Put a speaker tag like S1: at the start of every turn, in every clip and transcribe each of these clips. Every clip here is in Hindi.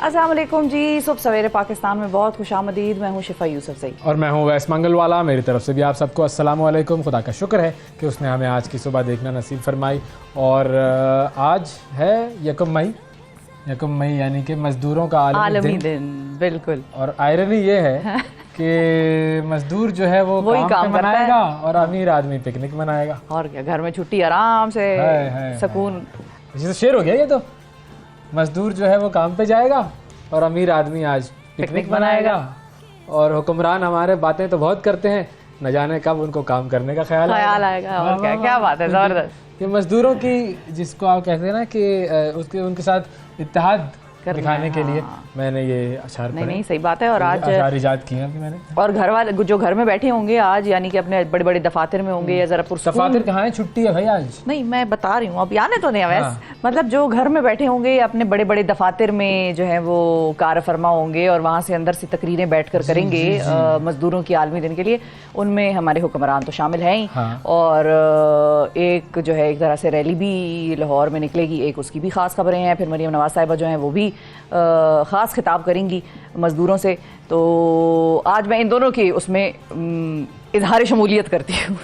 S1: अस्सलाम वालेकुम जी। सुबह सवेरे पाकिस्तान में बहुत खुशामदीद। मैं हूँ शिफा यूसुफजई
S2: और मैं हूँ वैस मंगलवाला। मेरी तरफ से भी आप सबको अस्सलाम वालेकुम। खुदा का शुक्र है कि उसने हमें आज की सुबह देखना नसीब फरमाई। और आज है यकम मई यानी कि मज़दूरों का आलमी दिन।
S1: बिल्कुल।
S2: और आयरनी ये है कि मज़दूर जो है वो काम पे मनाएगा और अमीर आदमी पिकनिक मनाएगा।
S1: और क्या, घर में छुट्टी आराम से सुकून।
S2: ये तो शेर हो गया। ये तो मज़दूर जो है वो काम पे जाएगा और अमीर आदमी आज पिकनिक मनाएगा। और हुक्मरान हमारे बातें तो बहुत करते हैं, न जाने कब उनको काम करने का ख्याल आएगा।
S1: और क्या, क्या बात है, ज़बरदस्त।
S2: कि मज़दूरों की, जिसको आप कहते हैं ना कि उनके साथ इत्तेहाद दिखाने के लिए मैंने ये अशार पढ़े।
S1: नहीं, सही बात है। और आज
S2: अशार इजाद किए अभी मैंने।
S1: और घर वाले जो घर में बैठे होंगे आज, यानी कि अपने बड़े बड़े दफातर में होंगे या जरा
S2: दफातर कहाँ है, छुट्टी है भाई आज।
S1: नहीं, मैं बता रही हूँ, अब याने तो नहीं वैसे मतलब जो घर में बैठे होंगे अपने बड़े बड़े दफातर में जो है वो कार फरमा होंगे और वहाँ से अंदर से तकरीरें बैठकर करेंगे मजदूरों की आलमी दिन के लिए। उनमें हमारे हुक्मरान तो शामिल हैं ही। और एक जो है एक तरह से रैली भी लाहौर में निकलेगी, एक उसकी भी खास खबरें हैं। फिर मरियम नवाज साहिबा जो हैं वो भी ख़ास खिताब करेंगी मज़दूरों से। तो आज मैं इन दोनों की उसमें इजहार शमूलियत करती हूँ।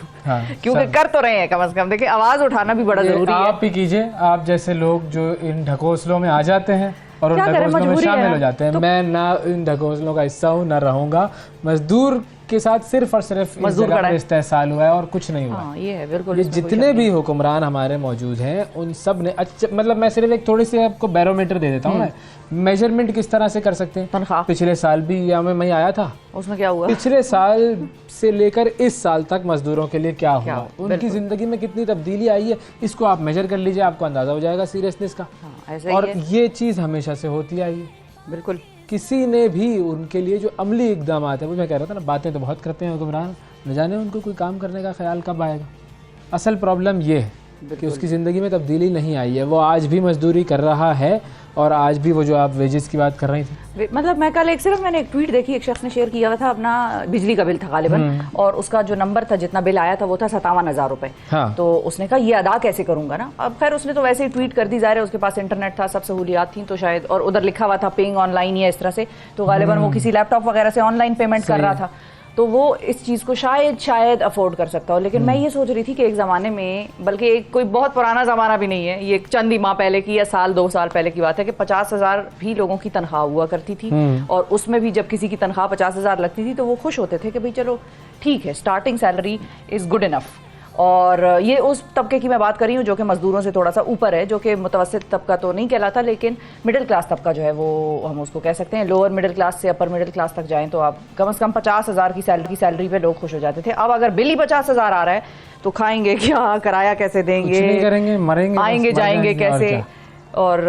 S1: क्योंकि कर तो रहे हैं, कम से कम देखिए आवाज़ उठाना भी बड़ा ज़रूरी है।
S2: आप भी कीजिए, आप जैसे लोग जो इन ढकोसलों में आ जाते हैं और उन ढकोसलों में शामिल हो जाते हैं। मैं ना इन ढकोसलों का हिस्सा हूँ, ना रहूँगा। मजदूर के साथ सिर्फ और सिर्फ इस्तेहसाल हुआ है और कुछ नहीं हुआ।
S1: ये है बिल्कुल।
S2: ये जितने भी हुक्मरान हमारे मौजूद हैं उन सब ने अच्छा, मतलब मैं सिर्फ एक थोड़ी सी आपको बैरोमीटर दे देता हूँ। मेजरमेंट किस तरह से कर सकते हैं। पिछले साल भी या मैं आया था,
S1: उसमें क्या हुआ,
S2: पिछले साल से लेकर इस साल तक मजदूरों के लिए क्या हुआ, उनकी जिंदगी में कितनी तब्दीली आई है, इसको आप मेजर कर लीजिए, आपको अंदाजा हो जाएगा सीरियसनेस का। और ये चीज़ हमेशा से होती आई है।
S1: बिल्कुल।
S2: किसी ने भी उनके लिए जो अमली इकदाम है, वो मैं कह रहा था ना, बातें तो बहुत करते हैं हुक्मरान, न जाने उनको कोई काम करने का ख्याल कब आएगा। असल प्रॉब्लम ये है कि उसकी ज़िंदगी में तब्दीली नहीं आई है। वो आज भी मजदूरी कर रहा है और आज भी वो जो आप वेजेस की बात कर रही थी,
S1: मतलब मैं कल मैंने एक ट्वीट देखी, एक शख्स ने शेयर किया हुआ था अपना बिजली का बिल था गालिबन, और उसका जो नंबर था जितना बिल आया था वो था 57,000 रुपए। तो उसने कहा ये अदा कैसे करूंगा ना। अब खैर उसने तो वैसे ही ट्वीट कर दी, ज़ाहिर है उसके पास इंटरनेट था, सब सहूलियात थी तो शायद, और उधर लिखा हुआ था पेइंग ऑनलाइन या इस तरह से, तो गालिबन वो किसी लैपटॉप वगैरह से ऑनलाइन पेमेंट कर रहा था, तो वो इस चीज़ को शायद अफोर्ड कर सकता हो। लेकिन मैं ये सोच रही थी कि एक ज़माने में, बल्कि एक कोई बहुत पुराना ज़माना भी नहीं है, ये चंद ही माह पहले की या साल 2 साल पहले की बात है कि 50,000 भी लोगों की तनख्वाह हुआ करती थी। और उसमें भी जब किसी की तनख्वाह 50,000 लगती थी तो वो खुश होते थे कि भाई चलो ठीक है, starting salary is good enough. और ये उस तबके की मैं बात कर रही हूँ जो कि मज़दूरों से थोड़ा सा ऊपर है, जो कि मुतवस्सित तबका तो नहीं कहलाता, लेकिन मिडिल क्लास तबका जो है वो हम उसको कह सकते हैं। लोअर मिडिल क्लास से अपर मिडिल क्लास तक जाएं तो आप कम से कम 50,000 की सैलरी पे लोग खुश हो जाते थे। अब अगर बिल ही 50,000 आ रहा है तो खाएंगे क्या, किराया कैसे देंगे,
S2: नहीं करेंगे, मरेंगे,
S1: आएंगे जाएंगे कैसे, और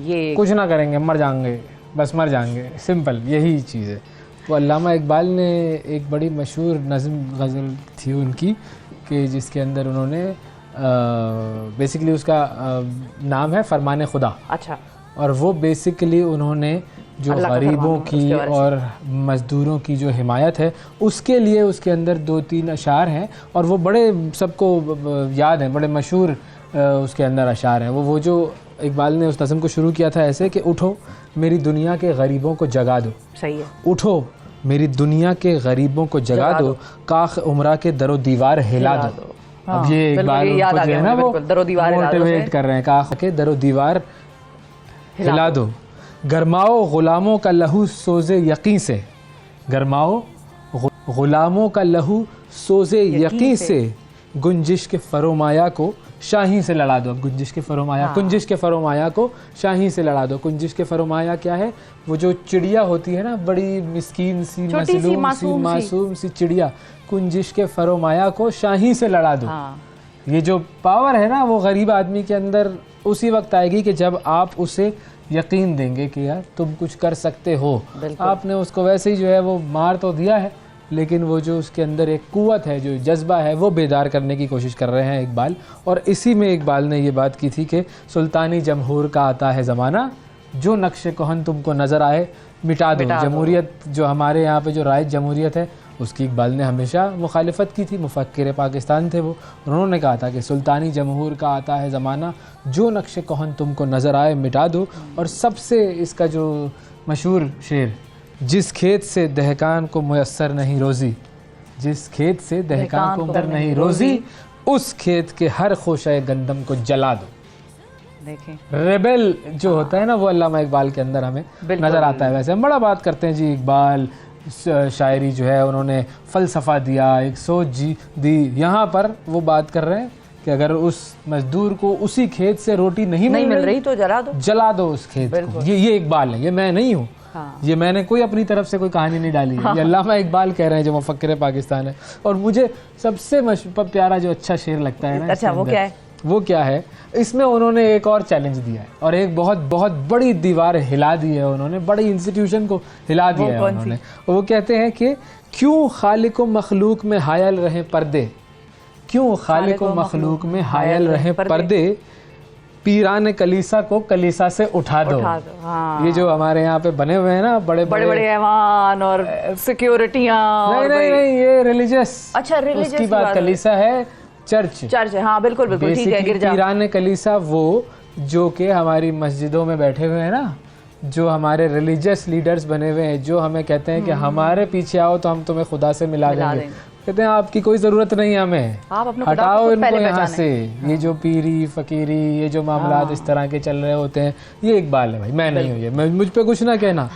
S1: ये
S2: कुछ ना करेंगे, मर जाएंगे, बस मर जाएंगे, सिंपल यही चीज़ है। तो अल्लामा इकबाल ने एक बड़ी मशहूर नज़म गज़ल थी उनकी कि जिसके अंदर उन्होंने बेसिकली उसका नाम है फरमाने खुदा।
S1: अच्छा।
S2: और वो बेसिकली उन्होंने जो गरीबों की और मज़दूरों की जो हिमायत है उसके लिए उसके अंदर 2-3 अशार हैं और वो बड़े सबको याद हैं, बड़े मशहूर उसके अंदर अशार हैं। वो जो इकबाल ने उस नज़म को शुरू किया था ऐसे कि उठो मेरी दुनिया के गरीबों को जगा दो।
S1: सही है।
S2: उठो मेरी दुनिया के गरीबों को जगा दो, काख उमरा के दरो दीवार हिला दो। अब ये इकबाल उनको जो है ना वो मोटिवेट कर रहे हैं, काख के दरो दीवार हिला दो, गरमाओ गुलामों का लहू सोजे यकीन से, गरमाओ गुलामों का लहू सोजे यकीन से, गुंजिश के फरोमाया को शाही से लड़ा दो। अब गुंजिश के फरोमाया, कुंजिश के फरोमाया को शाही से लड़ा दो। कुंजिश के फरोमाया क्या है, वो जो चिड़िया होती है ना, बड़ी मिस्कीन सी मसलूम सी मासूम सी चिड़िया, कुंजिश के फरोमाया को शाही से लड़ा दो। ये जो पावर है ना वो गरीब आदमी के अंदर उसी वक्त आएगी कि जब आप उसे यकीन देंगे कि यार तुम कुछ कर सकते हो। आपने उसको वैसे ही जो है वो मार तो दिया है, लेकिन वो जो उसके अंदर एक कुव्वत है, जो जज्बा है, वो बेदार करने की कोशिश कर रहे हैं इकबाल। और इसी में इकबाल ने ये बात की थी कि सुल्तानी जमहूर का आता है ज़माना, जो नक्शे कोहन तुमको नज़र आए मिटा दो। जमहूरियत जो हमारे यहाँ पे जो राइज जमहूरियत है उसकी इकबाल ने हमेशा मुखालिफत की थी। मुफक्किर पाकिस्तान थे वो, उन्होंने कहा था कि सुल्तानी जमहूर का आता है ज़माना, जो नक्शे कोहन तुमको नज़र आए मिटा दो। और सबसे इसका जो मशहूर शेर, जिस खेत से दहकान को मुयस्सर नहीं रोज़ी, जिस खेत से दहकान को मुयस्सर नहीं रोज़ी, उस खेत के हर खोशाए गंदम को जला दो।
S1: देखें,
S2: रेबेल जो होता है ना, वो अल्लामा इकबाल के अंदर हमें नज़र आता है। वैसे हम बड़ा बात करते हैं जी, इकबाल शायरी जो है उन्होंने फ़लसफ़ा दिया, एक सोच दी। यहाँ पर वो बात कर रहे हैं कि अगर उस मजदूर को उसी खेत से रोटी नहीं मिल रही
S1: तो जला दो उस खेत को। ये
S2: इकबाल है, ये मैं नहीं हूँ। हाँ। ये मैंने कोई अपनी तरफ से कोई कहानी नहीं डाली है। हाँ। ये अल्लामा इकबाल कह रहे हैं जो मुफक्किर पाकिस्तान है। और मुझे सबसे प्यारा जो अच्छा शेर लगता है ना,
S1: अच्छा वो क्या है,
S2: इसमें उन्होंने एक और चैलेंज दिया है और एक बहुत बहुत बड़ी दीवार हिला दी है उन्होंने, बड़ी इंस्टीट्यूशन को हिला दिया है उन्होंने। वो कहते हैं कि क्यों खालिक व मखलूक में हायल रहे पर्दे, क्यों खालिक व मखलूक में हायल रहे पर्दे, पीरान कलीसा को कलीसा से उठा दो। हाँ। ये जो हमारे यहाँ पे बने हुए हैं ना बड़े बड़े ऐवान और सिक्योरिटियाँ, नहीं, ये रिलीजियस,
S1: अच्छा रिलीजियस
S2: उसकी बात, कलीसा है चर्च है। हाँ बिल्कुल ठीक है, गिरजा। पीरान कलीसा वो जो कि हमारी मस्जिदों में बैठे हुए हैं ना, जो हमारे रिलीजियस लीडर्स बने हुए हैं, जो हमें कहते हैं कि हमारे पीछे आओ तो हम तुम्हें खुदा से मिला देंगे। कहते हैं आपकी कोई जरूरत नहीं है हमें,
S1: आप अपने
S2: हटाओ इनको यहाँ से। हाँ। ये जो पीरी फकीरी ये जो मामलात इस तरह के चल रहे होते हैं, ये इकबाल है भाई, मैं नहीं हूँ। ये मुझ पे कुछ ना कहना,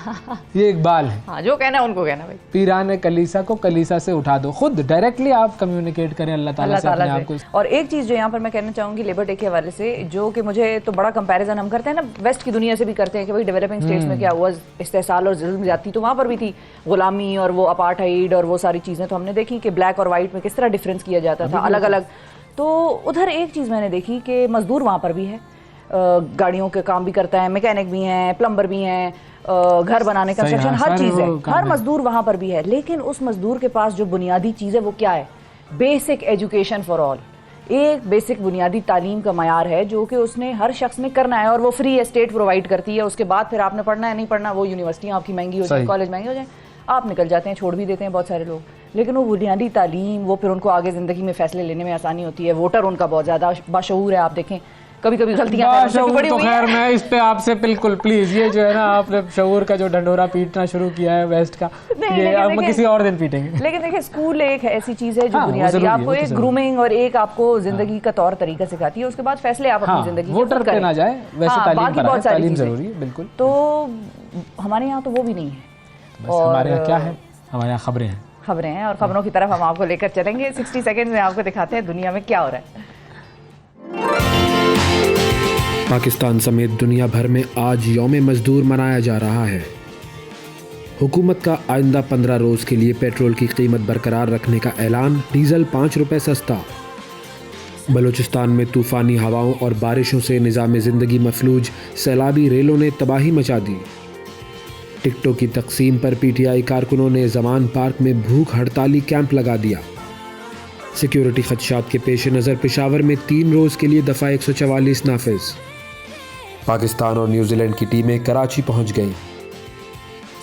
S2: ये इकबाल है।
S1: हाँ, जो कहना है उनको कहना भाई।
S2: पीरान कलीसा को कलीसा से उठा दो, खुद डायरेक्टली आप कम्युनिकेट करें अल्लाह ताला से अपने आप को।
S1: और एक चीज़ जो यहाँ पर मैं कहना चाहूँगी लेबर डे के हवाले से, जो कि मुझे तो बड़ा कंपैरिजन हम करते हैं ना वेस्ट की दुनिया से भी करते हैं कि भाई डेवलपिंग स्टेट्स में क्या हुआ, इस्तेसाल और जुल्म ज्यादती तो वहाँ पर भी थी, गुलामी और वो अपार्थाइड और वो सारी चीज़ें तो हमने देखी कि ब्लैक और वाइट में किस तरह डिफरेंस किया जाता था अलग अलग। तो उधर एक चीज़ मैंने देखी कि मजदूर वहाँ पर भी है, गाड़ियों के काम भी करता है, मैकेनिक भी हैं, प्लम्बर भी हैं, घर बनाने का कंस्ट्रक्शन, हर चीज़ है, हर मजदूर वहाँ पर भी है। लेकिन उस मजदूर के पास जो बुनियादी चीज़ है वो क्या है? बेसिक एजुकेशन फॉर ऑल, एक बेसिक बुनियादी तालीम का मयार है जो कि उसने हर शख्स ने करना है और वो फ्री स्टेट प्रोवाइड करती है। उसके बाद फिर आपने पढ़ना है नहीं पढ़ना, वो यूनिवर्सिटियाँ आपकी महंगी हो जाए, कॉलेज महंगे हो जाए, आप निकल जाते हैं, छोड़ भी देते हैं बहुत सारे लोग। लेकिन वो बुनियादी तालीम, वो फिर उनको आगे ज़िंदगी में फ़ैसले लेने में आसानी होती है। वोटर उनका बहुत ज़्यादा बाशऊर है, आप देखें कभी कभी गलतियां
S2: तो खैर मैं इस पे आपसे बिल्कुल प्लीज, ये जो है ना आपने शऊर का जो ढंडोरा पीटना शुरू किया है वेस्ट का, ये हम किसी और दिन पीटेंगे।
S1: लेकिन देखिए स्कूल एक ऐसी चीज़ है जो बुनियादी आपको एक ग्रूमिंग और एक आपको जिंदगी का तौर तरीका सिखाती है। उसके बाद फैसले आप अपनी जिंदगी
S2: वोटर पे ना जाए, वैसे तालीम जरूरी है बिल्कुल।
S1: तो हमारे यहाँ तो वो भी नहीं है।
S2: हमारे यहाँ क्या है? हमारे यहाँ खबरें
S1: हैं और खबरों की तरफ हम आपको लेकर चलेंगे। 60 सेकंड में आपको दिखाते हैं दुनिया में क्या हो रहा है।
S3: पाकिस्तान समेत दुनिया भर में आज यौम मजदूर मनाया जा रहा है। हुकूमत का आइंदा 15 रोज़ के लिए पेट्रोल की कीमत बरकरार रखने का ऐलान, डीजल 5 रुपये सस्ता। बलूचिस्तान में तूफ़ानी हवाओं और बारिशों से निज़ाम ज़िंदगी मफलूज, सैलाबी रेलों ने तबाही मचा दी। टिकटों की तकसीम पर पीटीआई कारकुनों ने जमान पार्क में भूख हड़ताली कैंप लगा दिया। सिक्योरिटी खदशात के पेश नज़र पेशावर में 3 रोज़ के लिए दफ़ा 144 नाफिज। पाकिस्तान और न्यूजीलैंड की टीमें कराची पहुंच गईं।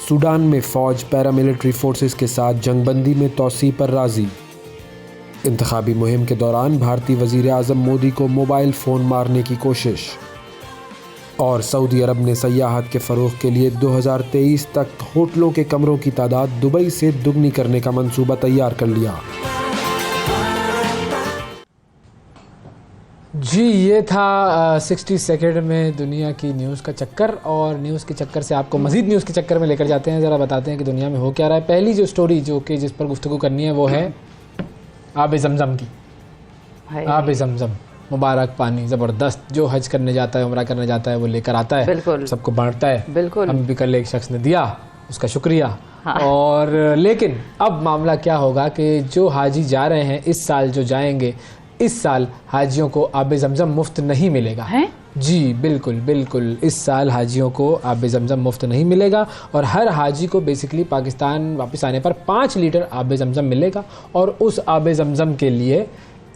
S3: सूडान में फ़ौज पैरामिलिट्री फोर्सेस के साथ जंगबंदी में तौसी पर राज़ी। इंतखाबी मुहिम के दौरान भारतीय वज़ीर आज़म मोदी को मोबाइल फ़ोन मारने की कोशिश। और सऊदी अरब ने सयाहत के फ़रोग़ के लिए 2023 तक होटलों के कमरों की तादाद दुबई से दुगनी करने का मंसूबा तैयार कर लिया।
S2: जी ये था 60 सेकंड में दुनिया की न्यूज़ का चक्कर। और न्यूज़ के चक्कर से आपको मज़ीद न्यूज़ के चक्कर में लेकर जाते हैं, ज़रा बताते हैं कि दुनिया में हो क्या रहा है। पहली जो स्टोरी जो कि जिस पर गुफ्तगू करनी है वो है आब ज़मज़म की। आब ज़मज़म मुबारक पानी ज़बरदस्त, जो हज करने जाता है, उम्रा करने जाता है, वो लेकर आता है, सबको बांटता है।
S1: बिल्कुल,
S2: हम भी कल एक शख्स ने दिया, उसका शुक्रिया। हाँ। और लेकिन अब मामला क्या होगा कि जो हाजी जा रहे हैं इस साल, जो जाएंगे इस साल, हाजियों को आब ज़मज़म मुफ्त नहीं मिलेगा है? जी बिल्कुल बिल्कुल, इस साल हाजियों को आब ज़मज़म मुफ्त नहीं मिलेगा। और हर हाजी को बेसिकली पाकिस्तान वापस आने पर 5 लीटर आब ज़मज़म मिलेगा। और उस आब ज़मज़म के लिए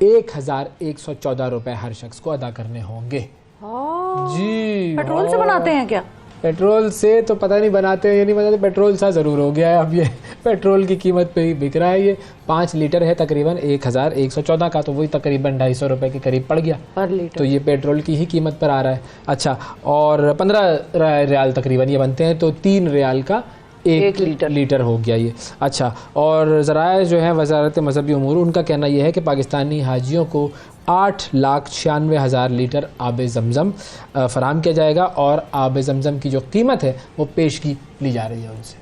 S2: 1114 रुपए हर शख्स को अदा करने होंगे।
S1: जी पेट्रोल से बनाते हैं क्या?
S2: पेट्रोल से तो पता नहीं बनाते हैं या नहीं बनाते, पेट्रोल सा ज़रूर हो गया है अब ये। पेट्रोल की कीमत पे ही बिक रहा है ये। 5 लीटर है तकरीबन 1114 का, तो वही तकरीबन 250 रुपये के करीब पड़ गया
S1: पर लीटर।
S2: तो ये पेट्रोल की ही कीमत पर आ रहा है। अच्छा, और 15 रियाल तकरीबन ये बनते हैं, तो 3 रियाल का 1 लीटर हो गया ये। अच्छा, और ज़राए जो है वजारत मजहबी उमूर, उनका कहना यह है कि पाकिस्तानी हाजियों को 8,96,000 लीटर आब ज़मज़म फ़राहम किया जाएगा, और आब ज़मज़म की जो कीमत है वो पेशगी ली जा रही है उनसे।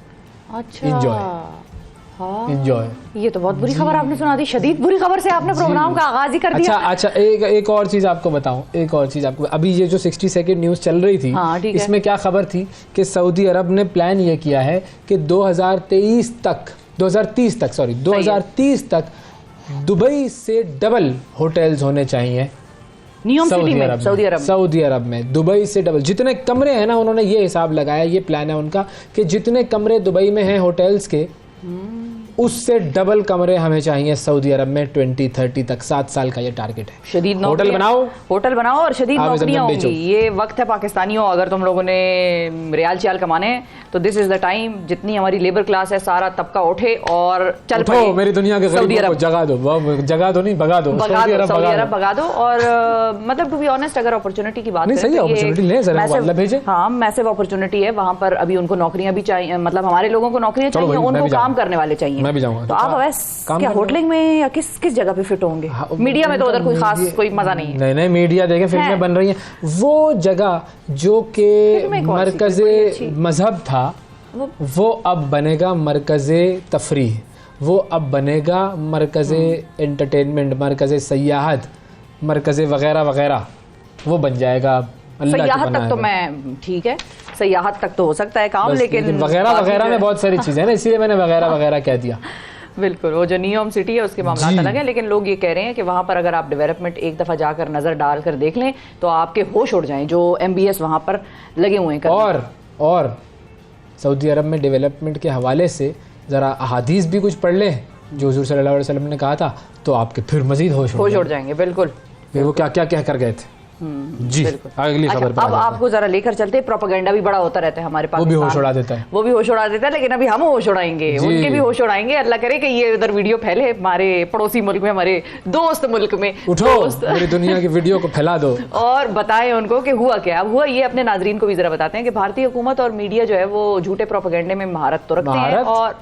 S1: अच्छा,
S2: इंजॉय,
S1: हाँ,
S2: इंजॉय।
S1: ये तो बहुत बुरी खबर आपने सुना दी, शदीद बुरी खबर से आपने प्रोग्राम का आगाज ही कर दिया।
S2: अच्छा, एक और चीज़ आपको बताऊं, एक और चीज़ आपको, अभी ये जो 60 सेकंड न्यूज़ चल रही थी,
S1: हाँ,
S2: इसमें क्या खबर थी कि सऊदी अरब ने प्लान ये किया है कि 2030 तक दुबई से डबल होटल्स होने चाहिए सऊदी अरब में। दुबई से डबल जितने कमरे हैं ना, उन्होंने ये हिसाब लगाया, ये प्लान है उनका कि जितने कमरे दुबई में हैं होटल्स के, उससे डबल कमरे हमें चाहिए सऊदी अरब में 2030 तक। 7 साल का ये टारगेट है।
S1: शदीद
S2: होटल बनाओ
S1: और शदीद नौकरियां होंगी। ये वक्त है पाकिस्तानियों, अगर तुम लोगों ने रियाल चाल कमाने हैं तो दिस इज द टाइम। जितनी हमारी लेबर क्लास है, सारा तबका उठे और चल पड़े।
S2: मेरी दुनिया के गरीबों को जगा दो, नहीं भगा दो,
S1: सऊदी अरब भगा दो। और मतलब टू बी ऑनेस्ट, अगर अपॉर्चुनिटी की बात
S2: करें,
S1: हाँ, मैसिव अपॉर्चुनिटी है वहाँ पर। अभी उनको नौकरियां भी चाहिए, मतलब हमारे लोगों को नौकरियां चाहिए, उनको काम करने वाले चाहिए।
S2: मैं भी जाऊंगा।
S1: तो आप अवैस क्या होटलिंग में या किस जगह पे फिट होंगे? मीडिया में तो उधर कोई खास कोई मजा नहीं है।
S2: नहीं, मीडिया देखें, फिल्में बन रही हैं। वो जगह जो कि मरकज़े मजहब था, वो अब बनेगा मरकज़े तफरीह, वो अब बनेगा मरकज़े एंटरटेनमेंट, मरकज़े सयाहत, मरकज़े वगैरह वगैरह, वो बन जाएगा।
S1: सयाहत तक तो मैं ठीक है, सयाहत तक तो हो सकता है काम, लेकिन
S2: वगैरह वगैरह में बहुत सारी चीज़ें हैं ना, इसीलिए मैंने वगैरह वगैरह कह दिया।
S1: बिल्कुल, वो जो नियोम सिटी है उसके मामला अलग है, लेकिन लोग ये कह रहे हैं कि वहाँ पर अगर आप डेवलपमेंट एक दफ़ा जाकर नज़र डालकर देख लें तो आपके होश उड़ जाएं, जो MBS वहाँ पर लगे हुए हैं।
S2: और सऊदी अरब में डेवलपमेंट के हवाले से ज़रा अहादीस भी कुछ पढ़ लें जो हुज़ूर सल्लल्लाहु अलैहि वसल्लम ने कहा था, तो आपके फिर मज़ीद होश उड़ जाएंगे। बिल्कुल, वो क्या क्या कह कर गए थे। जी, अगली खबर पर
S1: अब आपको जरा लेकर चलते। प्रोपेगेंडा भी बड़ा होता रहता है हमारे पास,
S2: वो भी होश उड़ा देता है,
S1: लेकिन अभी हम होश उड़ाएंगे, उनके भी होश उड़ाएंगे। अल्लाह करे कि ये उधर वीडियो फैले हमारे पड़ोसी मुल्क में, हमारे दोस्त मुल्क में।
S2: उठो, पूरी दुनिया की वीडियो को फैला दो
S1: और बताएं उनको कि हुआ क्या। अब हुआ ये, अपने नाजरीन को भी जरा बताते हैं कि भारतीय हुकूमत और मीडिया जो है वो झूठे प्रोपेगेंडे में महारत तो रखते हैं और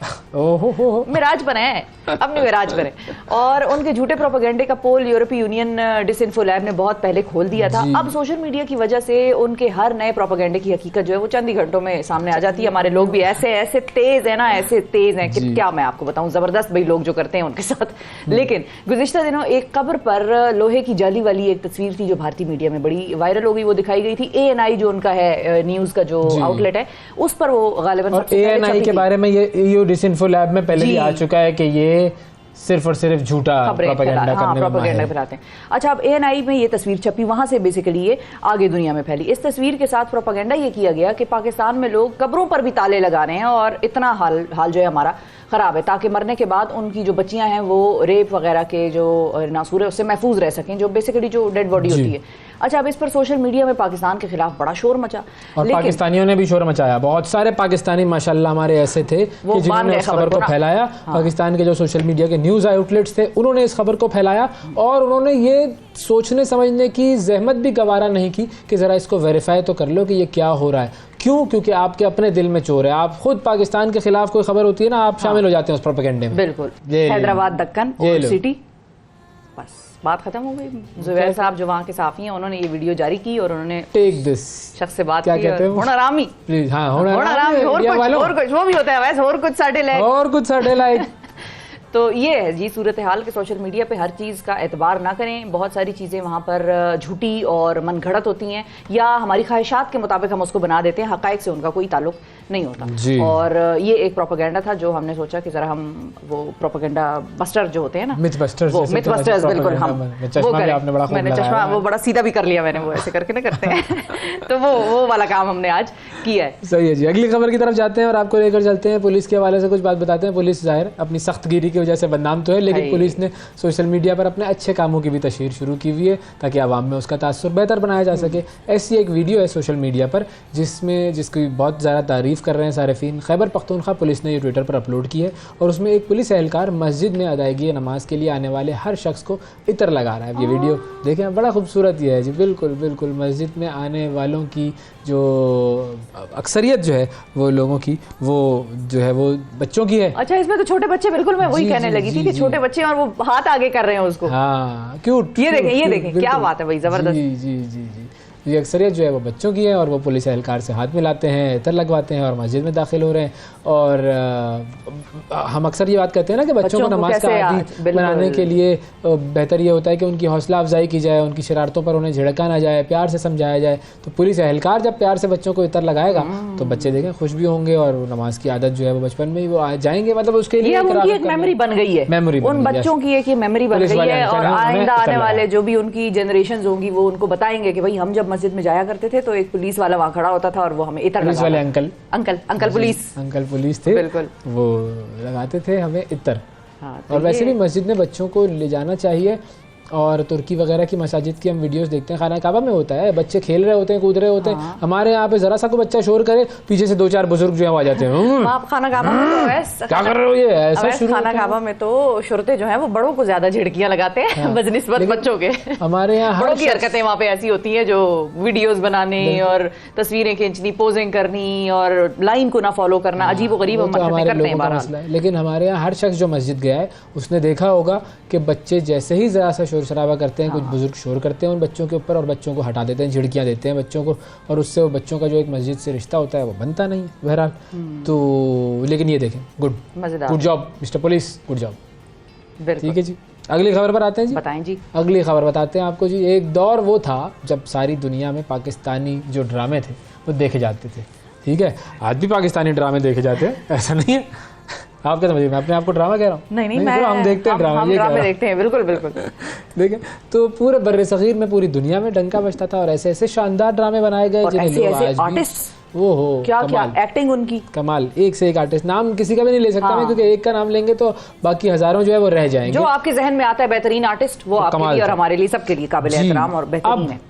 S1: मिराज बने, अपने मिराज बने। और उनके झूठे प्रोपेगेंडे का पोल यूरोपीय यूनियन डिसइंफो लैब ने बहुत पहले खोल दिया था। अब सोशल मीडिया की वजह से उनके हर नए प्रोपेगेंडे की हकीकत जो है वो चंद ही घंटों में सामने आ जाती है। हमारे लोग भी ऐसे तेज है ना, ऐसे तेज हैं कि क्या मैं आपको बताऊं, जबरदस्त भाई लोग जो करते हैं उनके साथ। लेकिन गुज़िश्ता दिनों एक कब्र पर लोहे की जाली वाली एक तस्वीर थी जो भारतीय मीडिया में बड़ी वायरल हो गई। वो दिखाई गई थी ANI जो उनका है, न्यूज का जो आउटलेट है, उस पर वो गालिबन
S2: ANI के बारे में ये डिसइंफो लैब में पहले भी आ चुका है कि ये सिर्फ और सिर्फ झूठा प्रोपेगेंडा
S1: फैलाते हैं। अच्छा, अब ANI में ये तस्वीर छपी, वहां से बेसिकली ये आगे दुनिया में फैली। इस तस्वीर के साथ प्रोपेगेंडा ये किया गया कि पाकिस्तान में लोग कब्रों पर भी ताले लगा रहे हैं और इतना हाल जो है हमारा ख़राब है, ताकि मरने के बाद उनकी जो बच्चियां हैं वो रेप वगैरह के जो नासूर है उससे महफूज रह सकें, जो बेसिकली जो डेड बॉडी होती है। अच्छा, अब इस पर सोशल मीडिया में पाकिस्तान के खिलाफ बड़ा शोर मचा
S2: और पाकिस्तानियों ने भी शोर मचाया। बहुत सारे पाकिस्तानी माशाल्लाह हमारे ऐसे थे कि जिन्होंने इस खबर को फैलाया। पाकिस्तान के जो सोशल मीडिया के न्यूज़ आउटलेट्स थे उन्होंने इस खबर को फैलाया और उन्होंने ये सोचने समझने की जहमत भी गवारा नहीं की कि ज़रा इसको वेरीफाई तो कर लो कि ये क्या हो रहा है। क्यों? क्योंकि आपके अपने दिल में चोर है। आप खुद पाकिस्तान के खिलाफ कोई खबर होती है ना, आप शामिल हो जाते हैं उस प्रोपेगेंडे में।
S1: बिल्कुल, हैदराबाद दक्कन सिटी, बस बात खत्म हो गई। जुबैर साहब जो वहाँ के साफी हैं, उन्होंने ये वीडियो जारी की और उन्होंने
S2: टेक दिस
S1: शख्स से बात
S2: क्या कहते हैं,
S1: होनारामी,
S2: हाँ
S1: होनारामी, और कुछ वो भी होता है वैसे, और कुछ साढ़े लाइक तो ये है जी सूरत हाल के सोशल मीडिया पे हर चीज़ का एतबार ना करें। बहुत सारी चीज़ें वहाँ पर झूठी और मनगढ़ंत होती हैं या हमारी ख्वाहिशात के मुताबिक हम उसको बना देते हैं, हक़ाइक़ से उनका कोई ताल्लुक नहीं होता। और ये एक प्रोपेगेंडा था जो हमने सोचा कि ज़रा हम वो प्रोपेगेंडा बस्टर जो होते हैं ना,
S2: मिथ बस्टर्स
S1: बिल्कुल हम वो करें। मैंने चश्मा वो बड़ा सीधा भी कर लिया मैंने, वो ऐसे करके ना करते हैं तो वो वाला काम हमने आज किया है।
S2: सही है जी, अगली खबर की तरफ जाते हैं और आपको लेकर चलते हैं। पुलिस के हवाले से कुछ बात बताते हैं। पुलिस ज़ाहिर अपनी सख्तगिरी की वजह से बदनाम तो है, लेकिन पुलिस ने सोशल मीडिया पर अपने अच्छे कामों की भी तशहीर शुरू की हुई है ताकि आवाम में उसका तासुर बेहतर बनाया जा सके। ऐसी एक वीडियो है सोशल मीडिया पर जिसकी बहुत ज़्यादा तारीफ़ कर रहे हैं सारिफीन। खैबर पख्तूनख्वा पुलिस ने ये ट्विटर पर अपलोड की है और उसमें एक पुलिस एहलकार मस्जिद में अदायगी नमाज के लिए आने वाले हर शख्स को इतर लगा रहा है। ये वीडियो देखें, बड़ा खूबसूरत ये है जी। बिल्कुल बिल्कुल मस्जिद में आने वालों की जो अक्सरियत जो है वो लोगों की, वो जो है वो बच्चों की है।
S1: अच्छा, इसमें तो छोटे बच्चे, बिल्कुल मैं वही कहने लगी थी कि छोटे बच्चे और वो हाथ आगे कर रहे हैं उसको।
S2: हाँ, क्यूट।
S1: ये देखें क्या बात है भाई, जबरदस्त।
S2: जी जी जी जी, ये अक्सरियत जो है वो बच्चों की है और वो पुलिस एहलकार से हाथ मिलाते हैं, इतर लगवाते हैं और मस्जिद में दाखिल हो रहे हैं। और हम अक्सर ये बात करते हैं ना कि बच्चों को नमाज का आदी बनाने के लिए बेहतर ये होता है कि उनकी हौसला अफजाई की जाए, उनकी शरारतों पर उन्हें झिड़का ना जाए, प्यार से समझाया जाए। तो पुलिस एहलकार जब प्यार से बच्चों को इतर लगाएगा तो बच्चे देखें खुश भी होंगे और नमाज की आदत जो है वो बचपन में ही वो आ जाएंगे। मतलब उसके लिए
S1: एक मेमोरी बन गई है, मेमोरी उन बच्चों की एक मेमोरी बन गई है और आइंदा आने वाले जो भी उनकी जनरेशन होंगी वो उनको बताएंगे कि भाई हम जब मस्जिद में जाया करते थे तो एक पुलिस वाला वहाँ खड़ा होता था और वो हमें इतर
S2: पुलिस वाले
S1: अंकल पुलिस
S2: थे,
S1: बिल्कुल,
S2: वो लगाते थे हमें इतर। हाँ, और वैसे भी मस्जिद में बच्चों को ले जाना चाहिए। और तुर्की वगैरह की मसाजिद की हम वीडियोस देखते हैं, खाना काबा में होता है, बच्चे खेल रहे होते हैं, कूद रहे होते हैं। हमारे यहाँ पे जरा सा कोई बच्चा शोर करे, पीछे से 2-4 बुजुर्ग जो है आ जाते हैं।
S1: खाना काबा में तो
S2: क्या कर रहे हो, ये ऐसा शुरू
S1: खाना काबा में तो शुरते जो है वो बड़ों को ज्यादा झिड़कियां लगाते हैं बनिस्बत बच्चों के।
S2: हमारे यहाँ
S1: बड़ों की हरकतें वहाँ पे ऐसी होती हैं जो वीडियोस बनाने और तस्वीरें खींचनी, पोजिंग करनी और लाइन को ना फॉलो करना, अजीबोगरीब हम करते हैं।
S2: लेकिन हमारे यहाँ हर शख्स जो मस्जिद गया है उसने देखा होगा कि बच्चे जैसे ही जरा सा शोर शराबा करते हैं, कुछ बुजुर्ग शोर करते हैं उन बच्चों के ऊपर और बच्चों को हटा देते हैं, झिड़कियां देते हैं बच्चों को, और उससे वो बच्चों का जो एक मस्जिद से रिश्ता होता है वो बनता नहीं बहरहाल। तो लेकिन ये देखें, good job mister police, good job. ठीक है जी, अगली खबर पर आते हैं जी।
S1: बताएं जी।
S2: अगली खबर बताते हैं आपको जी। एक दौर वो था जब सारी दुनिया में पाकिस्तानी जो ड्रामे थे वो देखे जाते थे। ठीक है, आज भी पाकिस्तानी ड्रामे देखे जाते हैं, ऐसा नहीं है। आप क्या समझिए, मैं अपने आप को ड्रामा कह रहा हूँ?
S1: नहीं,
S2: हम देखते हैं ड्रामा, ये
S1: ड्रामे देखते हैं, बिल्कुल बिल्कुल।
S2: देखिए, तो पूरे बर्रे सगीर में पूरी दुनिया में डंका बजता था और ऐसे ऐसे शानदार ड्रामे बनाए गए जिन्हें लोग आज भी, वो हो
S1: क्या एक्टिंग उनकी
S2: कमाल, एक से एक आर्टिस्ट। नाम किसी का भी नहीं ले सकता मैं, क्योंकि एक का नाम लेंगे तो बाकी हजारों जो है वो रह जाएंगे।
S1: जो आपके जहन में आता है बेहतरीन आर्टिस्ट, वो आपके लिए और हमारे लिए सबके लिए काबिल एहतराम और बेहतरीन है।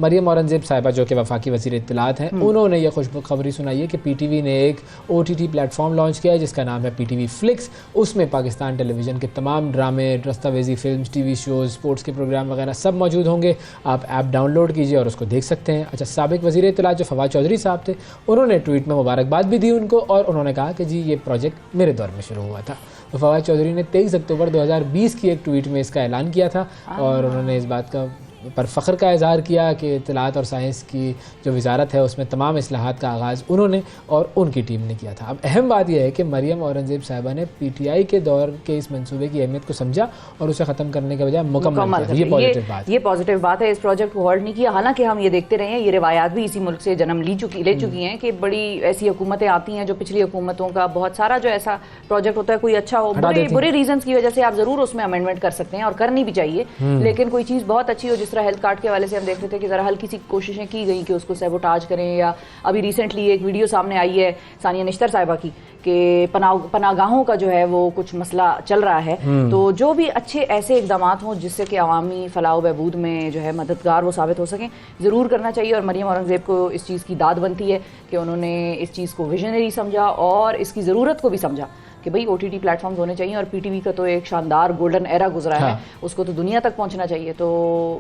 S2: मरियम औरंगजेब साहिबा जो कि वफाकी वज़ीर इत्तलात हैं, उन्होंने ये खुशखबरी सुनाई है कि पीटीवी ने एक OTT प्लेटफॉर्म लॉन्च किया है जिसका नाम है PTV फ्लिक्स। उसमें पाकिस्तान टेलीविज़न के तमाम ड्रामे, दस्तावेज़ी फिल्म्स, TV शोज़, स्पोर्ट्स के प्रोग्राम वगैरह सब मौजूद होंगे। आप ऐप डाउनलोड कीजिए और उसको देख सकते हैं। अच्छा, साबिक वज़ीर इत्तलात जो फवाद चौधरी साहब थे, उन्होंने ट्वीट में मुबारकबाद भी दी उनको और उन्होंने कहा कि जी ये प्रोजेक्ट मेरे दौर में शुरू हुआ था। तो फवाद चौधरी ने 23 अक्टूबर 2020 की एक ट्वीट में इसका ऐलान किया था और उन्होंने इस बात का पर फ़ख्र का इज़हार किया कि इत्तलात और साइंस की जो वजारत है उसमें तमाम इस्लाहात का आगाज़ उन्होंने और उनकी टीम ने किया था। अब अहम बात यह है कि मरियम औरंगजेब साहिबा ने PTI के दौर के इस मंसूबे की अहमियत को समझा और उसे ख़त्म करने के बजाय मुकम्मल किया। ये पॉजिटिव बात है।
S1: इस प्रोजेक्ट को हॉल्ट नहीं किया। हालांकि हम ये देखते रहे हैं, ये रिवायात भी इसी मुल्क से जन्म ले चुकी हैं कि बड़ी ऐसी हुकूमतें आती हैं जो पिछली हुकूमतों का बहुत सारा जो ऐसा प्रोजेक्ट होता है, कोई अच्छा हो, बुरे रीजंस की वजह से आप ज़रूर उसमें अमेंडमेंट कर सकते हैं और करनी भी चाहिए। लेकिन कोई चीज़ बहुत अच्छी हो, जिस तरह हेल्थ कार्ड के वाले से हम देख रहे थे कि ज़रा हल्की सी कोशिशें की गई कि उसको सैबोटाज करें, या अभी रिसेंटली एक वीडियो सामने आई है सानिया निश्तर साहिबा की कि पनागाहों का जो है वो कुछ मसला चल रहा है। तो जो भी अच्छे ऐसे इकदाम हों जिससे कि अवामी फलाह बहबूद में जो है मददगार वो साबित हो सकें, ज़रूर करना चाहिए। और मरियम औरंगजेब को इस चीज़ की दाद बनती है कि उन्होंने इस चीज़ को विजनरी समझा और इसकी ज़रूरत को भी समझा कि भाई OTT प्लेटफॉर्म्स होने चाहिए और PTV का तो एक शानदार गोल्डन एरा गुजरा है, उसको तो दुनिया तक पहुंचना चाहिए। तो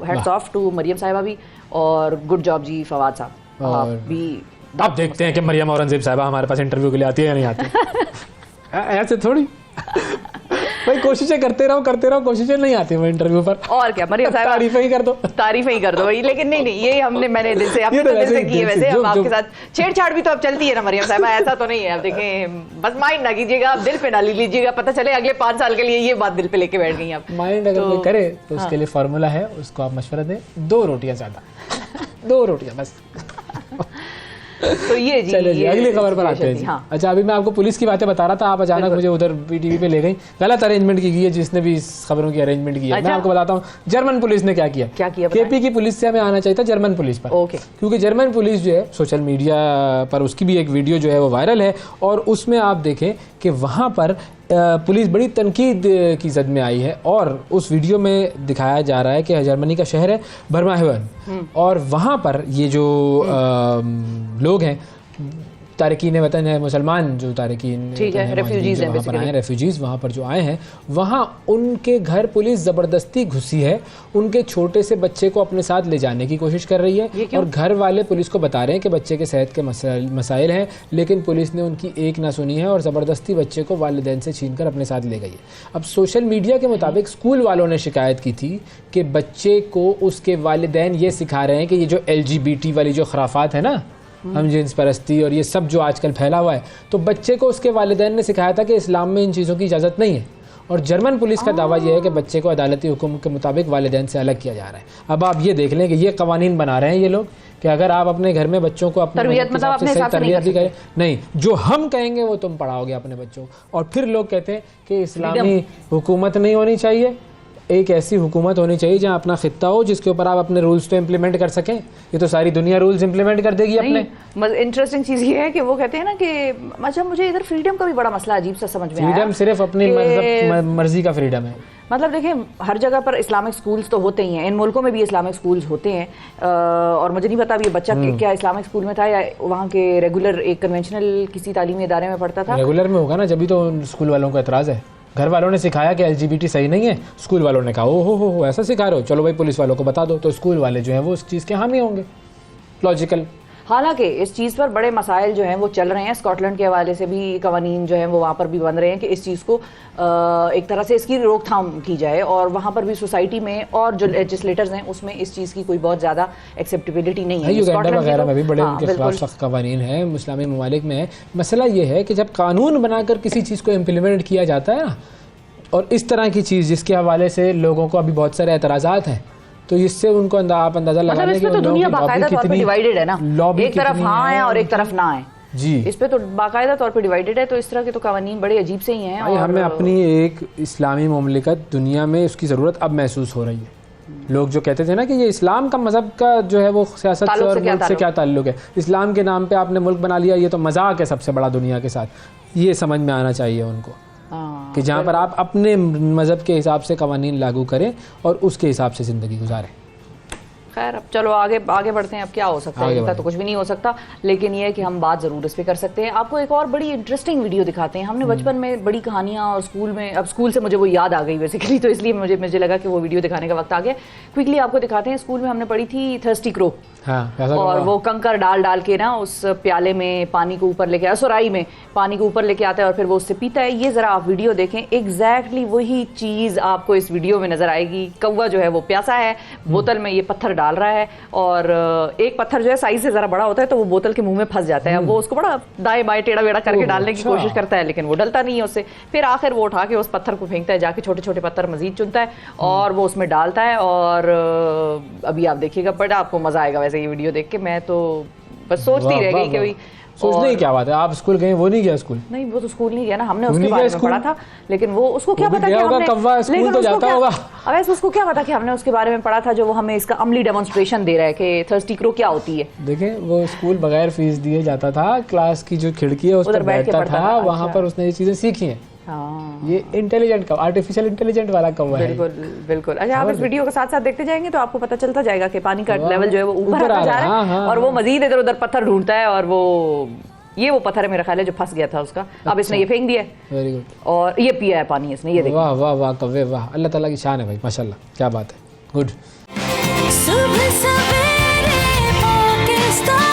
S1: हेड्स ऑफ टू मरियम साहिबा भी और गुड जॉब जी फवाद साहब। आप भी
S2: आप देखते हैं कि मरियम औरंगजेब साहिबा हमारे पास इंटरव्यू के लिए आती है या नहीं आती? ऐसे थोड़ी भाई, कोशिशें करते रहो, कोशिशें नहीं आती मैं इंटरव्यू पर।
S1: और क्या, मरियम साहिबा
S2: तारीफें ही कर दो भाई।
S1: लेकिन नहीं, ये मैंने दिल से आपके दिल से की है। वैसे हम आपके साथ छेड़छाड़ भी तो अब चलती है ना मरियम साहिबा, ऐसा तो नहीं है। अब देखें, बस माइंड ना कीजिएगा, आप दिल पे ना ले लीजिएगा, पता चले अगले 5 साल के लिए ये बात दिल पे लेके बैठ गई आप।
S2: माइंड अगर कोई करे तो उसके लिए फार्मूला है, उसको आप मशवरा दें, 2 रोटियां ज्यादा, 2 रोटियां बस।
S1: तो ये जी,
S2: चलिए जी, अगली खबर पर आते हैं जी। अच्छा, अभी मैं आपको पुलिस की बातें बता रहा था, आप अचानक मुझे उधर PTV पे ले गई। गलत अरेंजमेंट की गई है जिसने भी इस खबरों की अरेंजमेंट की है। मैं आपको बताता हूँ जर्मन पुलिस ने क्या किया। KP की पुलिस से हमें आना चाहिए था जर्मन पुलिस पर, क्योंकि जर्मन पुलिस जो है सोशल मीडिया पर उसकी भी एक वीडियो जो है वो वायरल है और उसमें आप देखें कि वहाँ पर पुलिस बड़ी तनकीद की जद में आई है और उस वीडियो में दिखाया जा रहा है कि जर्मनी का शहर है बर्माहेवन और वहाँ पर ये जो लोग हैं तारकीन वतन है, मुसलमान जो तारकीन
S1: रेफ्यूजीज हैं,
S2: वहाँ पर आए, रेफ्यूजीज वहाँ पर जो आए हैं, वहाँ उनके घर पुलिस ज़बरदस्ती घुसी है, उनके छोटे से बच्चे को अपने साथ ले जाने की कोशिश कर रही है और घर वाले पुलिस को बता रहे हैं कि बच्चे के सेहत के मसाइल हैं, लेकिन पुलिस ने उनकी एक ना सुनी है और ज़बरदस्ती बच्चे को वालिदैन से छीन कर अपने साथ ले गई है। अब सोशल मीडिया के मुताबिक स्कूल वालों ने शिकायत की थी कि बच्चे को उसके वालिदैन ये सिखा रहे हैं कि ये जो LGBT वाली जो खराफात है ना, हम जिन्स परस्ती और ये सब जो आजकल फैला हुआ है, तो बच्चे को उसके वालिदैन ने सिखाया था कि इस्लाम में इन चीज़ों की इजाज़त नहीं है। और जर्मन पुलिस का दावा यह है कि बच्चे को अदालती हुक्म के मुताबिक वालिदैन से अलग किया जा रहा है। अब आप ये देख लें कि ये कवानीन बना रहे हैं ये लोग कि अगर आप अपने घर में बच्चों को अपने तरबियत भी करें, नहीं जो हम कहेंगे वो तुम पढ़ाओगे अपने बच्चों को। और फिर लोग कहते हैं कि इस्लामी हुकूमत नहीं होनी चाहिए, एक ऐसी हुकूमत होनी चाहिए जहां अपना खित्ता हो जिसके ऊपर आप अपने रूल्स तो इम्प्लीमेंट कर सकें। ये तो सारी दुनिया रूल्स इम्प्लीमेंट कर देगी अपने।
S1: इंटरेस्टिंग चीज़ ये है कि वो कहते हैं ना कि अच्छा मुझे इधर फ्रीडम का भी बड़ा मसला अजीब सा समझ में आया।
S2: फ्रीडम सिर्फ अपनी मर्जी का फ्रीडम है।
S1: मतलब देखिए हर जगह पर इस्लामिक स्कूल्स तो होते ही हैं, इन मुल्कों में भी इस्लामिक स्कूल्स होते हैं और मुझे नहीं पता ये बच्चा क्या इस्लामिक स्कूल में था या वहाँ के रेगुलर एक कन्वेंशनल किसी तालीमी इदारे में पढ़ता था।
S2: रेगुलर में होगा ना, जब भी तो स्कूल वालों को एतराज़ है। घर वालों ने सिखाया कि LGBT सही नहीं है, स्कूल वालों ने कहा ओ हो ऐसा सिखा रहे हो, चलो भाई पुलिस वालों को बता दो, तो स्कूल वाले जो हैं वो उस चीज़ के हामी होंगे, लॉजिकल।
S1: हालांकि इस चीज़ पर बड़े मसाइल जो हैं वो चल रहे हैं, स्कॉटलैंड के हवाले से भी कवानीन जो हैं वो वहाँ पर भी बन रहे हैं कि इस चीज़ को एक तरह से इसकी रोकथाम की जाए और वहाँ पर भी सोसाइटी में और जो लेजिस्लेटर्स हैं उसमें इस चीज़ की कोई बहुत ज़्यादा एक्सेप्टेबिलिटी नहीं है।
S2: युगांडा वगैरह में भी बड़े उनके खिलाफ सख्त कवानीन है, इस्लामी ममालिक में है। मसला ये है कि जब कानून बनाकर किसी चीज़ को इम्प्लीमेंट किया जाता है ना, और इस तरह की चीज़ जिसके हवाले से लोगों को अभी बहुत सारे एतराज़ात हैं, तो इससे उनको आप अंदाजा लगा लें कि
S1: तो दुनिया बाकायदा तौर पे डिवाइडेड है ना, एक तरफ हाँ है और एक तरफ ना है
S2: जी,
S1: इस पे तो बाकायदा तौर पे डिवाइडेड है। तो इस तरह के तो कवानीन बड़े अजीब से ही हैं और
S2: हमें अपनी एक इस्लामी मुमलिकत दुनिया में उसकी ज़रूरत अब महसूस हो रही है। लोग जो कहते थे ना कि ये इस्लाम का मज़हब का जो है वो सियासत से और मुल्क से क्या ताल्लुक है, इस्लाम के नाम पे आपने मुल्क बना लिया, ये तो मजाक है सबसे बड़ा दुनिया के साथ। ये समझ में आना चाहिए उनको कि जहाँ पर आप अपने मज़हब के हिसाब से कवानीन लागू करें और उसके हिसाब से ज़िंदगी गुजारें।
S1: खैर अब चलो आगे बढ़ते हैं। अब क्या हो सकता है, इनका तो कुछ भी नहीं हो सकता, लेकिन ये है कि हम बात ज़रूर इस पर कर सकते हैं। आपको एक और बड़ी इंटरेस्टिंग वीडियो दिखाते हैं। हमने बचपन में बड़ी कहानियाँ और स्कूल में, अब स्कूल से मुझे वो याद आ गई बेसिकली, तो इसलिए मुझे लगा कि वो वीडियो दिखाने का वक्त आ गया। क्विकली आपको दिखाते हैं। स्कूल में हमने पढ़ी थी थर्स्टी क्रो, और वो कंकर डाल के ना उस प्याले में पानी को ऊपर लेके, सुराही में पानी को ऊपर लेके आता है और फिर वो उससे पीता है। ये ज़रा आप वीडियो देखें, एग्जैक्टली वही चीज़ आपको इस वीडियो में नज़र आएगी। कौवा जो है वो प्यासा है, बोतल में ये पत्थर डाल रहा है और एक पत्थर जो है साइज से ज़रा बड़ा होता है तो वो बोतल के मुंह में फंस जाता है। अब वो उसको बड़ा दाएं बाएं टेढ़ा बेड़ा करके डालने की कोशिश करता है, लेकिन वो डलता नहीं है उससे। फिर आखिर वो उठा के उस पत्थर को फेंकता है, जाके छोटे छोटे पत्थर मजीद चुनता है और वो उसमें डालता है। और अभी आप देखिएगा, बड़ा आपको मज़ा आएगा वैसे ये वीडियो देख के। मैं तो बस सोचती रह गई कि भाई
S2: सोचने की क्या बात है। आप स्कूल गए, वो नहीं गया स्कूल?
S1: नहीं, वो तो स्कूल नहीं गया ना, हमने उसके बारे में पढ़ा था, लेकिन वो उसको क्या पता कि हमने
S2: कौवा स्कूल तो जाता होगा।
S1: अब ऐसे उसको क्या पता कि हमने उसके बारे में पढ़ा था जो वो हमें इसका अमली डेमोन्स्ट्रेशन दे रहा है कि थर्स्टी क्रो क्या होती है।
S2: देखें, वो स्कूल बगैर फीस दिए जाता था, क्लास की जो खिड़की है उस पर बैठता था, वहाँ पर उसने ये चीजें सीखी हैं। ये इंटेलिजेंट का, आर्टिफिशियल इंटेलिजेंट वाला कौवा है।
S1: बिल्कुल बिल्कुल। अच्छा, आप इस वीडियो के साथ साथ देखते जाएंगे तो आपको पता चलता जाएगा कि पानी का लेवल जो है वो ऊपर आता जा रहा है और वो मजीद इधर उधर पत्थर ढूंढता है और वो पत्थर है मेरा ख्याल है जो फंस गया था उसका। अब इसने ये फेंक दिया, वेरी गुड, और ये पिया है पानी इसने। ये देखिए, वाह वाह वाह कव्वे, वाह, अल्लाह ताला की शान है भाई, माशाल्लाह, क्या बात है, गुड। सुबह सवेरे पाकिस्तान,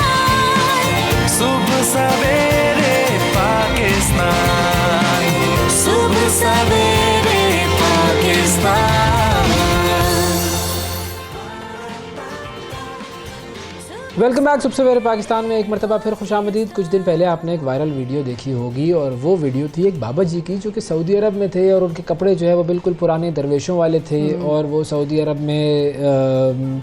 S1: सुबह सवेरे पाकिस्तान, सुबह सवेरे पाकिस्तान। वेलकम बैक सुबह सवेरे पाकिस्तान में एक मरतबा फिर खुशामदीद। कुछ दिन पहले आपने एक वायरल वीडियो देखी होगी और वो वीडियो थी एक बाबा जी की जो कि सऊदी अरब में थे और उनके कपड़े जो है वो बिल्कुल पुराने दरवेशों वाले थे और वो सऊदी अरब में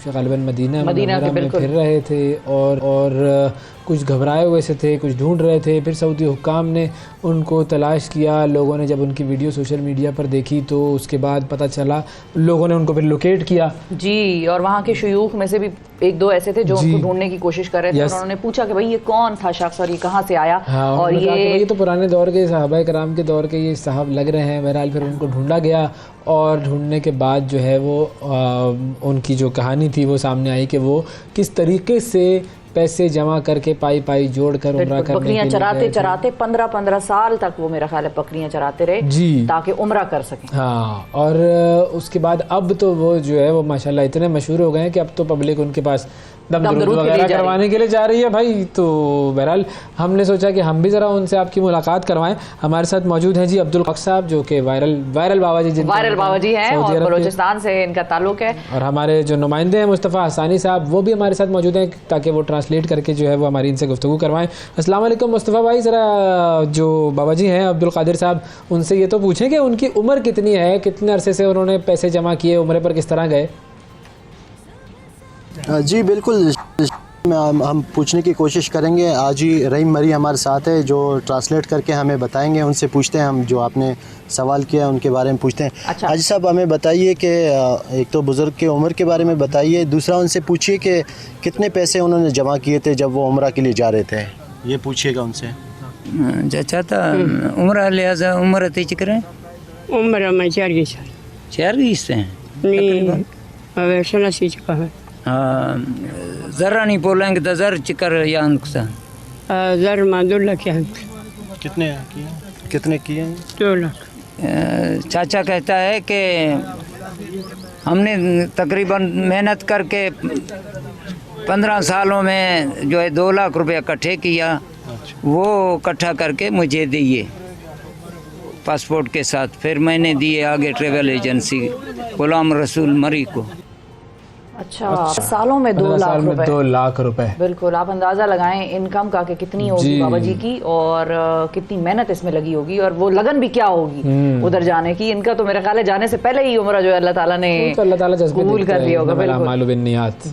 S1: गालिबन मदीना में फिर रहे थे और कुछ घबराए हुए से थे, कुछ ढूंढ रहे थे। फिर सऊदी हुक्काम ने उनको तलाश किया। लोगों ने जब उनकी वीडियो सोशल मीडिया पर देखी तो उसके बाद पता चला, लोगों ने उनको फिर लोकेट किया जी, और वहाँ के शयूख में से भी एक दो ऐसे थे जो उनको ढूंढने की कोशिश कर रहे थे और उन्होंने पूछा कि भाई ये कौन था शख्स और ये कहाँ से आया। और
S2: ये तो पुराने दौर के सहाबा कराम के दौर के ये साहब लग रहे हैं। बहरहाल फिर उनको ढूंढा गया और ढूंढने के बाद जो है वो उनकी जो कहानी थी वो सामने आई कि वो किस तरीके से पैसे जमा करके पाई जोड़कर उम्रा करने
S1: बकरियां चराते चराते 15 साल तक वो मेरा ख्याल है बकरियां चराते रहे जी, ताकि उम्रा कर सकें।
S2: हाँ, और उसके बाद अब तो वो जो है वो माशाल्लाह इतने मशहूर हो गए हैं कि अब तो पब्लिक उनके पास दम दरूद वगैरह करवाने के लिए जा रही है भाई। तो बहरहाल हमने सोचा कि हम भी ज़रा उनसे आपकी मुलाकात करवाएं। हमारे साथ मौजूद हैं जी अब्दुल हक साहब, जो कि वायरल बाबा जी
S1: हैं और बलोचिस्तान से इनका ताल्लुक है।
S2: और हमारे जो नुमाइंदे हैं मुस्तफ़ा हसानी साहब, वो भी हमारे साथ मौजूद हैं ताकि वो ट्रांसलेट करके जो है वो हमारी इनसे गुफ्तगू करवाएं। अस्सलाम वालेकुम मुस्तफ़ा भाई, ज़रा जो बाबा जी हैं अब्दुल कादिर साहब, उनसे ये तो पूछें कि उनकी उम्र कितनी है, कितने अरसे से उन्होंने पैसे जमा किए, उम्रे पर किस तरह गए?
S4: जी बिल्कुल, हम पूछने की कोशिश करेंगे। आज ही रहीम मरी हमारे साथ है जो ट्रांसलेट करके हमें बताएंगे। उनसे पूछते हैं हम जो आपने सवाल किया उनके बारे में पूछते हैं।
S1: अच्छा।
S4: हाजी साहब हमें बताइए कि एक तो बुज़ुर्ग के उम्र के बारे में बताइए, दूसरा उनसे पूछिए कि कितने पैसे उन्होंने जमा किए थे जब वो उम्रा के लिए जा रहे थे, ये पूछिएगा उनसे।
S5: चाचा उम्र लिहाजा उम्र तेज करें
S6: उम्र में
S5: 4 से
S6: नहीं
S5: ज़रा नहीं बोलेंगे तो ज़र चिकर या नुकसान
S6: ज़र मादुल्ला क्या
S4: कितने किए?
S6: 2 लाख।
S5: चाचा कहता है कि हमने तकरीबन मेहनत करके 15 सालों में जो है 2 लाख रुपया इकट्ठे किया। वो इकट्ठा करके मुझे दिए पासपोर्ट के साथ, फिर मैंने दिए आगे ट्रेवल एजेंसी गुलाम रसूल मरी को।
S1: अच्छा, सालों में 2
S2: लाख रुपए।
S1: बिल्कुल, आप अंदाजा लगाएं इनकम का कि कितनी होगी बाबा जी की और कितनी मेहनत इसमें लगी होगी और वो लगन भी क्या होगी उधर जाने की। इनका तो मेरा ख्याल है जाने से पहले ही उम्र जो है अल्लाह ताला ने कबूल कर लिया होगा।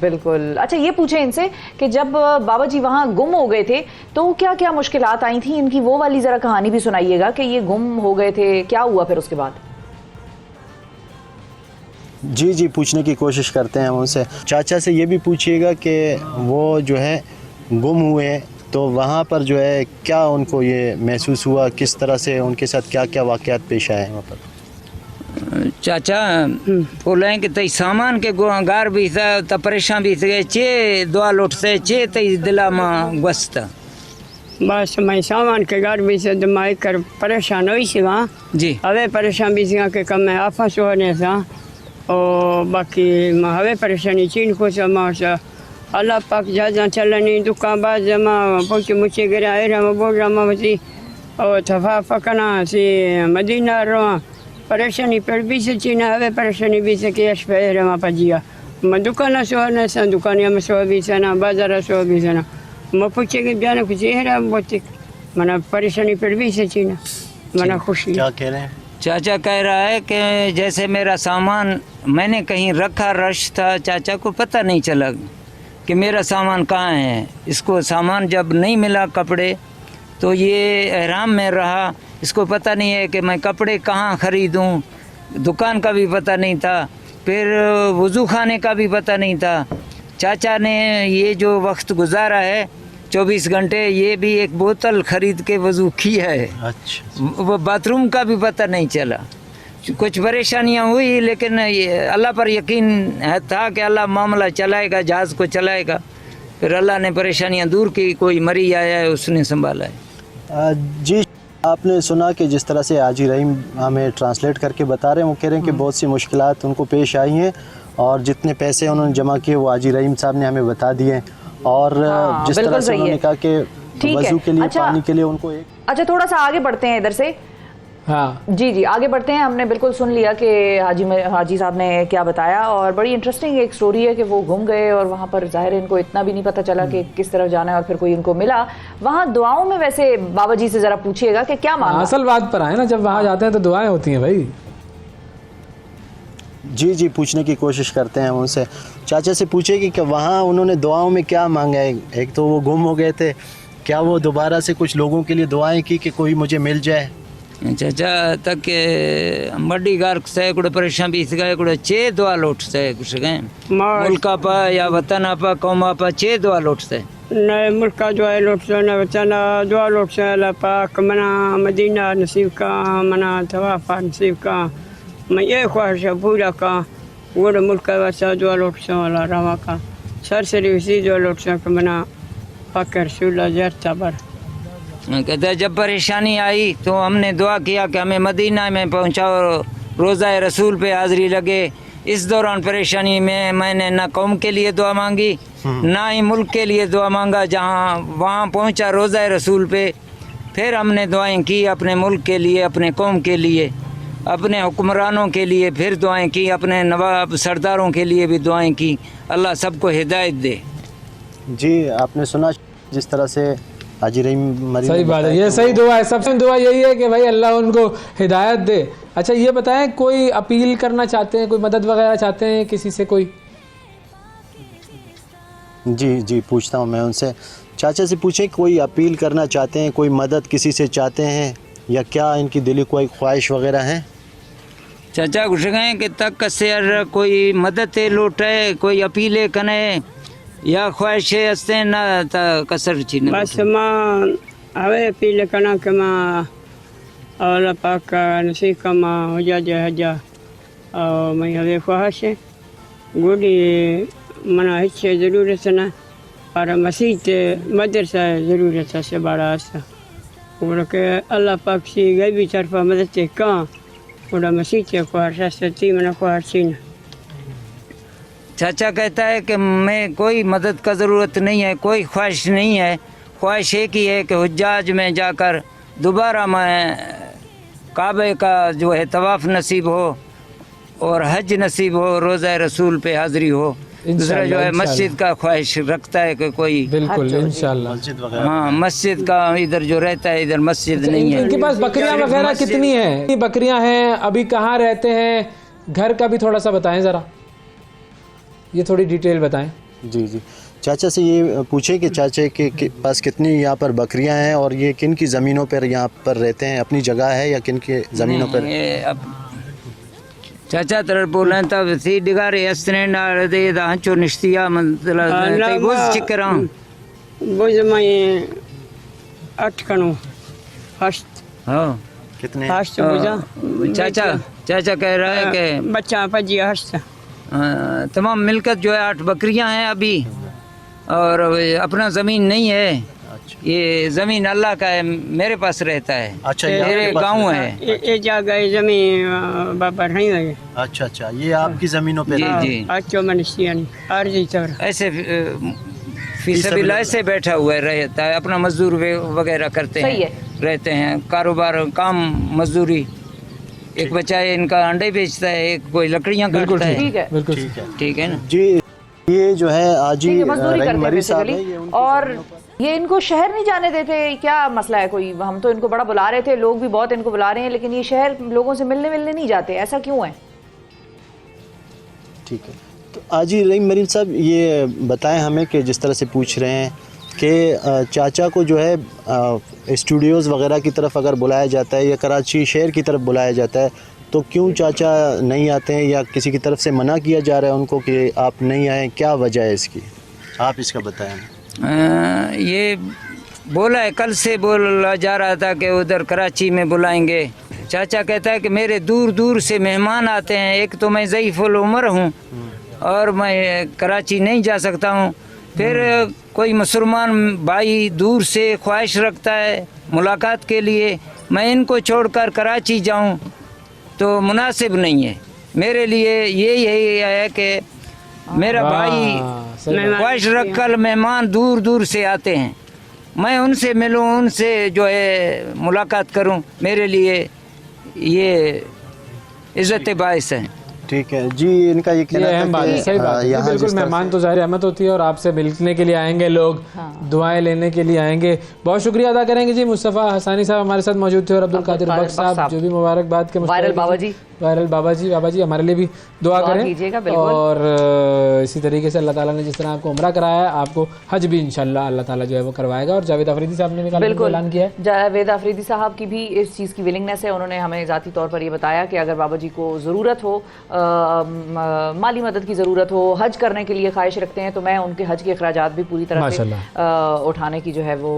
S1: बिल्कुल। अच्छा, ये पूछे इनसे कि जब बाबा जी वहाँ गुम हो गए थे तो क्या क्या मुश्किलात आई थी इनकी, वो वाली जरा कहानी भी सुनाइएगा कि ये गुम हो गए थे, क्या हुआ फिर उसके बाद।
S4: जी पूछने की कोशिश करते हैं उनसे। चाचा से ये भी पूछिएगा कि वो जो है गुम हुए तो वहाँ पर जो है क्या उनको ये महसूस हुआ, किस तरह से उनके साथ क्या क्या वाक़यात पेश आए वहाँ पर।
S5: चाचा बोलें कि तई सामान के गार भी था तो परेशान भी थे, चे दुआ लौट से चे तई दिला माँ गस्ता
S6: बस मैं सामान के गार भी से दिमाग कर परेशान हुई सी वहाँ
S5: जी।
S6: हवे परेशान भी के कम में आफस होने से और बाकी हवे परेशानी चीन को समासा अल्लाह पाक जा चलनी दुकान बाज जमा पहुँच मुझे गिरा रमा बोल रमा बची और थफा फकना सी मदीना रवा परेशानी पर भी से चीना हवे परेशानी भी से कि अश पे रमा पजिया मैं दुकान सोने से दुकानिया में सो भी से ना बाजार सो भी से ना मैं पूछे कि बयान कुछ है बहुत मना परेशानी पर भी से चीना मना खुशी।
S4: क्या कह रहे हैं?
S5: चाचा कह रहा है कि जैसे मेरा सामान मैंने कहीं रखा, रश था, चाचा को पता नहीं चला कि मेरा सामान कहाँ है। इसको सामान जब नहीं मिला कपड़े तो ये एहराम में रहा, इसको पता नहीं है कि मैं कपड़े कहाँ ख़रीदूँ, दुकान का भी पता नहीं था, फिर वज़ू खाने का भी पता नहीं था। चाचा ने ये जो वक्त गुजारा है 24 घंटे, ये भी एक बोतल ख़रीद के वज़ू किया है।
S4: अच्छा।
S5: वो बाथरूम का भी पता नहीं चला। कुछ परेशानियां हुई लेकिन अल्लाह पर यकीन था कि अल्लाह मामला चलाएगा, जहाज़ को चलाएगा। फिर अल्लाह ने परेशानियां दूर की, कोई मरी आया है उसने संभाला है।
S4: जी आपने सुना कि जिस तरह से हाजी रहीम हमें ट्रांसलेट करके बता रहे हैं, वो कह रहे हैं कि बहुत सी मुश्किलात उनको पेश आई हैं और जितने पैसे उन्होंने जमा किए वो हाजी रहीम साहब ने हमें बता दिए हैं। और जिस तरह से उन्होंने कहा कि वज़ू के लिए, पानी के लिए उनको एक।
S1: अच्छा, थोड़ा सा आगे बढ़ते हैं इधर से।
S2: हाँ
S1: जी आगे बढ़ते हैं। हमने बिल्कुल सुन लिया कि हाजी साहब ने क्या बताया और बड़ी इंटरेस्टिंग एक स्टोरी है कि वो गुम गए और वहाँ पर ज़ाहिर इनको इतना भी नहीं पता चला कि किस तरफ जाना है और फिर कोई इनको मिला। वहाँ दुआओं में वैसे बाबा जी से ज़रा पूछिएगा कि क्या मांगा।
S2: असल बात पर आए ना, जब वहाँ जाते हैं तो दुआएं होती हैं भाई।
S4: जी पूछने की कोशिश करते हैं उनसे। चाचा से पूछे कि वहाँ उन्होंने दुआओं में क्या मांगा है। एक तो वो गुम हो गए थे, क्या वो दोबारा से कुछ लोगों के लिए दुआएं की कि कोई मुझे मिल जाए?
S5: चाचा तक मड्डी गार्क से कुछ परेशान भी इसका कुछ चे दुआ लोट से कुछ गए मुल्का पा या वतन आपा कौम आपा चे दुआ लोट से
S6: न मुल्का दुआ लोट से न वतन दुआ लोट से अल्लाह पाक मना मदीना नसीब का मना तवाफा नसीब का मैं ये ख्वाहिश पूरा का वो मुल्का वैसा दुआ लोट से वाला रवा का सरसरी उसी दुआ लोट से मना पाक रसूल जरता पर
S5: कहते हैं जब परेशानी आई तो हमने दुआ किया कि हमें मदीना में पहुंचाओ, रोज़ा रसूल पे हाज़िरी लगे। इस दौरान परेशानी में मैंने ना कौम के लिए दुआ मांगी ना ही मुल्क के लिए दुआ मांगा। जहां वहां पहुंचा रोज़ा रसूल पे, फिर हमने दुआएं की अपने मुल्क के लिए, अपने कौम के लिए, अपने हुक्मरानों के लिए, फिर दुआएं की अपने नवाब सरदारों के लिए भी दुआएं की। अल्लाह सबको हिदायत दे।
S4: जी आपने सुना जिस तरह से हाजी रहीम मरीज
S2: सही बात है, ये सही दुआ है। सबसे दुआ यही है कि भाई अल्लाह उनको हिदायत दे। अच्छा ये बताएं, कोई अपील करना चाहते हैं, कोई मदद वगैरह चाहते हैं किसी से कोई?
S4: जी पूछता हूँ मैं उनसे। चाचा से पूछे कोई अपील करना चाहते हैं, कोई मदद किसी से चाहते हैं या क्या इनकी दिली कोई ख्वाहिश वगैरह है?
S5: चाचा कुछ गए कि तक से कोई मदद लौटे, कोई अपीलें कने या ख्वाहिशें हस्ते ना कसर छी
S6: बस माँ हवे अपील करना कि माँ अल्लाह पाक का नसीब का माँ हो जा हजा और मैं हवे ख्वाहिश है गुडी मना हिस्से ज़रूरत ना पर मस्जिद मदरसा ज़रूरत से बड़ा सा और के अल्लाह पाक सी गैबी तरफा मदद का और मस्जिद के ख्वाहिश से मना ख्वाहिश ना।
S5: चाचा कहता है कि मैं कोई मदद का ज़रूरत नहीं है, कोई ख्वाहिश नहीं है। ख्वाहिश एक ही है कि हुज्जाज में जाकर दोबारा मैं काबे का जो है तवाफ़ नसीब हो और हज नसीब हो, रोज़ा रसूल पे हाज़िरी हो। दूसरा जो है मस्जिद का ख्वाहिश रखता है कि कोई
S2: बिल्कुल इंशाल्लाह।
S5: हाँ मस्जिद का इधर जो रहता है इधर मस्जिद नहीं है।
S2: इनके पास बकरियां वगैरह कितनी हैं? बकरियां हैं, अभी कहाँ रहते हैं, घर का भी थोड़ा सा बताएं ज़रा, ये थोड़ी डिटेल बताएं।
S4: जी चाचा से ये पूछे कि चाचा के पास कितनी यहाँ पर बकरियां हैं और ये किन की ज़मीनों पर यहाँ पर रहते हैं, अपनी जगह है या किन की ज़मीनों पर?
S5: अब चाचा तरह बोले तब सी डिगारे अस्त्रेंड दे दांचो निश्तिया मतलब बुझ चिकरा
S6: बुझ में 8 कणो हस्त।
S5: हाँ
S4: कितने
S6: हस्त बुझा
S5: चाचा कह रहा है कि
S6: बच्चा पजी हस्त
S5: तमाम मिलकत जो है 8 बकरियां हैं अभी और अपना ज़मीन नहीं है।
S4: अच्छा।
S5: ये ज़मीन अल्लाह का है, मेरे पास रहता है।
S4: अच्छा
S5: मेरे गाँव है
S6: ये जगह ज़मीन बाबा नहीं लगे।
S4: अच्छा ये आपकी ज़मीनों पे?
S5: जी
S6: अच्छो मनुष्य अर्जी तर
S5: ऐसे फीसबिल्लाह ऐसे बैठा हुआ रहता है, अपना मजदूर वगैरह करते हैं, रहते हैं, कारोबार काम मजदूरी। एक बच्चा है इनका अंडे बेचता है, एक कोई लकड़ियाँ काटता है। ठीक है ना
S4: जी। ये जो है आज ही
S1: मजदूरी करते
S4: मरीज साहब है,
S1: हैं और ये इनको शहर नहीं जाने देते। क्या मसला है कोई? हम तो इनको बड़ा बुला रहे थे, लोग भी बहुत इनको बुला रहे हैं, लेकिन ये शहर लोगों से मिलने नहीं जाते, ऐसा क्यों है?
S4: ठीक है, तो आज ही रहीम मरीज साहब ये बताएं हमें कि जिस तरह से पूछ रहे हैं कि चाचा को जो है स्टूडियोज़ वगैरह की तरफ अगर बुलाया जाता है या कराची शहर की तरफ बुलाया जाता है तो क्यों चाचा नहीं आते हैं या किसी की तरफ से मना किया जा रहा है उनको कि आप नहीं आएँ, क्या वजह है इसकी? आप इसका बताएं।
S5: ये बोला है, कल से बोला जा रहा था कि उधर कराची में बुलाएंगे। चाचा कहता है कि मेरे दूर दूर से मेहमान आते हैं, एक तो मैं ज़ईफ़ुल उम्र हूँ और मैं कराची नहीं जा सकता हूँ, फिर कोई मुसलमान भाई दूर से ख्वाहिश रखता है मुलाकात के लिए, मैं इनको छोड़कर कराची जाऊँ तो मुनासिब नहीं है मेरे लिए। यही है कि मेरा भाई ख्वाहिश रखकर मेहमान दूर दूर से आते हैं, मैं उनसे मिलूं, उनसे जो है मुलाकात करूं, मेरे लिए ये इज़्ज़त बाइस है।
S4: ठीक है जी। इनका ये कहना
S2: अहम बात है, सही बात है। बिल्कुल, मेहमान तो ज़ाहिर अहमद होती है और आपसे मिलने के लिए आएंगे लोग, दुआएं लेने के लिए आएंगे। बहुत शुक्रिया अदा करेंगे जी। मुस्तफ़ा हसानी साहब हमारे साथ मौजूद थे और अब्दुल कादिर बख्श साहब, जो भी मुबारकबाद के
S1: वायरल बाबा जी
S2: हमारे लिए भी दुआ करें। और इसी तरीके से अल्लाह ताला ने जिस तरह आपको उम्रा कराया है, आपको हज भी इंशाल्लाह अल्लाह ताला जो है वो करवाएगा। और जावेद अफरीदी साहब ने भी ऐलान किया है।
S1: जावेद अफरीदी साहब की भी इस चीज़ की विलिंगनेस है। उन्होंने हमें ज़ाती तौर पर ये बताया कि अगर बाबा जी को ज़रूरत हो, माली मदद की ज़रूरत हो, हज करने के लिए ख्वाहिश रखते हैं, तो मैं उनके हज के अखराजात भी पूरी तरह से उठाने की जो है वो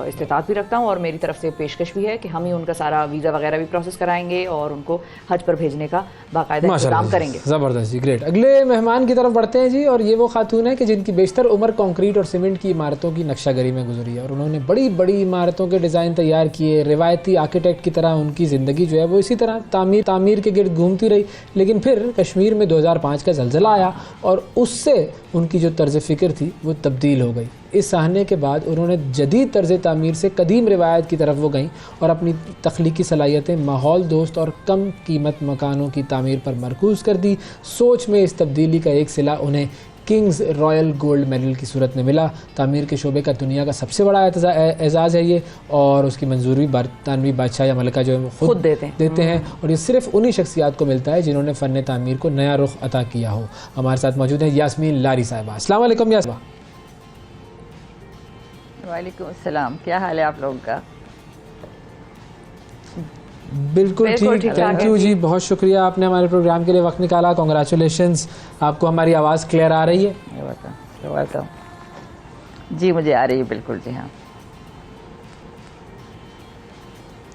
S1: इस्तिताअत भी रखता हूँ। और मेरी तरफ से पेशकश भी है कि हम ही उनका सारा वीज़ा वगैरह भी प्रोसेस कराएंगे और उनको हज पर भेजने का बाकायदा इंतजाम करेंगे।
S2: ज़बरदस्त जी, ग्रेट। अगले मेहमान की तरफ बढ़ते हैं जी। और ये वो खातून है कि जिनकी बेशतर उम्र कंक्रीट और सीमेंट की इमारतों की नक्शागरी में गुजरी है और उन्होंने बड़ी बड़ी इमारतों के डिज़ाइन तैयार किए। रिवायती आर्किटेक्ट की तरह उनकी ज़िंदगी जो है वो इसी तरह तामीर के गिर्द घूमती रही। लेकिन फिर कश्मीर में 2005 का ज़लज़ला आया और उससे उनकी जो तर्ज फ़िक्र थी वो तब्दील हो गई। इस सहने के बाद उन्होंने जदीद तर्ज तामीर से कदीम रिवायत की तरफ वो गईं और अपनी तख्लीकी सलाहियतें माहौल दोस्त और कम कीमत मकानों की तामीर पर मरकूज़ कर दी। सोच में इस तब्दीली का एक सिला उन्हें किंग्स रॉयल गोल्ड मेडल की सूरत में मिला। तामीर के शोबे का दुनिया का सबसे बड़ा एजाज़ है ये, और उसकी मंजूरी बरतानवी बादशाह या मलिका जो है वो खुद देते हैं। और ये सिर्फ उन्हीं शख्सियात को मिलता है जिन्होंने फ़न तामीर को नया रुख अता किया हो। हमारे साथ मौजूद हैं यास्मीन लारी साहिबा। अस्सलाम वालेकुम यास्मीन।
S7: वालेकुम अस्सलाम, क्या हाल है आप लोगों का?
S2: बिल्कुल ठीक, थैंक यू जी, बहुत शुक्रिया आपने हमारे प्रोग्राम के लिए वक्त निकाला। कॉन्ग्रेचुलेशंस, आपको हमारी आवाज़ क्लियर आ रही है?
S7: वेलकम जी, मुझे आ रही है बिल्कुल जी। हाँ,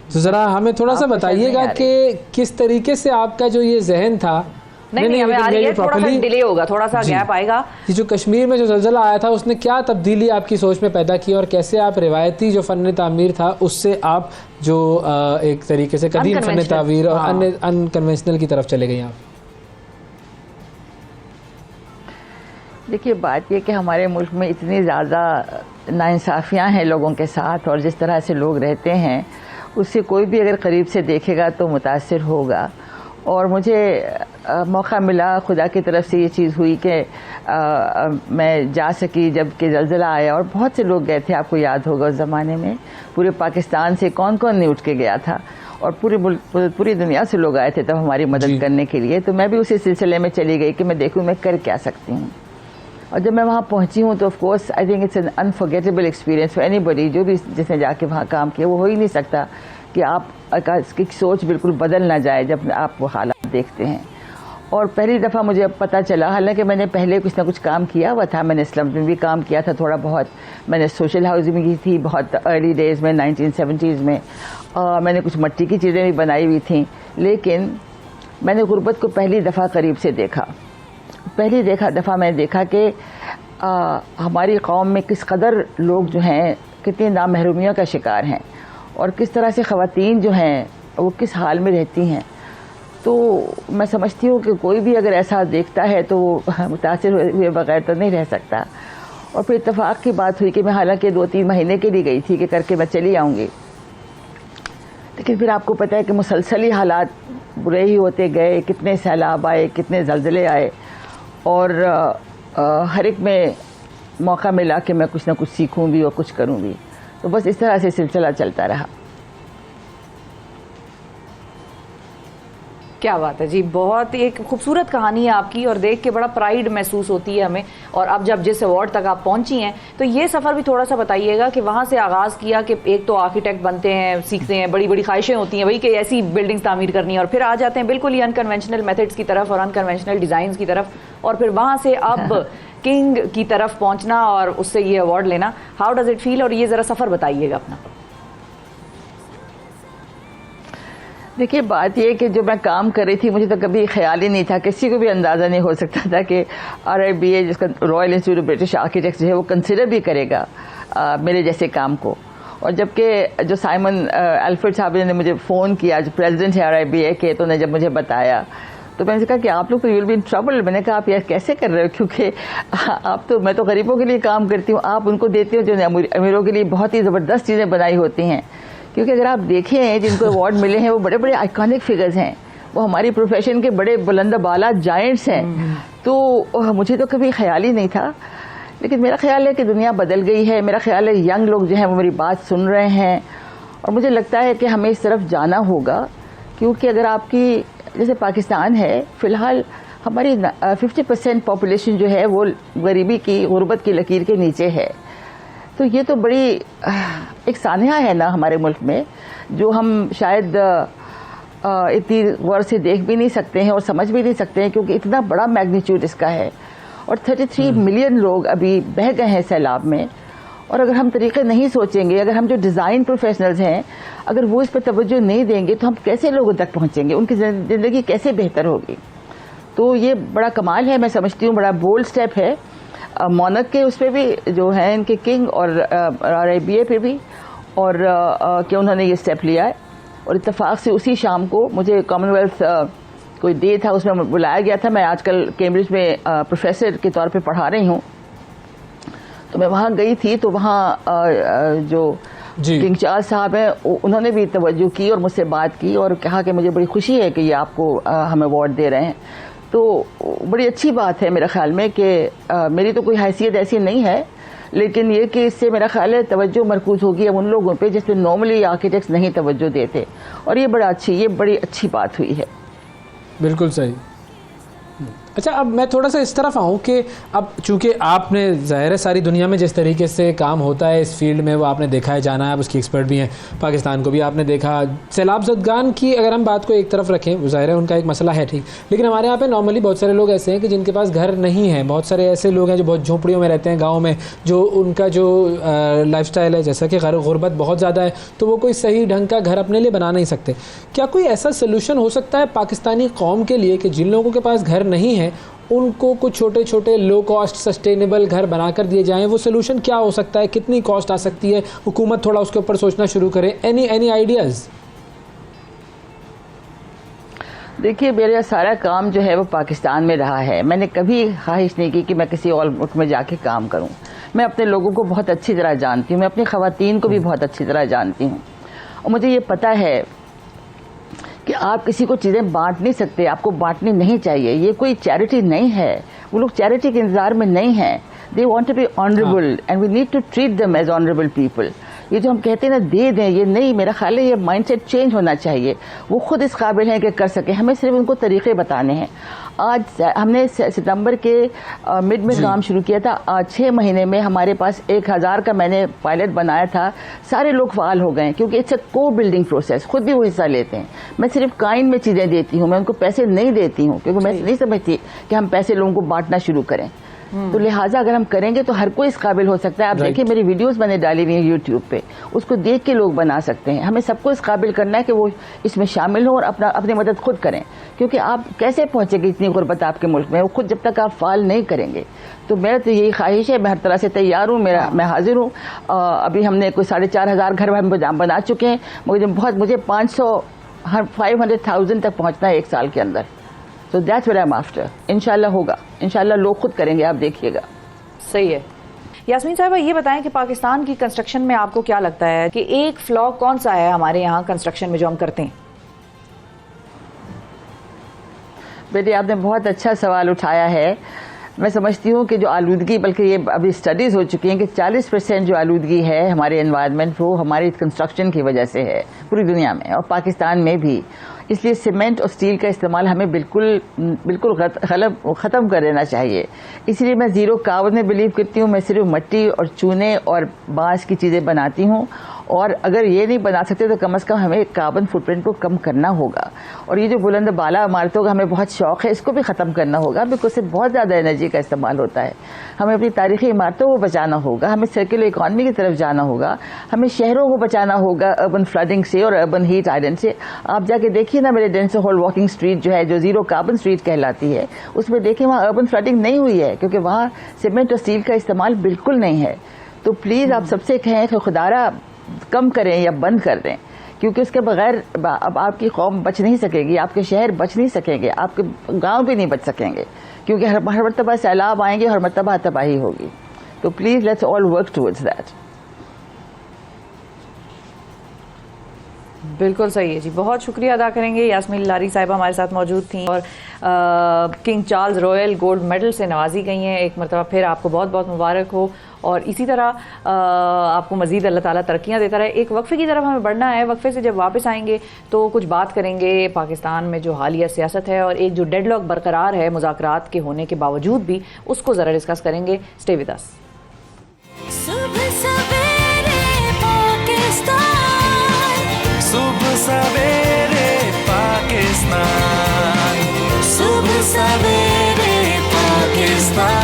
S2: तो ज़रा हमें थोड़ा सा बताइएगा कि किस तरीके से आपका जो ये जहन था।
S1: नहीं, हमें आ रही है, थोड़ा सा डिले होगा, थोड़ा सा गैप आएगा।
S2: जो कश्मीर में जो ज़लज़ला आया था उसने क्या तब्दीली आपकी सोच में पैदा की और कैसे आप रिवायती जो फ़न तामीर था उससे आप जो एक तरीके से कदीम फ़न तामीर और अनकन्वेंशनल की तरफ चले गए आप?
S7: देखिए, बात ये कि हमारे मुल्क में इतनी ज़्यादा नाइंसाफ़ियाँ हैं लोगों के साथ, और जिस तरह से लोग रहते हैं उससे कोई भी अगर करीब से देखेगा तो मुतासिर होगा। और मुझे मौका मिला, खुदा की तरफ से ये चीज़ हुई कि मैं जा सकी जब कि ज़लज़ला आया, और बहुत से लोग गए थे। आपको याद होगा उस ज़माने में पूरे पाकिस्तान से कौन कौन नहीं उठ के गया था, और पूरी दुनिया से लोग आए थे तब हमारी मदद करने के लिए। तो मैं भी उसी सिलसिले में चली गई कि मैं देखूँ मैं कर क्या सकती हूँ। और जब मैं वहाँ पहुँची हूँ तो of course I think it's an unforgettable experience for anybody. जो भी जिसने जाके वहाँ काम किया, वो हो ही नहीं सकता कि आप की सोच बिल्कुल बदल ना जाए जब आप वो हालात देखते हैं। और पहली दफ़ा मुझे पता चला, हालांकि मैंने पहले कुछ ना कुछ काम किया हुआ था, मैंने स्लम में भी काम किया था थोड़ा बहुत, मैंने सोशल हाउसिंग की थी बहुत अर्ली डेज़ में 1970s में, मैंने कुछ मिट्टी की चीज़ें भी बनाई हुई थी। लेकिन मैंने गुर्बत को पहली दफ़ा करीब से देखा। पहली दफ़ा मैंने देखा कि हमारी कौम में किस कदर लोग जो हैं कितनी नामहरूमियों का शिकार हैं, और किस तरह से ख़वातीन जो हैं वो किस हाल में रहती हैं। तो मैं समझती हूँ कि कोई भी अगर ऐसा देखता है तो वो मुतासिर हुए बगैर तो नहीं रह सकता। और फिर इत्तेफाक की बात हुई कि मैं हालांकि 2-3 महीने के लिए गई थी कि करके मैं चली आऊँगी, लेकिन फिर आपको पता है कि मुसलसल ही हालात बुरे ही होते गए। कितने सैलाब आए, कितने ज़लज़ले आए, और हर एक में मौका मिला कि मैं कुछ ना कुछ सीखूँ भी और कुछ करूँ भी। तो बस इस तरह से सिलसिला चलता रहा।
S1: क्या बात है जी, बहुत एक खूबसूरत कहानी है आपकी, और देख के बड़ा प्राइड महसूस होती है हमें। और अब जब जिस अवार्ड तक आप पहुंची हैं, तो ये सफ़र भी थोड़ा सा बताइएगा कि वहाँ से आगाज़ किया कि एक तो आर्किटेक्ट बनते हैं, सीखते हैं, बड़ी बड़ी ख्वाहिशें होती हैं भाई कि ऐसी बिल्डिंग्स तामीर करनी है, और फिर आ जाते हैं बिल्कुल ही अनकन्वेंशनल मेथड्स की तरफ और अनकन्वेंशनल डिज़ाइंस की तरफ, और फिर वहाँ से अब किंग की तरफ पहुँचना और उससे ये अवार्ड लेना। हाउ डज़ इट फील, और ये ज़रा सफ़र बताइएगा अपना।
S7: देखिए, बात यह कि जो मैं काम कर रही थी, मुझे तो कभी ख्याल ही नहीं था, किसी को भी अंदाज़ा नहीं हो सकता था कि RIBA जिसका royal institute of British architects जो है वो कंसिडर भी करेगा मेरे जैसे काम को। और जबकि जो साइमन अल्फ्रेड साहब ने मुझे फ़ोन किया, जो प्रेसिडेंट है RIBA के, तो उन्होंने जब मुझे बताया तो मैंने कहा कि आप लोग तो you will be in trouble. मैंने कहा आप यार कैसे कर रहे हो, क्योंकि आप तो, मैं तो गरीबों के लिए काम करती हूँ, आप उनको देते हो जो अमीरों के लिए बहुत ही ज़बरदस्त चीज़ें बनाई होती हैं। क्योंकि अगर आप देखें जिनको अवार्ड मिले हैं वो बड़े बड़े आइकॉनिक फिगर्स हैं, वो हमारी प्रोफेशन के बड़े बुलंद बाला जायंट्स हैं, तो मुझे तो कभी ख्याल ही नहीं था। लेकिन मेरा ख्याल है कि दुनिया बदल गई है, मेरा ख्याल है यंग लोग जो हैं वो मेरी बात सुन रहे हैं, और मुझे लगता है कि हमें इस तरफ जाना होगा। क्योंकि अगर आपकी जैसे पाकिस्तान है, फ़िलहाल हमारी 50% पॉपुलेशन जो है वो गरीबी की, गुर्बत की लकीर के नीचे है। तो ये तो बड़ी एक सानिया है ना हमारे मुल्क में, जो हम शायद इतनी गौर से देख भी नहीं सकते हैं और समझ भी नहीं सकते हैं, क्योंकि इतना बड़ा मैग्नीट्यूड इसका है। और 33 मिलियन लोग अभी बह गए हैं सैलाब में। और अगर हम तरीके नहीं सोचेंगे, अगर हम जो डिज़ाइन प्रोफेशनल्स हैं अगर वो इस पर तवज्जो नहीं देंगे, तो हम कैसे लोगों तक पहुंचेंगे, उनकी ज़िंदगी कैसे बेहतर होगी। तो ये बड़ा कमाल है, मैं समझती हूँ बड़ा बोल्ड स्टेप है मोनक के उस पर भी जो है इनके किंग और अरेबिया पे भी, और कि उन्होंने ये स्टेप लिया है। और इत्तेफाक से उसी शाम को मुझे कॉमनवेल्थ कोई डे था, उसमें बुलाया गया था। मैं आजकल कैम्ब्रिज में प्रोफेसर के तौर पे पढ़ा रही हूँ, तो मैं वहाँ गई थी। तो वहाँ जो किंग चार्ल्स साहब हैं उन्होंने भी तवज्जो की और मुझसे बात की और कहा कि मुझे बड़ी खुशी है कि ये आपको हम अवार्ड दे रहे हैं। तो बड़ी अच्छी बात है मेरे ख्याल में कि मेरी तो कोई हैसियत ऐसी नहीं है, लेकिन ये कि इससे मेरा ख्याल है तवज्जो मरकूज होगी अब उन लोगों पे जिसपे नॉर्मली आर्किटेक्ट्स नहीं तवज्जो देते, और ये बड़ी अच्छी बात हुई है।
S2: बिल्कुल सही। अच्छा, अब मैं थोड़ा सा इस तरफ आऊँ कि अब चूंकि आपने ज़ाहिर है सारी दुनिया में जिस तरीके से काम होता है इस फील्ड में वो आपने देखा है, जाना है, आप उसकी एक्सपर्ट भी हैं, पाकिस्तान को भी आपने देखा। सैलाब ज़दगान की अगर हम बात को एक तरफ रखें, ज़ाहिर है उनका एक मसला है, ठीक, लेकिन हमारे यहाँ पे नॉर्मली बहुत सारे लोग ऐसे हैं कि जिनके पास घर नहीं है, बहुत सारे ऐसे लोग हैं जो बहुत झोंपड़ियों में रहते हैं गाँव में, जो उनका जो लाइफ स्टाइल है जैसा कि गुर्बत बहुत ज़्यादा है, तो वो कोई सही ढंग का घर अपने लिए बना नहीं सकते। क्या कोई ऐसा सोल्यूशन हो सकता है पाकिस्तानी कौम के लिए कि जिन लोगों के पास घर नहीं है उनको कुछ छोटे छोटे लो कॉस्ट सस्टेनेबल घर बनाकर दिए जाएं? वो सोल्यूशन क्या हो सकता है, कितनी कॉस्ट आ सकती है, हुकूमत थोड़ा उसके ऊपर सोचना शुरू करे? Any ideas?
S7: देखिए, मेरा सारा काम जो है वो पाकिस्तान में रहा है। मैंने कभी ख्वाहिश नहीं की कि मैं किसी और मुल्क में जाके काम करूं। मैं अपने लोगों को बहुत अच्छी तरह जानती हूँ, मैं अपनी ख़वातीन को भी बहुत अच्छी तरह जानती हूँ, और मुझे ये पता है कि आप किसी को चीज़ें बांट नहीं सकते, आपको बांटनी नहीं चाहिए। ये कोई चैरिटी नहीं है, वो लोग चैरिटी के इंतजार में नहीं हैं। They want to be honourable and we need to treat them as honourable people. ये जो हम कहते हैं ना दे दें, ये नहीं, मेरा ख्याल है ये माइंडसेट चेंज होना चाहिए। वो खुद इस काबिल हैं कि कर सके, हमें सिर्फ उनको तरीके बताने हैं। आज हमने सितंबर के मिड में काम शुरू किया था, आज 6 महीने में हमारे पास 1000 का मैंने पायलट बनाया था, सारे लोग फाल हो गए, क्योंकि इट्स अ को बिल्डिंग प्रोसेस, खुद भी वो हिस्सा लेते हैं। मैं सिर्फ काइंड में चीज़ें देती हूँ, मैं उनको पैसे नहीं देती हूँ, क्योंकि मैं नहीं समझती कि हम पैसे लोगों को बांटना शुरू करें। तो लिहाजा अगर हम करेंगे तो हर कोई इस काबिल हो सकता है। आप देखिए मेरी वीडियोस मैंने डाली हुई हैं यूट्यूब पे, उसको देख के लोग बना सकते हैं। हमें सबको इस काबिल करना है कि वो इसमें शामिल हो और अपनी मदद खुद करें, क्योंकि आप कैसे पहुंचेंगे इतनी गुर्बत आपके मुल्क में, वो खुद जब तक आप फाल नहीं करेंगे। तो मेरा तो यही ख्वाहिश है, मैं हर तरह से तैयार हूँ, मैं हाजिर हूँ। अभी हमने कोई 4500 घर हम बना चुके हैं। मुझे 500,000 तक पहुँचना है 1 साल के अंदर। So that's what I'm after. इंशाल्लाह होगा, इंशाल्लाह लोग खुद करेंगे, आप देखिएगा।
S1: सही है। यास्मीन साहब, ये बताएं कि पाकिस्तान की कंस्ट्रक्शन में आपको क्या लगता है कि एक फ्लॉ कौन सा है हमारे यहाँ कंस्ट्रक्शन में जो हम करते हैं?
S7: बेटे, आपने बहुत अच्छा सवाल उठाया है। मैं समझती हूँ कि जो आलूदगी, बल्कि ये अभी स्टडीज़ हो चुकी हैं कि 40% जो आलूदगी है हमारे एनवायरनमेंट वो हमारी कंस्ट्रक्शन की वजह से है, पूरी दुनिया में और पाकिस्तान में भी। इसलिए सीमेंट और स्टील का इस्तेमाल हमें बिल्कुल ख़त्म कर देना चाहिए। इसलिए मैं ज़ीरो कार्बन में बिलीव करती हूँ। मैं सिर्फ मिट्टी और चूने और बांस की चीज़ें बनाती हूँ, और अगर ये नहीं बना सकते तो कम से कम हमें कार्बन फुटप्रिंट को कम करना होगा। और ये जो बुलंद बाला इमारतों का हमें बहुत शौक़ है, इसको भी ख़त्म करना होगा, बिकॉज इससे बहुत ज़्यादा एनर्जी का इस्तेमाल होता है। हमें अपनी तारीख़ी इमारतों को बचाना होगा, हमें सर्कुलर इकॉनमी की तरफ जाना होगा, हमें शहरों को बचाना होगा अर्बन फ्लडिंग से और अर्बन हीट आइलैंड से। आप जाके देखिए ना, मेरे डेंसर हॉल वॉकिंग स्ट्रीट जो है, जो ज़ीरो कार्बन स्ट्रीट कहलाती है, उसमें देखिए वहाँ अर्बन फ्लडिंग नहीं हुई है, क्योंकि वहाँ सीमेंट और स्टील का इस्तेमाल बिल्कुल नहीं है। तो प्लीज़ आप सबसे कहें कि खुदारा कम करें या बंद कर दें, क्योंकि उसके बगैर अब आपकी कौम बच नहीं सकेगी, आपके शहर बच नहीं सकेंगे, आपके गांव भी नहीं बच सकेंगे, क्योंकि हर मरतबा सैलाब आएंगे, हर मरतबा तबाही होगी। तो please let's all work towards that.
S1: बिल्कुल सही है जी, बहुत शुक्रिया अदा करेंगे। यास्मीन लारी साहिबा हमारे साथ मौजूद थी और king Charles royal gold medal से नवाजी गई हैं। एक मरतबा फिर आपको बहुत बहुत मुबारक हो और इसी तरह आपको मज़ीद अल्लाह ताला तरक्कियाँ देता रहे। एक वक्फ़े की तरफ हमें बढ़ना है, वक्फ़े से जब वापस आएंगे तो कुछ बात करेंगे पाकिस्तान में जो हालिया सियासत है और एक जो डेडलॉक बरकरार है मुज़ाकरात के होने के बावजूद भी, उसको ज़रा डिस्कस करेंगे। Stay with us.
S8: सुबह सवेरे पाकिस्तान, सुबह सवेरे पाकिस्तान, सुबह सवेरे पाकिस्तान।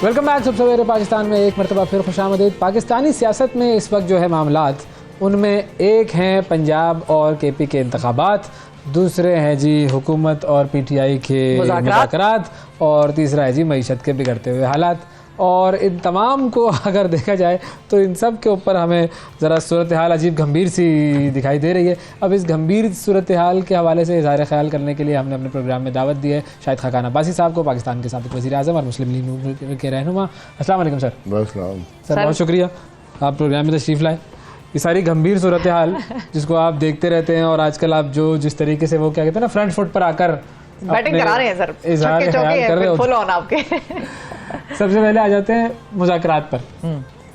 S2: वेलकम बैक सब सवेरे पाकिस्तान में एक मरतबा फिर खुशामदीद। पाकिस्तानी सियासत में इस वक्त जो है मामलात, उनमें एक हैं पंजाब और केपी के इंतखाबात, दूसरे हैं जी हुकूमत और पीटीआई के मुज़ाकरात और तीसरा है जी मईशत के बिगड़ते हुए हालात। और इन तमाम को अगर देखा जाए तो इन सब के ऊपर हमें ज़रा सूरत हाल अजीब गंभीर सी दिखाई दे रही है। अब इस गंभीर सूरत हाल के हवाले से इज़हार ख्याल करने के लिए हमने अपने प्रोग्राम में दावत दी है शाहिद खाकान अब्बासी साहब को, पाकिस्तान के साबिक़ वज़ीर आज़म और मुस्लिम लीग के रहनुमा। अस्सलाम वालेकुम सर। सर बहुत शुक्रिया आप प्रोग्राम में तशरीफ़ लाए। ये सारी गंभीर सूरत हाल जिसको आप देखते रहते हैं और आजकल आप जो जिस तरीके से वो क्या कहते हैं ना फ्रंट फुट पर आकर
S1: बैटिंग करा रहे हैं सर,
S2: इज़हार ख्याल कर रहे हो।
S1: आपके
S2: सबसे पहले आ जाते हैं मुज़ाकरात पर।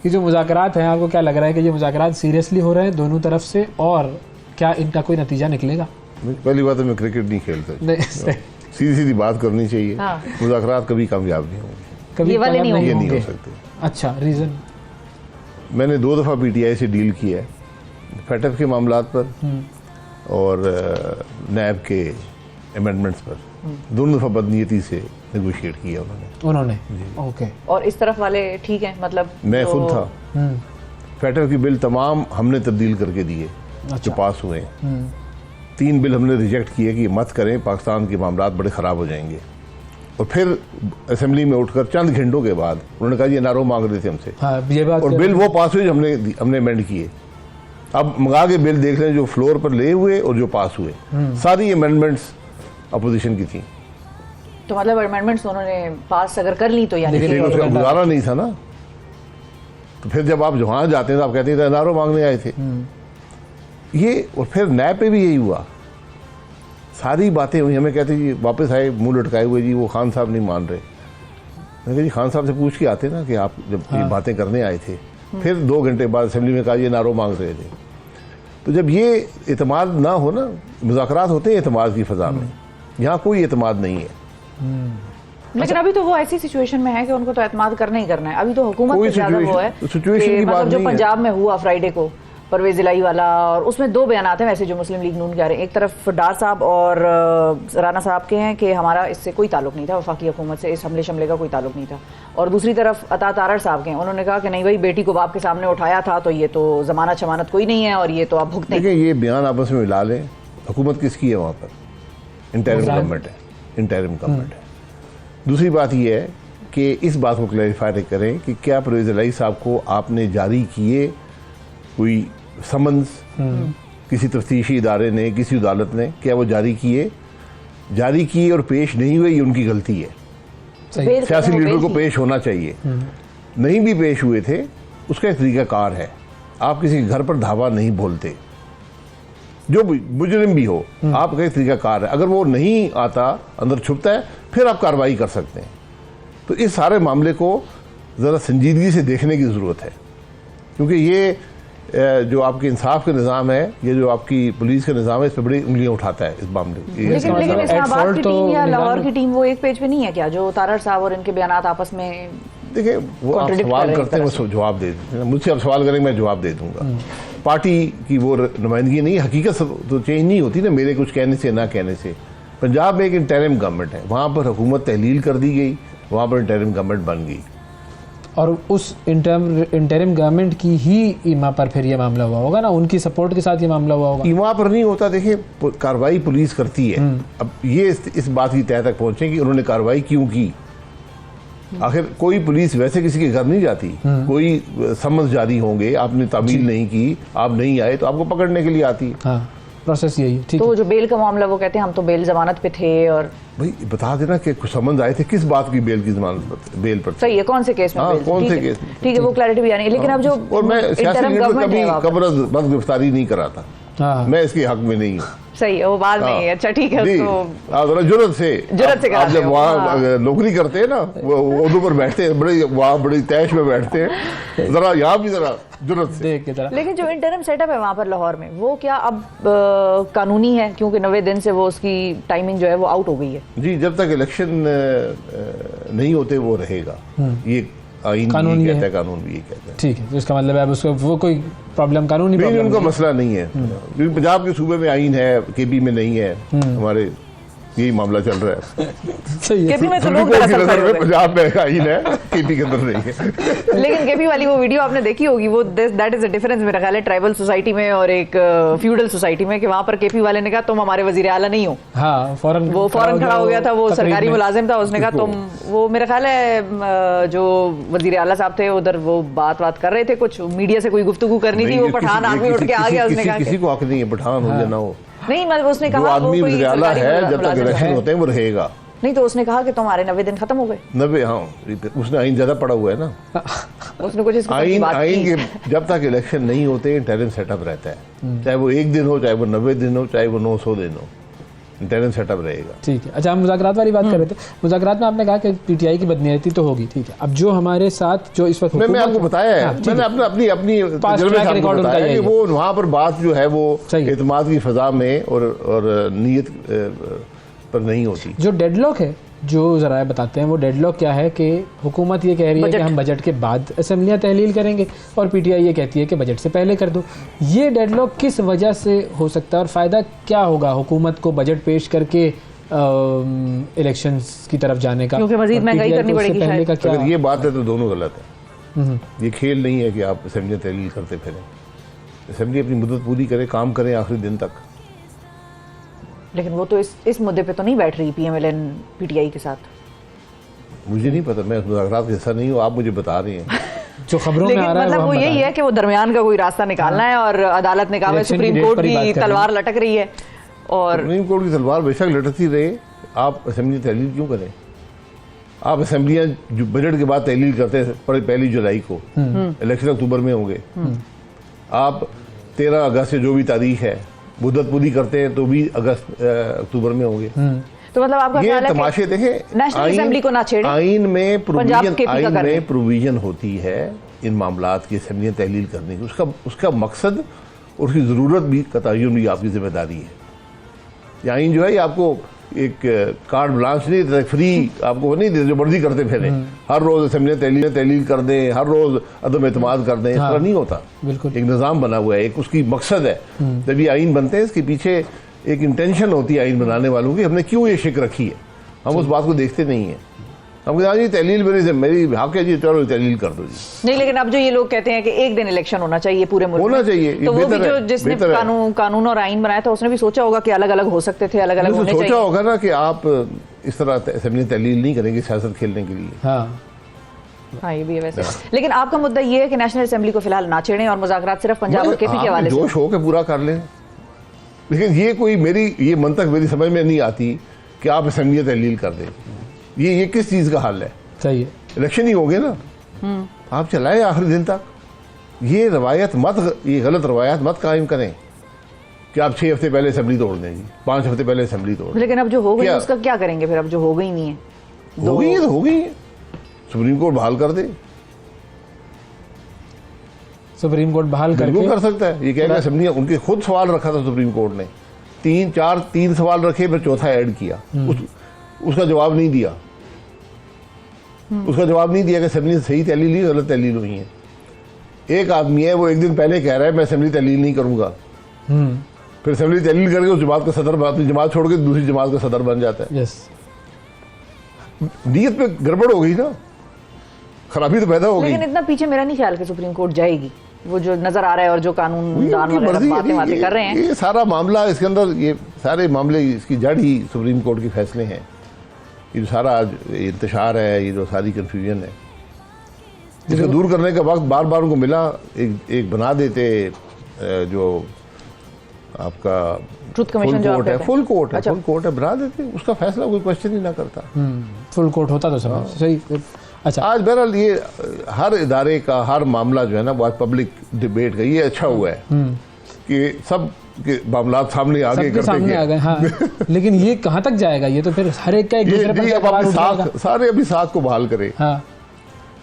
S2: ये जो मुज़ाकरात हैं, आपको क्या लग रहा है कि ये मुज़ाकरात सीरियसली हो रहे हैं दोनों तरफ से और क्या इनका कोई नतीजा निकलेगा?
S9: पहली बात है मैं क्रिकेट नहीं खेलता, सीधी सीधी बात करनी चाहिए। मुज़ाकरात कभी कामयाब नहीं होंगे,
S2: कभी
S1: ये वाले नहीं
S9: ये नहीं हो सकते।
S2: अच्छा, रीज़न?
S9: मैंने 2 दफ़ा पीटीआई से डील किया है, फैटफ के मामलात पर और नैब के अमेंडमेंट्स पर। दोनों दफ़ा बदनीयती से नेगोशिएट किया उन्होंने।
S2: ओके।
S1: और इस तरफ वाले ठीक है, मतलब
S9: मैं खुद था, फैटफ की बिल तमाम हमने तब्दील करके दिए जो पास हुए हैं। 3 बिल हमने रिजेक्ट किए कि मत करें, पाकिस्तान के मामलात बड़े ख़राब हो जाएंगे। और फिर असेंबली में उठकर चंद घंटों के बाद उन्होंने कहा ये नारो मांग रहे थे हमसे।
S2: ये बात
S9: और बिल वो पास हुए जो हमने अमेंड किए। अब मंगा के बिल देख लें जो फ्लोर पर ले हुए और जो पास हुए, सारी अमेंडमेंट्स अपोजिशन की थी।
S1: तो मतलब अमेंडमेंट्स उन्होंने पास अगर कर ली तो यानी
S9: लेकिन उसका गुजारा नहीं था ना। तो फिर जब आप वहाँ जाते हैं तो आप कहते हैं नारो मांगने आए थे ये। और फिर नैब पे भी यही हुआ, सारी बातें हुई। हमें कहते जी वापस आए मुंह लटकाए हुए, जी वो खान साहब नहीं मान रहे। मैं कहा जी खान साहब से पूछ के आते ना कि आप जब ये बातें करने आए थे। फिर 2 घंटे बाद असेंबली में कहा ये नारो मांग रहे थे। तो जब ये एतमाद ना हो ना, मुज़ाकरात होते हैं एतमाद की फ़ज़ा में, यहाँ कोई एतमाद नहीं है।
S1: लेकिन अभी तो वो ऐसी सिचुएशन में है कि उनको तो एतमाद करना ही करना है। अभी तो हुकूमत पे ज़्यादा वो है
S9: सिचुएशन की बात
S1: जो पंजाब में हुआ फ्राइडे को परवेज़ इलाही वाला, और उसमें 2 बयान हैं वैसे जो मुस्लिम लीग नून के आ रहे हैं। एक तरफ डार साहब और राना साहब के हैं कि हमारा इससे कोई ताल्लुक नहीं था, वफाकी हुकूमत से इस हमले शमले का कोई ताल्लुक नहीं था। और दूसरी तरफ अता तारड़ साहब के हैं, उन्होंने कहा कि नहीं भाई बेटी को बाप के सामने उठाया था तो ये तो जमानत शमानत कोई नहीं है और ये तो आप भुगतें।
S9: देखिए ये बयान आपस में मिला लें, हुकूमत किसकी है वहाँ पर? इंटरिम गवर्नमेंट है, इंटरिम गवर्नमेंट है। दूसरी बात यह है कि इस बात को क्लैरिफाई करें कि क्या परवेज़ इलाही साहब को आपने जारी किए कोई समन्स किसी तफ्तीशी इदारे ने, किसी अदालत ने, क्या वो जारी किए और पेश नहीं हुए, ये उनकी गलती है। सियासी लीडर को पेश होना चाहिए। नहीं भी पेश हुए थे, उसका एक तरीक़ाकार है। आप किसी के घर पर धावा नहीं बोलते, जो भी मुजरिम भी हो, आपका एक तरीक़ाकार है। अगर वो नहीं आता, अंदर छुपता है, फिर आप कार्रवाई कर सकते हैं। तो इस सारे मामले को ज़रा संजीदगी से देखने की ज़रूरत है, क्योंकि ये जो आपके इंसाफ का निज़ाम है, ये जो आपकी पुलिस का निज़ाम है, इस पर बड़ी उंगलियां उठाता है इस मामले।
S1: लेकिन इस्लामाबाद की टीम या लाहौर की टीम वो एक पेज पे नहीं है क्या, जो तारड़ साहब और इनके बयानात आपस में?
S9: देखिए वो आप सवाल करते हैं, वो जवाब दे देते हैं। मुझसे आप सवाल करेंगे, मैं जवाब दे दूंगा। पार्टी की वो नुमाइंदगी नहीं, हकीकत तो चेंज नहीं होती ना मेरे कुछ कहने से ना कहने से। पंजाब में एक इंटरिम गवर्नमेंट है, वहाँ पर हुकूमत तहलील कर दी गई, वहाँ पर इंटरिम गवर्नमेंट बन गई।
S2: और उस इंटरिम गवर्नमेंट की ही ईमा पर फिर ये मामला हुआ होगा ना, उनकी सपोर्ट के साथ ये मामला हुआ होगा।
S9: ईमा पर नहीं होता। देखिए कार्रवाई पुलिस करती है। अब ये इस बात की तह तक पहुंचे कि उन्होंने कार्रवाई क्यों की। आखिर कोई पुलिस वैसे किसी के घर नहीं जाती, कोई समन्स जारी होंगे, आपने तामील नहीं की, आप नहीं आए तो आपको पकड़ने के लिए आती है।
S2: प्रोसेस यही है, ठीक
S1: तो
S2: है।
S1: जो बेल का मामला, वो कहते हैं हम तो बेल जमानत पे थे, और
S9: भाई बता देना कि कुछ समझ आए थे किस बात की बेल की जमानत पर, बेल पर।
S1: सही है, कौन से केस में
S9: हाँ,
S1: बेल?
S9: कौन
S1: ठीक
S9: से
S1: है,
S9: केस में?
S1: ठीक है, वो क्लैरिटी भी आनी है। लेकिन अब जो
S9: और मैं सियासी
S1: इंटरिम
S9: लीडर
S1: गवर्नमेंट
S9: कभी
S1: है वहाँ पर-
S9: कब्र बस गिरफ्तारी नहीं करा था,
S2: हाँ
S9: मैं इसके हक में नहीं हूँ।
S1: सही है, वो बात नहीं है। अच्छा ठीक है,
S9: नहीं,
S1: उसको
S9: आप जरा जुर्रत से
S1: जुर्रत से
S9: आप
S1: कराते
S9: जब
S1: हो,
S9: वहाँ
S1: हाँ।
S9: नौकरी करते हैं ना, वो उर्दू पर बैठते हैं, बड़े वहाँ बड़ी तैश में बैठते हैं, जरा यहाँ भी जरा जुर्रत से
S2: देख के तरह।
S1: लेकिन जो इंटरिम सेटअप है वहाँ पर लाहौर में, वो क्या अब कानूनी है? क्योंकि 90 दिन से वो उसकी टाइमिंग जो है वो आउट हो गई है।
S9: जी, जब तक इलेक्शन नहीं होते वो रहेगा, ये आईन
S2: कानून
S9: भी
S2: ये
S9: कहता
S2: है।
S9: है, कानून भी ये कहता है।
S2: ठीक है, तो इसका मतलब है अब उसको वो कोई प्रॉब्लम, कानूनी
S9: नहीं,
S2: प्रॉब्लम
S9: उनका
S2: नहीं है।
S9: मसला नहीं है, क्योंकि पंजाब के सूबे में आईन है, केपी में नहीं है, हमारे यही मामला चल रहा है।
S2: सही है।
S1: केपी में तो
S9: सुप्रीम
S1: लोग
S9: कोर्ट की
S1: दरअसल
S9: नजर
S1: खड़े
S9: में
S1: हुए हैं।
S9: पंजाब में आईन है, केपी के अंदर नहीं है।
S1: लेकिन केपी वाली वो वीडियो आपने देखी होगी, वो दैट इज द डिफरेंस मेरा ख्याल है ट्राइबल सोसाइटी में और एक फ्यूडल सोसाइटी में, कि वहां पर केपी वाले ने कहा तुम हमारे वजीर आला नहीं हो।
S2: हाँ, फौरन
S1: वो फौरन खड़ा हो गया था, वो
S2: तकरीब
S1: सरकारी
S2: में।
S1: मुलाजिम था, उसने कहा तुम, वो मेरा ख्याल है जो वजीर आला साहब थे उधर, वो बात कर रहे थे, कुछ मीडिया से कोई गुफ्तगू करनी थी, वो पठान आदमी उठ के आ गया, उसने कहा
S9: किसी को हक नहीं है पठान हो या ना हो,
S1: नहीं, मतलब उसने
S9: जो
S1: कहा वो
S9: आदमी
S1: कोई
S9: वज़ीर आला
S1: सरकारी
S9: है जब तक
S1: मुलाजिम
S9: इलेक्शन
S1: है।
S9: होते हैं वो रहेगा।
S1: नहीं, तो उसने कहा कि तुम्हारे 90 दिन खत्म हो गए।
S9: 90, हाँ, उसने आईन ज्यादा पड़ा हुआ है ना।
S1: उसने कुछ इसको
S9: आईन
S1: बात
S9: आईन
S1: की।
S9: के जब तक इलेक्शन नहीं होते इंटरिम सेटअप रहता है, चाहे वो 1 दिन हो, चाहे वो 90 दिन हो, चाहे वो 900 दिन हो, इंटरिम सेटअप रहेगा।
S2: ठीक है। अच्छा, हम मुज़ाकरात वाली बात कर रहे थे। मुज़ाकरात में आपने कहा कि पीटीआई की बदनीयती तो होगी, ठीक है। अब जो हमारे साथ जो इस वक्त
S9: मैंने आपको बताया है,
S2: हाँ, ठीक
S9: मैंने
S2: है।
S9: अपनी
S2: Past
S9: तजुर्बे
S2: track
S9: से आपको
S2: record उनका
S9: बताया
S2: यही
S9: कि
S2: है।
S9: वो वहाँ पर बात जो है वो
S2: सही है।
S9: एतमाद की फजा में और नीयत पर नहीं होती।
S2: जो डेडलॉक है, जो ज़रा बताते हैं, वो डेडलॉक क्या है कि हुकूमत ये कह रही है कि हम बजट के बाद असेंबलियाँ तहलील करेंगे और पीटीआई ये कहती है कि बजट से पहले कर दो। ये डेडलॉक किस वजह से हो सकता है और फ़ायदा क्या होगा हुकूमत को बजट पेश करके इलेक्शंस की तरफ जाने का?
S1: क्योंकि मज़ीद
S2: और
S1: महंगाई
S2: PTI
S1: करनी
S2: को उससे
S1: पड़ेगी
S2: पहले
S1: शायद।
S2: का क्या?
S9: अगर ये बात है तो दोनों गलत है। ये खेल नहीं है कि आप असेंबलियाँ तहलील करते फिरें। असेंबली अपनी मुद्दत पूरी करे, काम करें आखिरी दिन तक।
S1: लेकिन वो तो इस मुद्दे पे तो नहीं बैठ रही पीएमएलएन पीटीआई के साथ।
S9: मुझे नहीं पता, मैं मुज़ाकरात का हिस्सा नहीं हूँ, आप मुझे बता रहे हैं।
S2: जो खबरों में
S1: लेकिन
S2: आ रहा है
S1: मतलब
S2: वो
S1: वो
S2: हम
S1: यही
S2: बता
S1: है कि वो दरमियान का कोई रास्ता निकालना है, और अदालत ने कहा है
S2: इलेक्शन की
S1: सुप्रीम
S2: डेट
S1: कोर्ट
S2: पर ही बात
S1: की
S2: कर रहे हैं।
S1: तलवार लटक रही है, और
S9: सुप्रीम कोर्ट की तलवार बेशक लटकती रहे, आप असेंबली तहलील क्यों करें? आप असेंबलियाँ जो बजट के बाद तहलील करते हैं 1 जुलाई को, इलेक्शन अक्टूबर में होंगे। आप 13 अगस्त से जो भी तारीख है मुद्दत पूरी करते हैं तो भी अक्टूबर में होंगे।
S1: तो मतलब आपका
S9: ये
S1: ख्याल है
S9: तमाशे देखें,
S1: नेशनल असेंबली को ना छेड़े,
S9: आइन में
S1: पंजाब
S9: प्रोविजन,
S1: KP का
S9: आइन
S1: कर रहे
S9: में
S1: हैं।
S9: प्रोविजन होती है इन मामलात की असेंबलियाँ तहलील करने की। उसका मकसद और उसकी ज़रूरत भी कतईन भी आपकी जिम्मेदारी है। ये आइन जो है ये आपको एक कार्ड ब्लांच नहीं देता, फ्री आपको वो नहीं देते जो मर्जी करते फिरे, हर रोज असेंबलियाँ तहलील कर दें, हर रोज अदम एतमाद कर दें, इस तरह नहीं होता।
S2: बिल्कुल।
S9: एक निज़ाम बना हुआ है, एक उसकी मकसद है। जब ये आइन बनते हैं इसके पीछे एक इंटेंशन होती है आइन बनाने वालों की, हमने क्यों ये शिक रखी है, हम उस बात को देखते नहीं है। हम कहते हैं जी तहलील मेरी हक है जी, चलो तहलील कर दो जी।
S1: नहीं, लेकिन अब जो ये लोग कहते हैं कि एक दिन इलेक्शन होना चाहिए पूरे मुल्क
S9: होना
S1: में,
S9: चाहिए, ये
S1: तो वो भी
S9: बेहतर
S1: जो
S9: है,
S1: जिसने
S9: बेहतर है।
S1: कानून और आइन बनाया था उसने भी सोचा होगा कि अलग अलग हो सकते थे, अलग अलग
S9: उसने
S1: होने
S9: सोचा
S1: चाहिए।
S9: होगा ना कि आप इस तरह असेंबली तहलील नहीं करेंगे सियासत खेलने के लिए।
S2: हाँ,
S1: हाँ, ये भी है वैसे। लेकिन आपका मुद्दा ये है कि नेशनल असेंबली को फिलहाल ना छेड़ें और मुज़ाकरात सिर्फ पंजाब और केपी के हवाले से।
S9: जोश हो के पूरा कर लें, लेकिन ये कोई ये मंतक मेरी समझ में नहीं आती कि आप असेंबलियाँ तहलील कर दें। ये किस चीज़ का हल है?
S2: सही है।
S9: इलेक्शन ही हो गए ना, आप चलाएं आखिरी दिन तक। ये गलत रवायत मत कायम करें कि आप 6 हफ्ते पहले असेंबली तोड़ दें जी, 5 हफ्ते पहले असेंबली तोड़ दें।
S1: लेकिन अब जो हो गई
S9: क्या?
S1: उसका क्या करेंगे फिर? अब जो हो गई नहीं है,
S9: हो गई है तो हो गई है, सुप्रीम कोर्ट बहाल कर दे।
S2: सुप्रीम कोर्ट बहाल
S9: बिल्कुल
S2: करके
S9: कर सकता है। ये कहेगा असेंबलियाँ, उनके खुद सवाल रखा था सुप्रीम कोर्ट ने, 3 सवाल रखे, फिर चौथा ऐड किया। उसका जवाब नहीं दिया। उसका जवाब नहीं दिया कि असेंबली सही तहलील हुई, गलत तहलील हुई है। एक आदमी है वो एक दिन पहले कह रहा है मैं असेंबली तहलील नहीं करूंगा, फिर असेंबली तहलील करके उस जमात का सदर, अपनी जमात छोड़ के दूसरी जमात का सदर बन जाता है।
S2: यस,
S9: नीयत पे गड़बड़ हो गई ना, खराबी तो पैदा हो गई।
S1: लेकिन इतना पीछे मेरा नहीं ख्याल कि सुप्रीम कोर्ट जाएगी। वो जो नजर आ रहा है और जो कानूनदान
S9: उनकी
S1: वगैरह
S9: मर्जी है,
S1: बातें कर रहे हैं,
S9: ये सारा मामला इसके अंदर, ये सारे मामले इसकी जड़ ही सुप्रीम कोर्ट के फैसले हैं। ये जो सारा आज इंतशार है, ये जो सारी कन्फ्यूजन है, इसको दूर करने का वक्त बार बार उनको मिला। एक बना देते जो आपका
S1: ट्रुथ कमीशन जो आप
S9: कोर्ट है,
S1: कहते हैं।
S9: फुल कोर्ट है,
S1: अच्छा।
S9: फुल कोर्ट है, बना देते हैं, उसका फैसला कोई क्वेश्चन ही ना करता।
S2: फुल कोर्ट होता तो समझ सही। अच्छा,
S9: आज बहरहाल ये हर इदारे का हर मामला जो है ना वो आज पब्लिक डिबेट का, ये अच्छा हुआ है कि सब के मामला सामने आगे
S2: सबके
S9: करते
S2: सामने आ गए। हाँ, लेकिन ये कहाँ तक जाएगा? ये तो फिर हर एक का एक दूसरे पर
S9: ये अब
S2: सवाल
S9: अपनी
S2: उठ जाएगा।
S9: सारे अपनी साख को बहाल करे।
S2: हाँ,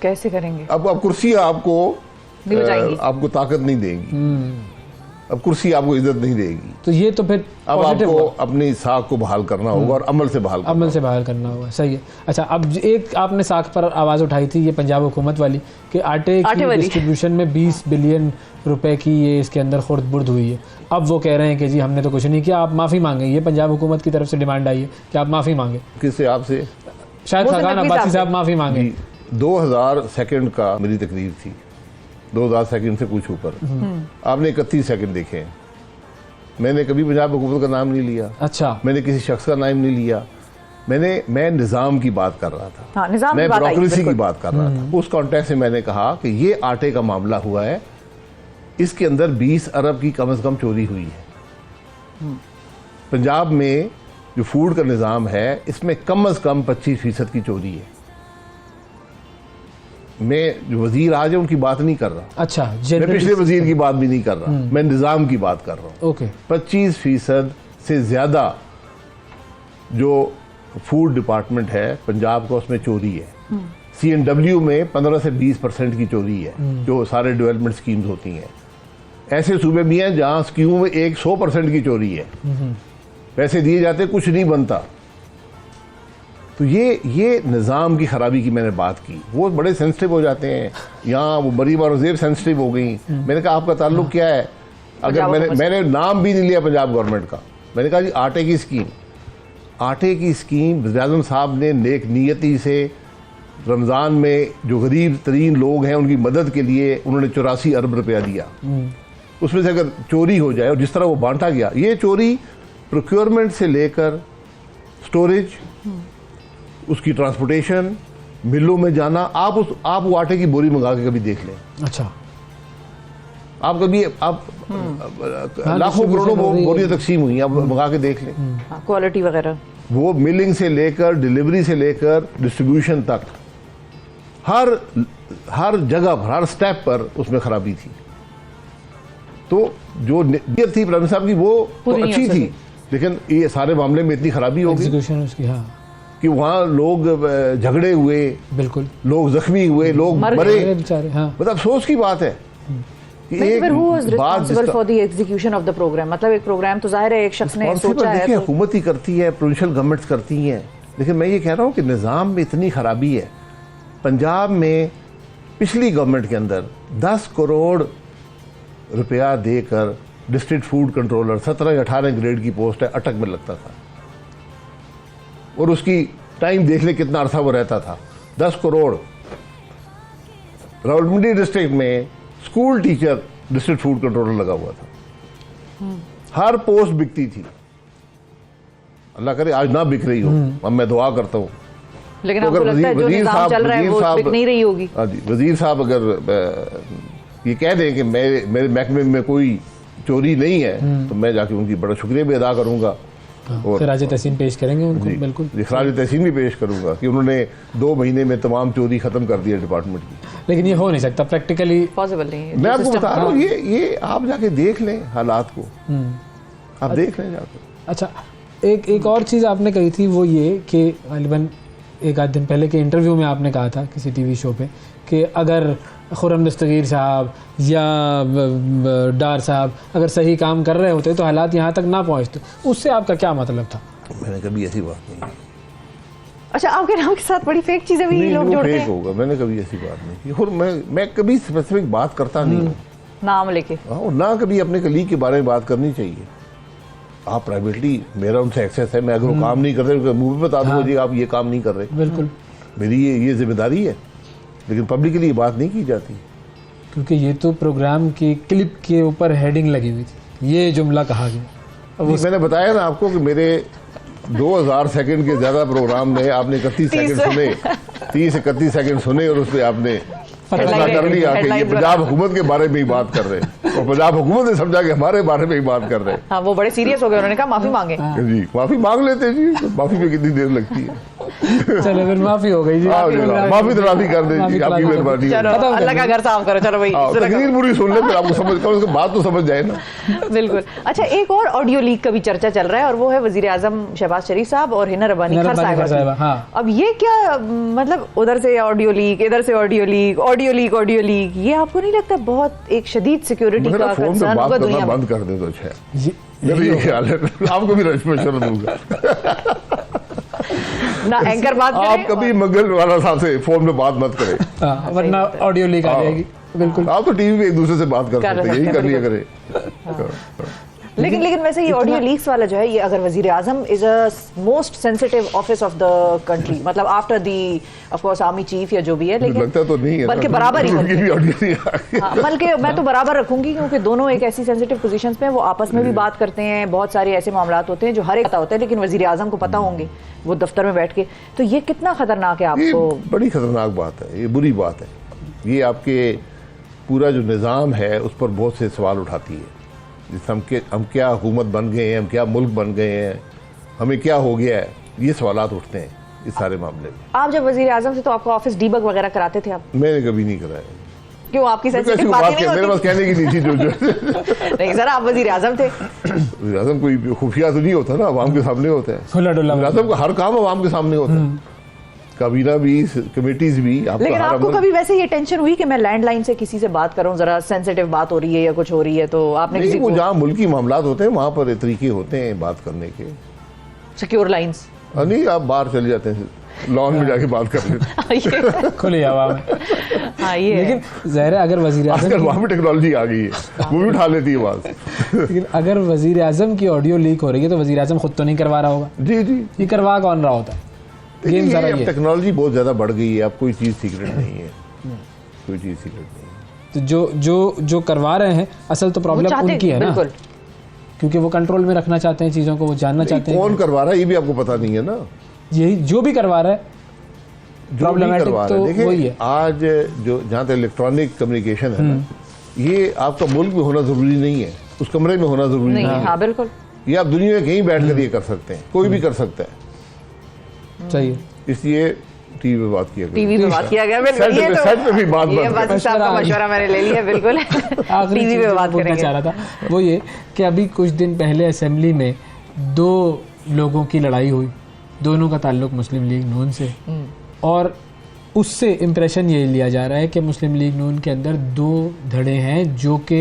S1: कैसे करेंगे?
S9: अब कुर्सियां आपको
S1: नहीं बचाएंगी।
S9: आपको ताकत नहीं देंगी, अब कुर्सी आपको इज्जत नहीं देगी।
S2: तो ये तो फिर
S9: अब
S2: पॉजिटिव
S9: आपको
S2: हुआ।
S9: अपनी साख को बहाल करना होगा और अमल से बहाल करना
S2: अमल से बाहर करना होगा। सही है। अच्छा, अब एक आपने साख पर आवाज़ उठाई थी, ये पंजाब हुकूमत वाली, कि आटे की
S1: वाली।
S2: डिस्ट्रीब्यूशन में 20 बिलियन रुपए की ये इसके अंदर खुर्द बुर्द हुई है। अब वो कह रहे हैं कि जी हमने तो कुछ नहीं किया, आप माफ़ी मांगे। ये पंजाब हुकूमत की तरफ से डिमांड आई है कि आप माफ़ी मांगे।
S9: किससे? आपसे?
S2: शायद
S1: मोहसिन
S2: खान
S1: नकवी
S2: अब्बासी
S1: साहब
S2: साहब माफ़ी मांगे।
S9: 2000 सेकंड का मेरी तकरीर थी, 2000 सेकंड से कुछ ऊपर। आपने 31 सेकंड देखे हैं। मैंने कभी पंजाब हुकूमत का नाम नहीं लिया,
S2: अच्छा,
S9: मैंने किसी शख्स का नाम नहीं लिया, मैं निज़ाम की बात कर रहा था।
S1: हाँ, निज़ाम की
S9: मैं
S1: बात आई,
S9: ब्यूरोक्रेसी की
S1: बिल्कुल।
S9: बात कर रहा था। उस कॉन्टेक्स्ट में मैंने कहा कि ये आटे का मामला हुआ है, इसके अंदर 20 अरब की कम से कम चोरी हुई है। पंजाब में जो फूड का निज़ाम है इसमें कम से कम 25% की चोरी है। मैं जो वजीर आज है उनकी बात नहीं कर रहा,
S2: अच्छा,
S9: मैं
S2: जनरली
S9: पिछले वजीर की बात भी नहीं कर रहा, मैं निज़ाम की बात कर रहा हूँ।
S2: ओके।
S9: 25% से ज़्यादा जो फूड डिपार्टमेंट है पंजाब का उसमें चोरी है। CNW में 15 से 20% की चोरी है, जो सारे डेवलपमेंट स्कीम्स होती हैं। ऐसे सूबे भी हैं जहाँ स्कीमों में 100% की चोरी है, पैसे दिए जाते कुछ नहीं बनता। तो ये निज़ाम की खराबी की मैंने बात की। वो बड़े सेंसिटिव हो जाते हैं, यहाँ वो मरीम और ज़ेब सेंसिटिव हो गई। मैंने कहा आपका ताल्लुक क्या है? अगर मैंने नाम भी नहीं लिया पंजाब गवर्नमेंट का, मैंने कहा जी आटे की स्कीम, आटे की स्कीम वज़ीर-ए-आज़म साहब ने नेक नीयती से रमज़ान में जो गरीब तरीन लोग हैं उनकी मदद के लिए उन्होंने 84 अरब रुपया दिया। उसमें से अगर चोरी हो जाए और जिस तरह वो बांटा गया, ये चोरी प्रोक्योरमेंट से लेकर स्टोरेज, उसकी ट्रांसपोर्टेशन, मिलों में जाना, आप वो आटे की बोरी मंगा के कभी देख लें।
S2: अच्छा,
S9: आप कभी आप लाखों करोड़ों बोरियां तकसीम हुई, आप मंगा के देख लें।
S1: क्वालिटी वगैरह, वो
S9: मिलिंग से लेकर डिलीवरी से लेकर डिस्ट्रीब्यूशन तक हर जगह पर, हर स्टेप पर उसमें खराबी थी। तो जो नीयत थी प्राइम साहब की वो तो अच्छी थी, लेकिन ये सारे मामले में इतनी खराबी हो गई
S2: एग्जीक्यूशन उसकी। हाँ,
S9: कि वहाँ लोग झगड़े हुए,
S2: बिल्कुल,
S9: लोग जख्मी हुए, लोग मरे।
S2: बेचारे। हाँ,
S9: मतलब अफसोस की बात है कि एक बात
S1: responsible for the execution of the program, मतलब एक प्रोग्राम तो जाहिर है एक शख्स ने सोचा है,
S9: देखिए हुकूमत ही करती है, प्रोविंशियल गवर्नमेंट्स करती हैं, लेकिन मैं ये कह रहा हूँ कि निज़ाम में इतनी खराबी है। पंजाब में पिछली गवर्नमेंट के अंदर 10 करोड़ रुपया देकर डिस्ट्रिक्ट फूड कंट्रोलर 17 या 18 ग्रेड की पोस्ट है, अटक में लगता था, और उसकी टाइम देख ले कितना अरसा वो रहता था। 10 करोड़। रावलपिंडी डिस्ट्रिक्ट में school teacher district food controller लगा हुआ था, हर पोस्ट बिकती थी। अल्लाह करे आज ना बिक रही हो, अब मैं दुआ करता हूँ।
S1: लेकिन आपको लगता है जो निज़ाम चल रहा है वो बिक नहीं रही होगी?
S9: हाँ जी, वजीर साहब अगर ये कह दें कि मेरे महकमे में कोई चोरी नहीं है, तो मैं जाके उनकी बड़ा शुक्रिया भी अदा करूँगा
S2: और खराज तहसीन पेश करेंगे उनको। बिल्कुल,
S9: खराज तहसीन भी पेश करूंगा कि उन्होंने 2 महीने में तमाम चोरी खत्म कर दी है डिपार्टमेंट की।
S2: लेकिन ये हो नहीं सकता, प्रैक्टिकली
S1: पॉसिबल नहीं है।
S9: मैं आपको बता रहा हूँ, ये आप जाके देख लें हालात को, आप देख लें जाकर।
S2: अच्छा, एक और चीज़ आपने कही थी, वो ये कि गालिबन एक आध दिन पहले के इंटरव्यू में आपने कहा था किसी टीवी शो पे कि अगर खुर्रम दस्तगीर साहब या डार साहब अगर सही काम कर रहे होते तो हालात यहाँ तक ना पहुँचते। उससे आपका क्या मतलब था?
S9: मैंने कभी ऐसी बात नहीं की।
S1: अच्छा, आपके नाम के साथ बड़ी फेक चीजें भी लोग जोड़ते हैं?
S9: होगा, मैंने कभी ऐसी बात नहीं की, और मैं कभी स्पेसिफिक बात करता नहीं हूँ
S1: नाम लेके।
S9: और ना कभी अपने कलीग के बारे में बात करनी चाहिए। आप प्राइवेटली, मेरा उनसे एक्सेस है, मैं अगर वो काम नहीं करते मुंह पे बता दूंगा जी आप ये काम नहीं कर रहे।
S2: बिल्कुल,
S9: मेरी ये जिम्मेदारी है, लेकिन पब्लिकली ये बात नहीं की जाती।
S2: क्योंकि ये तो प्रोग्राम की क्लिप के ऊपर हेडिंग लगी हुई थी, ये जुमला कहा गया।
S9: मैंने बताया ना आपको कि मेरे 2000 सेकंड के ज़्यादा प्रोग्राम में आपने 31 सेकंड सुने, 30 से 31 सेकंड सुने और उस पर आपने फैसला कर लिया कि ये पंजाब हुकूमत के बारे में ही बात कर रहे हैं और पंजाब हुकूमत ने समझा कि हमारे बारे में ही बात कर रहे हैं।
S1: हाँ, वो बड़े सीरियस हो गए, उन्होंने कहा माफी मांगे।
S9: जी माफी मांग लेते जी, माफी में कितनी देर लगती है।
S2: चलो फिर माफी हो गई जी,
S9: माफी तलाफी कर दे जी, आपकी मेहरबानी।
S1: चलो अल्लाह का घर साफ करो। चलो भाई
S9: तकरीर पूरी सुन ले, फिर आपको समझ कर उसके बाद तो समझ जाए ना।
S1: बिल्कुल। अच्छा, एक और ऑडियो लीक का भी चर्चा चल रहा है और वो है वजीर आजम शहबाज शरीफ साहब और हिना रब्बानी खर साहिबा।
S2: हाँ।
S1: अब ये क्या मतलब, उधर से ऑडियो लीक, इधर से audio leak, audio leak, audio leak, ये आपको नहीं लगता बहुत एक शदीद सिक्योरिटी का कंसर्न होगा दुनिया में?
S9: बंद कर दे तो अच्छा है, मेरा ये ख्याल है। आपको भी मशवरा दूंगा
S1: ना एंकर बात करें,
S9: आप कभी मंगल वाला साहब से फोन में बात मत करें,
S2: वरना ऑडियो लीक आ जाएगी। बिल्कुल,
S9: आप तो टीवी में एक दूसरे से बात कर सकते हैं, यही कर लिया करें।
S1: लेकिन वैसे ये ऑडियो लीक्स वाला जो है, ये अगर वजीर आजम is a most sensitive office of the country, मतलब after the of course army chief या जो भी है, लेकिन
S9: लगता तो नहीं है,
S1: बल्कि बराबर ही बल्कि मैं तो बराबर रखूंगी, क्योंकि दोनों एक ऐसी सेंसिटिव पोजीशंस पे वो आपस में भी बात करते हैं। बहुत सारे ऐसे मामला होते हैं जो हर एक पता होता है, लेकिन वजीर आजम को पता होंगे वो दफ्तर में बैठ के। तो ये कितना खतरनाक है आपको?
S9: बड़ी खतरनाक बात है, ये बुरी बात है। ये आपके पूरा जो निज़ाम है उस पर बहुत से सवाल उठाती है। हम क्या हुकूमत बन गए हैं, हम क्या मुल्क बन गए हैं, हमें क्या हो गया है, ये सवालात उठते हैं इस सारे मामले में।
S1: आप जब वजीर आजम से तो आपको ऑफिस डीबग वगैरह कराते थे आप?
S9: मैंने कभी नहीं कराया।
S1: क्यों, आपकी सेंसिटिव बात नहीं होती?
S9: मेरे पास कहने की नहीं थी जो
S1: नहीं सर, आप वजीर आजम थे।
S9: वजीर आजम कोई खुफिया तो नहीं होता ना, अवाम के सामने होता है। वजीर आजम का हर काम अवाम के सामने होता है, काबीना भी, कमेटीज भी।
S1: लेकिन आपको कभी वैसे ये टेंशन हुई कि मैं लैंडलाइन से किसी से बात करूं, जरा सेंसिटिव बात हो रही है या कुछ हो रही है, तो आपने किसी को?
S9: जहाँ मुल्की मामलात होते हैं वहाँ पर तरीके होते हैं बात करने के,
S1: सिक्योर लाइंस।
S9: नहीं, आप बाहर चले जाते हैं, लॉन में जाके बात कर लेते
S2: खुली हवा में।
S1: हाँ, ये
S2: लेकिन ज़ाहिर है अगर वजीर आजम,
S9: वहाँ पर टेक्नोलॉजी आ गई है, वो भी उठा लेती है बात।
S2: लेकिन अगर वजीर आजम की ऑडियो लीक हो रही है तो वजीर आजम खुद तो नहीं करवा रहा होगा।
S9: जी जी,
S2: ये करवा कौन रहा होता है?
S9: अब टेक्नोलॉजी बहुत ज्यादा बढ़ गई है, अब कोई चीज सीक्रेट नहीं है, कोई चीज सीक्रेट नहीं है।
S2: तो जो करवा रहे हैं असल तो प्रॉब्लम उनकी है ना, क्योंकि वो कंट्रोल में रखना चाहते हैं चीजों को, वो जानना चाहते हैं
S9: कौन करवा रहा है, ये भी आपको पता नहीं है ना।
S2: यही जो भी करवा रहा है प्रॉब्लमेटिक तो वही है।
S9: आज जो जहाँ तक इलेक्ट्रॉनिक कम्युनिकेशन है ना, ये आपका मुल्क में होना जरूरी नहीं है, उस कमरे में होना जरूरी नहीं है।
S1: हाँ बिल्कुल,
S9: ये आप दुनिया में कहीं बैठ कर ये कर सकते हैं, कोई भी कर सकता है।
S2: सही है,
S9: इसलिए टीवी पे बात किया गया,
S1: टीवी पे बात किया गया, बिल्कुल। ये तो
S9: सेट पे भी बात
S1: साहब का मशवरा मैंने ले लिया, बिल्कुल। टीवी पे बात करेंगे।
S2: चाह रहा था वो ये कि अभी कुछ दिन पहले असेंबली में दो लोगों की लड़ाई हुई, दोनों का ताल्लुक मुस्लिम लीग नून से, और उससे इम्प्रेशन ये लिया जा रहा है कि मुस्लिम लीग नून के अंदर दो धड़े हैं जो कि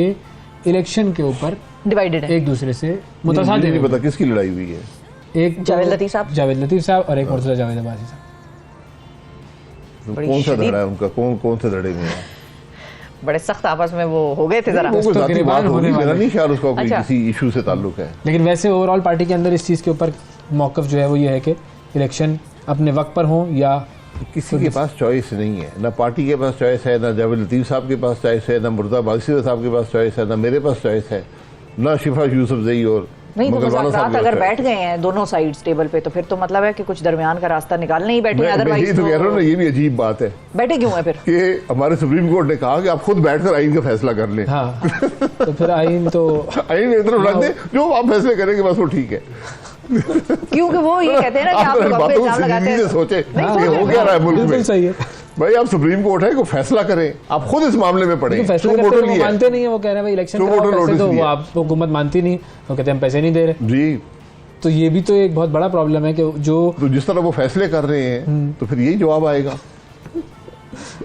S2: इलेक्शन के ऊपर
S1: डिवाइडेड है,
S2: एक दूसरे से मुतसादिम।
S9: नहीं पता किसकी लड़ाई हुई है।
S2: एक
S1: जावेद लतीफ साहब
S2: और एक मुर्तज़ा जावेद अब्बासी साहब।
S9: कौन सा धड़ा है उनका, कौन से धड़े में है?
S1: बड़े सख्त आपस में वो हो गए थे जरा।
S9: मेरा नहीं ख्याल उसका कोई किसी इशू से ताल्लुक है।
S2: लेकिन वैसे ओवरऑल पार्टी के अंदर इस चीज़ के ऊपर मौक़िफ़ जो है वो ये है कि इलेक्शन अपने वक्त पर हो, या
S9: किसी के पास चॉइस नहीं है, ना पार्टी के पास चॉइस है, ना जावेद लतीफ़ साहब के पास चॉइस है, ना मुर्तज़ा अब्बासी साहब के पास चॉइस है, ना मेरे पास चॉइस है, ना शिफा यूसुफजई और
S1: नहीं। तो मुज़ाकरात अगर बैठ गए हैं दोनों साइड्स टेबल पे, तो फिर तो मतलब है कि कुछ दरमियान का रास्ता निकालने ही बैठे हैं। अदरवाइज
S9: तो कह रहा हूं ना, ये भी अजीब बात है।
S1: बैठे क्यों है फिर?
S9: कि हमारे सुप्रीम कोर्ट ने कहा कि आप खुद बैठकर आइन का फैसला कर लें।
S2: हाँ, तो फिर आइन तो
S9: आइन एक तरफ रख दे, जो आप फैसले करेंगे बस वो ठीक है।
S1: क्योंकि वो ये कहते हैं ना कि आप लोग इल्जाम लगाते हैं,
S9: सोचे हो क्या रहा है मुल्क में।
S2: सही है
S9: भाई, आप सुप्रीम कोर्ट है को फैसला करें, आप खुद इस मामले में पड़े।
S2: फैसला करते वो मानते नहीं है, वो कह रहे हैं भाई इलेक्शन तो वो आप हुकूमत मानती नहीं, वो कहते हैं हम पैसे नहीं दे रहे
S9: जी।
S2: तो ये भी तो एक बहुत बड़ा प्रॉब्लम है कि जो
S9: तो जिस तरह वो फैसले कर रहे हैं तो फिर यही जवाब आएगा।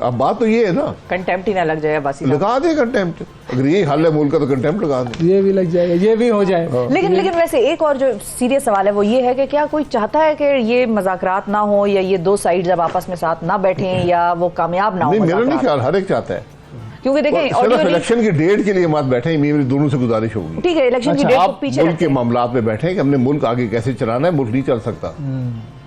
S9: अब बात तो ये है ना,
S1: कंटेम्प्ट ही ना लग जाए, बस
S9: लगा दे कंटेम्प्ट। अगर यही हाल है मुल्क का तो कंटेम्प्ट लगा दे,
S2: ये भी लग जाएगा, ये भी हो जाए।
S1: लेकिन वैसे एक और जो सीरियस सवाल है वो ये है कि क्या कोई चाहता है कि ये मज़ाकरात ना हो, या ये दो साइड जब आपस में साथ ना बैठें, या वो कामयाब ना हो?
S9: मेरा नहीं ख्याल, हर एक चाहता है,
S1: क्योंकि देखें
S9: इलेक्शन की डेट के लिए मत बैठे। मेरी दोनों से गुजारिश होगी,
S1: ठीक है, इलेक्शन की डेट को पीछे
S9: मुल्क के मामलात में बैठे कि हमने मुल्क आगे कैसे चलाना है, मुल्क नहीं चल सकता।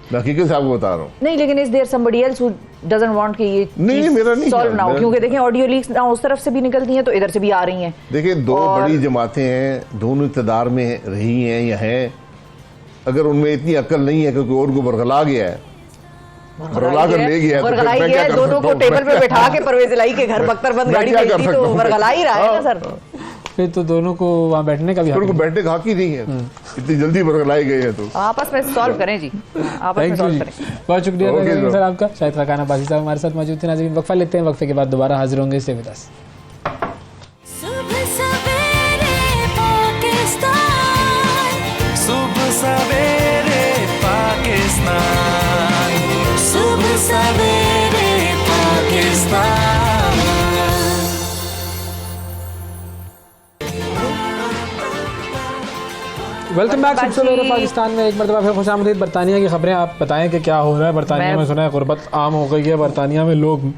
S9: मैं हकीकत से आपको बता रहा हूँ।
S1: नहीं, लेकिन is there somebody else who doesn't want कि ये
S9: नहीं, मेरा नहीं
S1: सॉल्व ना हो? क्योंकि देखें ऑडियो लीक्स ना उस तरफ से भी निकलती हैं तो इधर से भी आ रही हैं।
S9: देखिए, दो बड़ी जमातें हैं, दोनों इक़्तिदार में रही हैं या हैं। अगर उनमें इतनी अक्ल नहीं है कि कोई और को बरगला गया है बरगला कर ले गया, तो फिर
S1: बरगलाई
S9: मैं क्या
S1: है,
S9: कर
S1: दोनों
S9: सकता
S1: को
S9: हूँ?
S1: टेबल पे बैठा के परवेज इलाही के घर बख्तरबंद गाड़ी
S9: क्या कर
S1: भेजी
S9: सकता
S1: तो
S9: हूँ?
S1: बरगला ही रहा है ना सर।
S2: फिर तो दोनों को वहाँ बैठने का भी हक
S9: उनको
S2: नहीं।
S9: बैठने का हक ही नहीं है, इतनी जल्दी बरगलाई गए हैं तो।
S1: आपस में सॉल्व करें जी, आपस में
S2: थैंक यू
S1: सॉल्व
S2: जी,
S1: करें।
S2: बहुत शुक्रिया
S9: ओके
S2: नाज़रीन
S9: सर।
S2: सर आपका। शाहिद खान अब्बासी साहब हमारे साथ मौजूद थे। नाज़रीन वक्फा लेते हैं, वक्फे के बाद दोबारा हाजिर होंगे। Stay with us.
S8: सुबह सवेरे पाकिस्तान,
S10: सुबह सवेरे पाकिस्तान,
S8: सुबह सवेरे पाकिस्तान।
S2: वेलकम बैक सुबह सवेरे पाकिस्तान में एक मरतबा फिर खुशामदीद। बरतानिया की खबरें आप बताएं कि क्या हो रहा है बरतानिया में। सुना है गुर्बत आम हो गई है बरतानिया में, लोग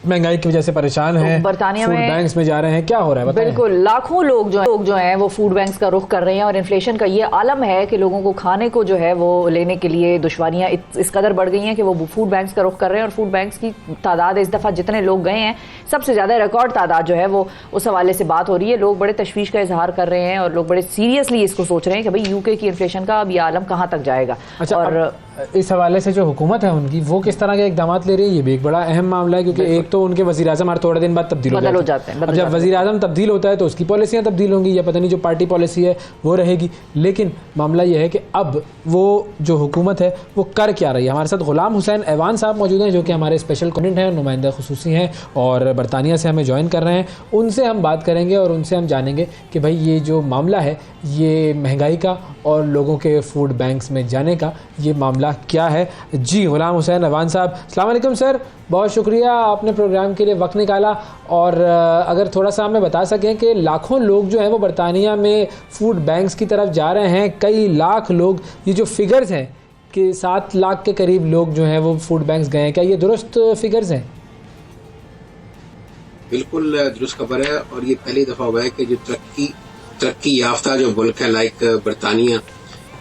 S2: महंगाई की वजह से परेशान हैं,
S1: बरतानिया
S2: फूड
S1: में
S2: बैंक्स में जा रहे हैं, क्या हो रहा है बताएं।
S1: बिल्कुल, लाखों लोग जो हैं वो फूड बैंक्स का रुख कर रहे हैं और इन्फ्लेशन का ये आलम है कि लोगों को खाने को जो है वो लेने के लिए दुश्वारियां इस कदर बढ़ गई हैं कि वो फूड बैंक्स का रुख कर रहे हैं। और फूड बैंक्स की तादाद इस दफ़ा जितने लोग गए हैं सबसे ज़्यादा रिकॉर्ड तादाद जो है वो उस हवाले से बात हो रही है। लोग बड़े तशवीश का इजहार कर रहे हैं और लोग बड़े सीरियसली इसको सोच रहे हैं कि भाई यूके की इन्फ्लेशन का अब ये आलम कहाँ तक जाएगा।
S2: अच्छा,
S1: और
S2: इस हवाले से जो हुकूमत है उनकी वो किस तरह के इकदाम ले रही है, ये भी एक बड़ा अहम मामला है। क्योंकि एक तो उनके वज़ीर आज़म हर थोड़े दिन बाद तब्दील हो जाते हैं। अब जब वज़ीर आज़म तब्दील होता है तो उसकी पॉलिसियाँ तब्दील होंगी या पता नहीं जो पार्टी पॉलिसी है वो रहेगी। लेकिन मामला ये है कि अब वो जो हुकूमत है वो कर क्या रही है। हमारे साथ ग़ुलाम हुसैन ऐवान साहब मौजूद हैं जो कि हमारे स्पेशल कॉरेस्पॉन्डेंट हैं, नुमाइंदा खुसूसी हैं और बरतानिया से हमें ज्वाइन कर रहे हैं। उनसे हम बात करेंगे और उनसे हम जानेंगे कि भाई ये जो मामला है ये महंगाई का और लोगों के फूड बैंक्स में जाने का ये मामला क्या है। जी ग़ुलाम हुसैन ऐवान साहब, अस्सलाम वालेकुम सर, बहुत शुक्रिया आपने प्रोग्राम के लिए वक्त निकाला। और अगर थोड़ा सा हमें बता सकें कि लाखों लोग जो हैं वो बरतानिया में फूड बैंक्स की तरफ जा रहे हैं, कई लाख लोग, ये जो फिगर्स हैं कि 7 लाख के करीब लोग जो हैं वो फूड बैंक्स गए हैं, क्या ये दुरुस्त फिगर्स हैं?
S11: बिल्कुल दुरुस्त खबर है और ये पहली दफ़ा हुआ है कि जो तरक्की याफ्ता जो मुल्क है लाइक बरतानिया,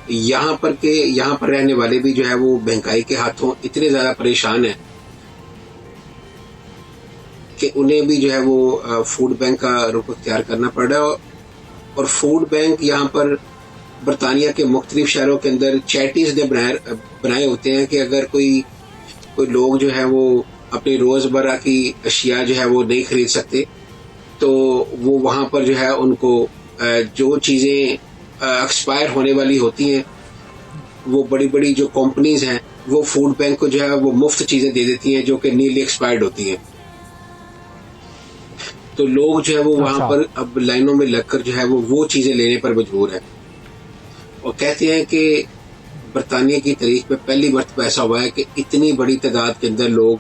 S11: यहाँ पर रहने वाले भी जो है वो महंगाई के हाथों इतने ज़्यादा परेशान हैं कि उन्हें भी जो है वो फूड बैंक का रुख इख्तियार करना पड़ रहा है। और फूड बैंक यहाँ पर बरतानिया के मुख्तलिफ शहरों के अंदर चैरिटीज़ ने बनाए होते हैं कि अगर कोई लोग जो है वो अपनी रोज़मर्रा की अशिया जो है वो नहीं खरीद सकते तो वो वहाँ पर जो है उनको जो चीज़ें एक्सपायर होने वाली होती हैं वो बड़ी बड़ी जो कंपनीज हैं वो फूड बैंक को जो है वो मुफ्त चीज़ें दे देती हैं जो कि नीली एक्सपायर्ड होती हैं। तो लोग जो है वो वहाँ पर अब लाइनों में लगकर जो है वो चीज़ें लेने पर मजबूर है। और कहते हैं कि बरतानिया की तारीख में पहली मरतबा ऐसा हुआ है कि इतनी बड़ी तादाद के अंदर लोग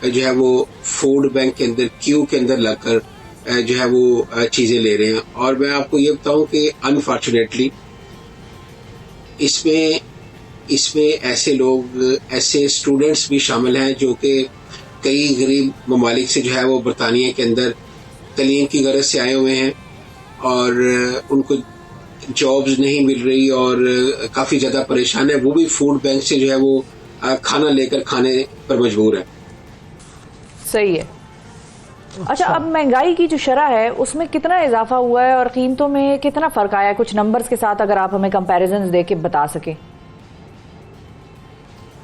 S11: जो है वो फूड बैंक के अंदर क्यू के अंदर लगकर जो है वो चीज़ें ले रहे हैं। और मैं आपको ये बताऊं कि अनफॉर्चुनेटली इसमें ऐसे लोग, ऐसे स्टूडेंट्स भी शामिल हैं जो कि कई गरीब ममालिक से जो है वो बरतानिया के अंदर तलीम की गरज से आए हुए हैं और उनको जॉब्स नहीं मिल रही और काफ़ी ज़्यादा परेशान है। वो भी फूड बैंक से जो है वो खाना लेकर खाने पर मजबूर है।
S1: सही है। अच्छा, अब महंगाई की जो शरह है उसमें कितना इजाफा हुआ है और कीमतों में कितना फ़र्क आया है? कुछ नंबर्स के साथ अगर आप हमें कंपैरिजन्स दे के बता सकें।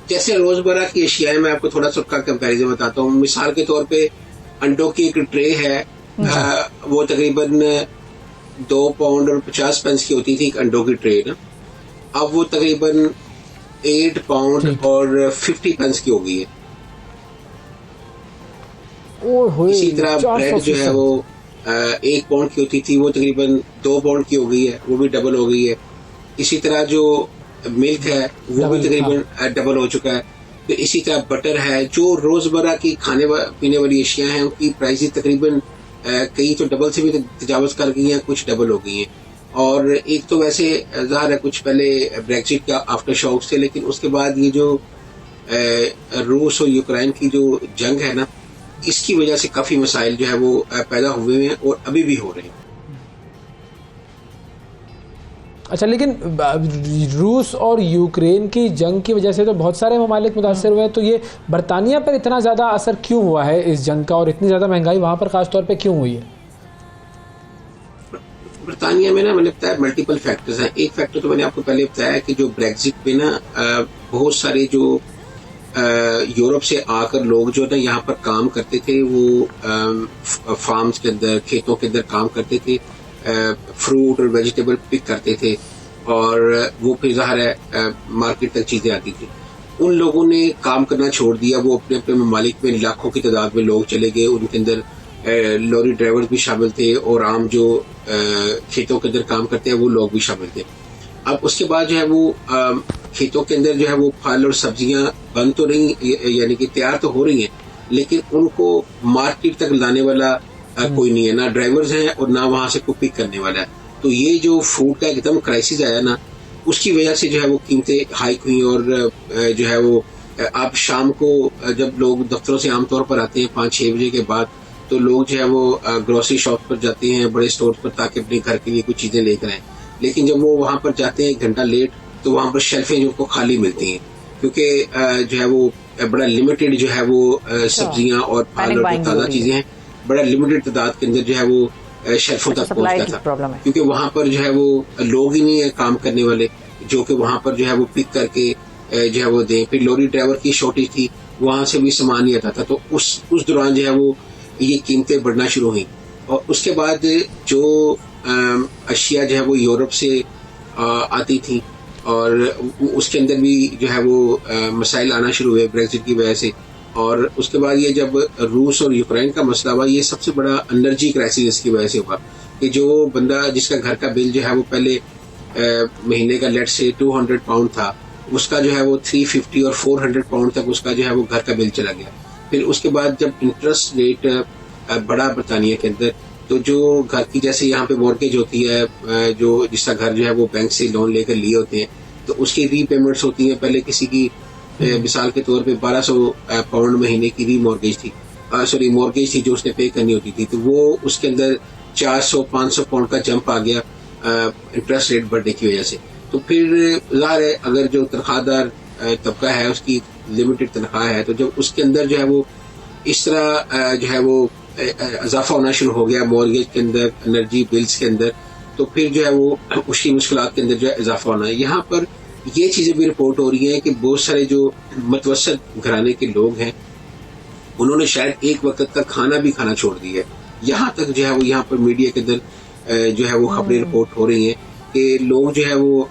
S11: जैसे रोजमर्रा की अशियाएं, मैं आपको थोड़ा सा उसका कंपैरिजन बताता हूँ। मिसाल के तौर पे अंडों की एक ट्रे है, वो तकरीबन 2 पाउंड और 50 पेंस की होती थी एक अंडों की ट्रे ना, अब वो तकरीबन 8 पाउंड और 50 पेंस की हो गई है। इसी तरह ब्रेड जो है वो 1 पाउंड की होती थी वो तकरीबन 2 पाउंड की हो गई है, वो भी डबल हो गई है। इसी तरह जो मिल्क है वो भी तकरीबन डबल हो चुका है। तो इसी तरह बटर है, जो रोजमर्रा की खाने पीने वाली अशियां हैं उनकी प्राइसेस तकरीबन कई तो डबल से भी तजावज कर गई हैं, कुछ डबल हो गई हैं। और एक तो वैसे ज़ाहिर है कुछ पहले ब्रेक्जिट का आफ्टर शॉक्स थे, लेकिन उसके बाद ये जो रूस और यूक्रेन की जो जंग है ना, इसकी वजह से काफ़ी मसाइल जो है वो पैदा हुए हैं और अभी भी हो रहे हैं।
S2: अच्छा, लेकिन रूस और यूक्रेन की जंग की वजह से तो बहुत सारे ममालिक मुतासर हुए हैं, तो ये बरतानिया पर इतना ज़्यादा असर क्यों हुआ है इस जंग का और इतनी ज़्यादा महंगाई वहाँ पर ख़ास तौर पे क्यों हुई है?
S11: बरतानिया में ना मैंने बताया मल्टीपल फैक्टर्स हैं। एक फैक्टर तो मैंने आपको पहले बताया कि जो ब्रेक्जिट पे ना बहुत सारे जो यूरोप से आकर लोग जो है ना यहाँ पर काम करते थे, वो फार्म्स के अंदर, खेतों के अंदर काम करते थे, फ्रूट और वेजिटेबल पिक करते थे, और वो फिर ज़ाहिर है मार्केट तक चीज़ें आती थी। उन लोगों ने काम करना छोड़ दिया, वो अपने अपने ममालिक में लाखों की तादाद में लोग चले गए, उनके अंदर लॉरी ड्राइवर्स भी शामिल थे और आम जो खेतों के अंदर काम करते हैं वो लोग भी शामिल थे। अब उसके बाद जो है वो खेतों के अंदर जो है वो फल और सब्जियां बन तो रही, यानी कि तैयार तो हो रही हैं, लेकिन उनको मार्केट तक लाने वाला कोई नहीं है, ना ड्राइवर्स हैं और ना वहां से कोई पिक करने वाला है। तो ये जो फूड का एकदम क्राइसिस आया ना, उसकी वजह से जो है वो कीमतें हाइक हुई, और जो है वो अब शाम को जब लोग दफ्तरों से आमतौर पर आते हैं 5-6 बजे के बाद, तो लोग जो है वो ग्रोसरी शॉप पर जाते हैं, बड़े स्टोर पर, ताकि अपने घर के लिए कुछ चीजें लेकर आए। लेकिन जब वो वहां पर जाते हैं 1 घंटा लेट, तो वहां पर शेल्फें उनको खाली मिलती हैं, क्योंकि जो है वो बड़ा लिमिटेड जो है वो सब्जियां और फल और ताज़ा चीजें हैं, बड़ा लिमिटेड तादाद के अंदर जो है वो शेल्फों तक पहुंचता था, क्योंकि वहां पर जो है वो लोग ही नहीं है काम करने वाले जो कि वहां पर जो है वो पिक करके जो है वो दें। फिर लॉरी ड्राइवर की शॉर्टेज थी, वहां से भी सामान नहीं आता था, तो उस दौरान जो है वो ये कीमतें बढ़ना शुरू हुई। और उसके बाद जो अशिया जो है वो यूरोप से आती थी, और उसके अंदर भी जो है वो मसाइल आना शुरू हुए ब्रेक्जिट की वजह से। और उसके बाद ये जब रूस और यूक्रेन का मसला हुआ, ये सबसे बड़ा एनर्जी क्राइसिस इसकी वजह से हुआ कि जो बंदा जिसका घर का बिल जो है वो पहले महीने का लेट से 200 पाउंड था, उसका जो है वो 350 और 400 पाउंड तक उसका जो है वो घर का बिल चला गया। फिर उसके बाद जब इंटरेस्ट रेट बढ़ा बरतानिया के अंदर, तो जो घर की जैसे यहाँ पे मॉर्गेज होती है, जो जिसका घर जो है वो बैंक से लोन लेकर लिए होते हैं, तो उसकी रीपेमेंट्स होती हैं। पहले किसी की मिसाल के तौर पे 1200 पाउंड महीने की री मॉर्गेज थी, मॉर्गेज थी जो उसने पे करनी होती थी, तो वो उसके अंदर 400-500 पाउंड का जंप आ गया इंटरेस्ट रेट बढ़ने की वजह से। तो फिर ज़ाहिर है अगर जो तनख्वाहदार तबका है उसकी लिमिटेड तनख्वाह है, तो जब उसके अंदर जो है वो इस तरह जो है वो इजाफा होना शुरू हो गया मॉर्गेज के अंदर, एनर्जी बिल्स के अंदर, तो फिर जो है वो उसकी मुश्किलात के अंदर जो है इजाफा होना है। यहाँ पर ये चीजें भी रिपोर्ट हो रही हैं कि बहुत सारे जो मतवसत घराने के लोग हैं, उन्होंने शायद एक वक्त का खाना भी खाना छोड़ दिया है। यहाँ तक जो है वो यहाँ पर मीडिया के अंदर जो है वो खबरें रिपोर्ट हो रही हैं कि लोग जो है वो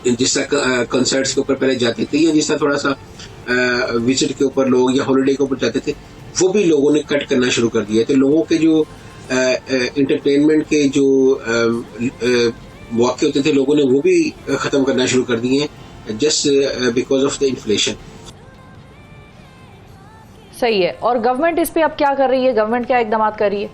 S11: जिस तरह कंसर्ट्स के ऊपर पहले जाते थे, या जिस तरह थोड़ा सा विजिट के ऊपर लोग या हॉलिडे के ऊपर जाते थे, वो भी लोगों ने कट करना शुरू कर दिया। तो लोगों के जो इंटरटेनमेंट के जो मौके होते थे, लोगों ने वो भी खत्म करना शुरू कर दिए हैं, just because of the inflation.
S1: सही है। और गवर्नमेंट इस पे अब क्या कर रही है? गवर्नमेंट क्या इकदाम कर रही है?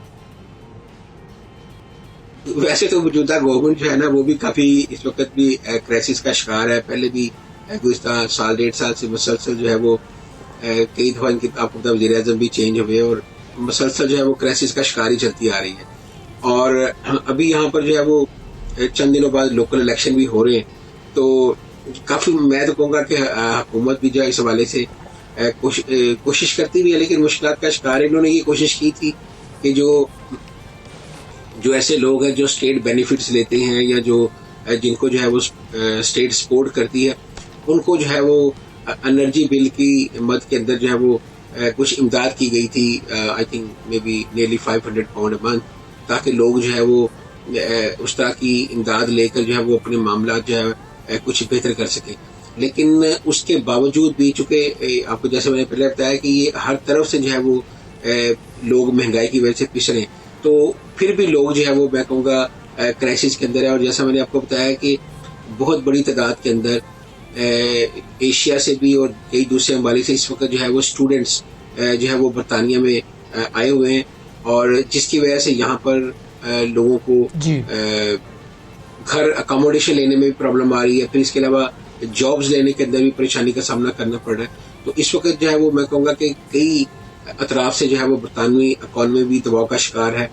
S11: वैसे तो मौजूदा गवर्नमेंट जो है ना वो भी काफी इस वक्त भी क्राइसिस का शिकार है। पहले भी गुज़िश्ता 1.5 साल से मुसलसल जो है वो कई दफा इनकी आपको पता वज़ीर आज़म भी चेंज हुए, और मुसलसल जो है वो क्राइसिस का शिकार ही चलती आ रही है। और अभी यहाँ पर जो है वो चंद दिनों बाद लोकल इलेक्शन भी हो रहे हैं, तो काफी मैं तो कहूँगा कि हुकूमत भी जो है इस हवाले से कोशिश करती भी है, लेकिन मुश्किलात का शिकार है। इन्होंने ये कोशिश की थी कि जो ऐसे लोग हैं जो स्टेट बेनिफिट्स लेते हैं, या जो जिनको जो है वो स्टेट सपोर्ट करती है, उनको जो है वो एनर्जी बिल की मद के अंदर जो है वो कुछ इमदाद की गई थी, I think may be nearly 500 pound a month, ताकि लोग जो है वो उस तरह की इमदाद लेकर जो है वो अपने मामला जो है कुछ बेहतर कर सके। लेकिन उसके बावजूद भी, चूंकि आपको जैसे मैंने पहले बताया कि ये हर तरफ से जो है वो लोग महंगाई की वजह से पिस रहे हैं, तो फिर भी लोग जो है वो मैं कहूँगा क्राइसिस के अंदर है। और जैसा मैंने आपको बताया कि बहुत बड़ी तादाद के अंदर एशिया से भी और कई दूसरे ममालिक से इस वक्त जो है वो स्टूडेंट्स जो है वो बरतानिया में आए हुए हैं, और जिसकी वजह से यहाँ पर लोगों को घर अकोमोडेशन लेने में भी प्रॉब्लम आ रही है, फिर इसके अलावा जॉब्स लेने के अंदर भी परेशानी का सामना करना पड़ रहा है। तो इस वक्त जो है वो मैं कहूँगा कि कई अतराफ से जो है वो बरतानवी इकॉनमी भी दबाव का शिकार है।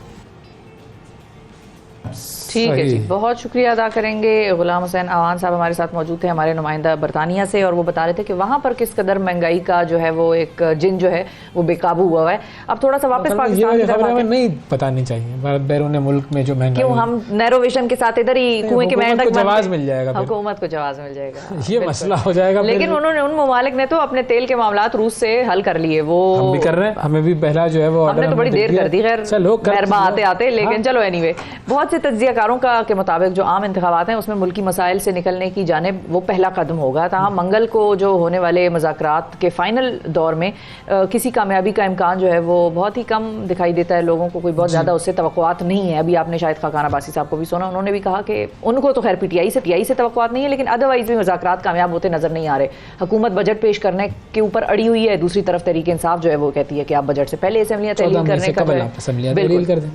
S1: ठीक है जी, बहुत शुक्रिया अदा करेंगे। गुलाम हुसैन अवान साहब हमारे साथ मौजूद थे, हमारे नुमाइंदा बरतानिया से, और वो बता रहे थे कि वहाँ पर किस कदर महंगाई का जो है वो एक जिन जो है वो बेकाबू हुआ है। अब थोड़ा सा वापस पाकिस्तान की तरफ
S2: नहीं बतानी चाहिए बैरून मुल्क में जो महंगाई,
S1: क्यों हम नैरो विजन के साथ इधर ही कुएं के मेंढक
S2: जवाब मिल जाएगा,
S1: हुकूमत को जवाब मिल जाएगा,
S2: ये मसला हो जाएगा।
S1: लेकिन उन्होंने उन ममालिक ने तो अपने तेल के मामलात रूस से हल कर लिए, वो
S2: हम भी कर रहे हैं, हमें भी पहला जो है वो
S1: हमने तो बड़ी देर कर दी, खैर मेहरबान आते आते, लेकिन चलो एनीवे। बहुत से तज्जियाकारों का के मुताबिक जो आम इंतखाबात हैं उसमें मुल्की मसाइल से निकलने की जानिब वो पहला कदम होगा। ताहम मंगल को जो होने वाले मुज़ाकरात के फाइनल दौर में किसी कामयाबी का इम्कान जो है वो बहुत ही कम दिखाई देता है, लोगों को कोई बहुत ज़्यादा उससे तवक्कुआत नहीं है। अभी आपने शायद खाकान अब्बासी साहब को भी सुना, उन्होंने भी कहा कि उनको तो खैर पीटीआई से तवक्कुआत नहीं है, लेकिन अदरवाइज भी मुज़ाकरात कामयाब होते नजर नहीं आ रहे। हुकूमत बजट पेश करने के ऊपर अड़ी हुई है, दूसरी तरफ तहरीक इंसाफ जो है वो कहती है कि आप बजट से पहले असेंबलियां तहलील करने का,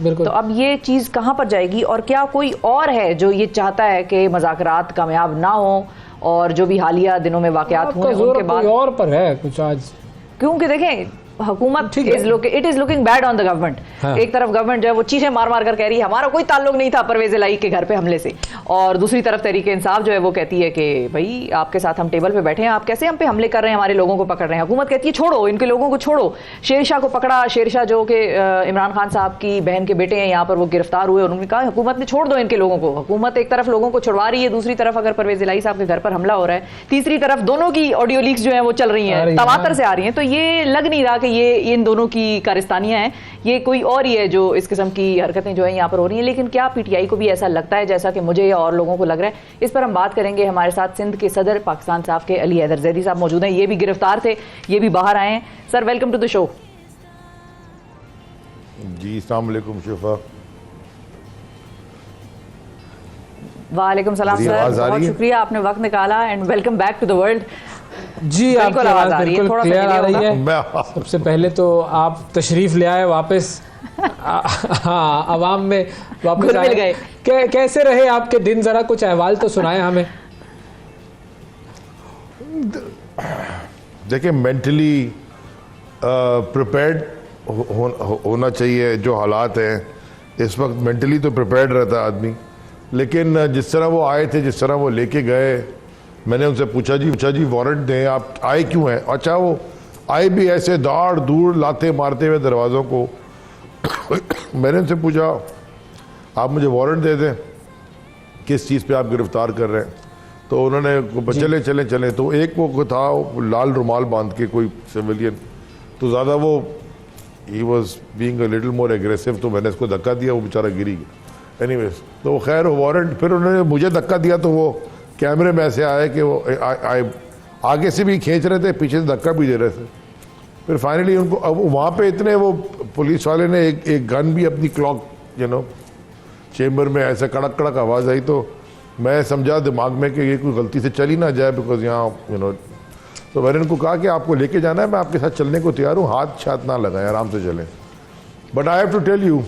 S1: बिल्कुल। तो अब ये चीज कहां पर जाएगी, और क्या कोई और है जो ये चाहता है कि मुज़ाकरात कामयाब ना हो, और जो भी हालिया दिनों में वाकयात हुए उनके बाद
S2: और पर है कुछ आज,
S1: क्योंकि देखें हुकूमत it is looking bad on the government. एक तरफ गवर्नमेंट जो है वो चीजें मार मार कर कह रही है हमारा कोई ताल्लुक नहीं था परवेज इलाही के घर पे हमले से, और दूसरी तरफ तहरीक इंसाफ जो है वो कहती है कि भाई आपके साथ हम टेबल पे बैठे हैं, आप कैसे हम पे हमले कर रहे हैं, हमारे लोगों को पकड़ रहे हैं। हुकूमत कहती है छोड़ो इनके लोगों को, छोड़ो। शेरशाह को पकड़ा, शेरशाह जो कि इमरान खान साहब की बहन के बेटे हैं, यहाँ पर वो गिरफ्तार हुए, उन्होंने कहा हुकूमत ने छोड़ दो इनके लोगों को। हुकूमत एक तरफ लोगों को छुड़वा रही है, दूसरी तरफ अगर परवेज इलाही साहब के घर पर हमला हो रहा है, तीसरी तरफ दोनों की ऑडियो लीक्स जो है वो चल रही हैं, तवातर से आ रही हैं। तो ये लग नहीं रहा कि ये इन दोनों की कारिस्तानियां हैं, ये कोई और ही है जो इस किस्म की हरकतें जो है यहाँ पर हो रही हैं। लेकिन क्या पीटीआई को भी ऐसा लगता है जैसा कि मुझे या और लोगों को लग रहा है? इस पर हम बात करेंगे। हमारे साथ सिंध के सदर पाकिस्तान साहब के अली हैदर जैदी साहब मौजूद हैं, ये भी गिरफ्तार थे, ये भी बाहर आए हैं। Sir welcome to the show.
S9: जी अस्सलाम वालेकुम शिफा।
S1: वालेकुम सलाम सर, बहुत शुक्रिया आपने वक्त निकाला, and welcome back to the world.
S2: जी आपकी आवाज बिल्कुल क्लियर आ रही है। सबसे पहले तो आप तशरीफ ले आए वापस, हाँ अवाम में वापस
S1: मिल गए।
S2: कैसे रहे आपके दिन, जरा कुछ अहवाल तो सुनाए हमें।
S9: देखिए मेंटली प्रिपेयर्ड होना चाहिए। जो हालात हैं इस वक्त मेंटली तो प्रिपेयर्ड रहता है आदमी, लेकिन जिस तरह वो आए थे, जिस तरह वो लेके गए, मैंने उनसे पूछा जी वारंट दें, आप आए क्यों हैं? अच्छा वो आए भी ऐसे दाड़ दूड़ लाते मारते हुए दरवाज़ों को। मैंने उनसे पूछा आप मुझे वारंट दे दें, किस चीज़ पे आप गिरफ़्तार कर रहे हैं? तो उन्होंने चले तो एक वो था लाल रुमाल बांध के कोई सिविलियन, तो ज़्यादा वो he was being a little more aggressive, तो मैंने उसको धक्का दिया, वो बेचारा गिरी गया। एनीवेज तो खैर वारंट, फिर उन्होंने मुझे धक्का दिया तो वो कैमरे में ऐसे आए कि वो आगे से भी खींच रहे थे, पीछे से धक्का भी दे रहे थे। फिर फाइनली उनको अब वहाँ पे इतने वो पुलिस वाले ने एक गन भी अपनी क्लॉक चेम्बर में ऐसे कड़क कड़क आवाज़ आई, तो मैं समझा दिमाग में कि ये कोई गलती से चल ही ना जाए, बिकॉज यहाँ तो मैंने उनको कहा कि आपको लेके जाना है, मैं आपके साथ चलने को तैयार हूँ, हाथ छात ना लगाएं, आराम से चलें। But I have to tell you,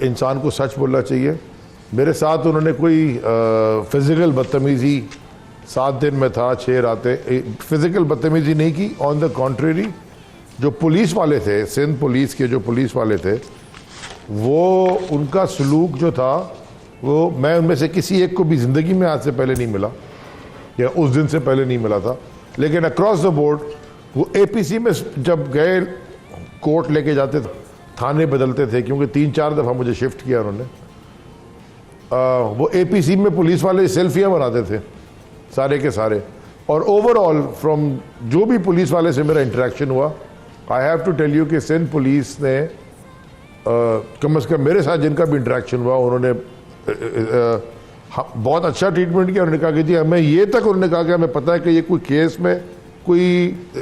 S9: इंसान को सच बोलना चाहिए। मेरे साथ उन्होंने कोई फिज़िकल बदतमीज़ी 7 दिन में था, 6 रातें फिज़िकल बदतमीज़ी नहीं की। ऑन द कॉन्ट्रेरी जो पुलिस वाले थे, सिंध पुलिस के जो पुलिस वाले थे, वो उनका सलूक जो था वो मैं उनमें से किसी एक को भी ज़िंदगी में आज से पहले नहीं मिला, या उस दिन से पहले नहीं मिला था। लेकिन अक्रॉस द बोर्ड वो APC में जब गए कोर्ट लेके जाते थे, थाने बदलते थे, क्योंकि 3-4 दफ़ा मुझे शिफ्ट किया उन्होंने। वो APC में पुलिस वाले सेल्फियाँ बनाते थे सारे के सारे। और ओवरऑल फ्रॉम जो भी पुलिस वाले से मेरा इंटरेक्शन हुआ, I have to tell you कि सिंध पुलिस ने कम अज़ कम मेरे साथ जिनका भी इंटरेक्शन हुआ, उन्होंने बहुत अच्छा ट्रीटमेंट किया। उन्होंने कहा कि जी हमें ये तक उन्होंने कहा कि हमें पता है कि ये कोई केस में कोई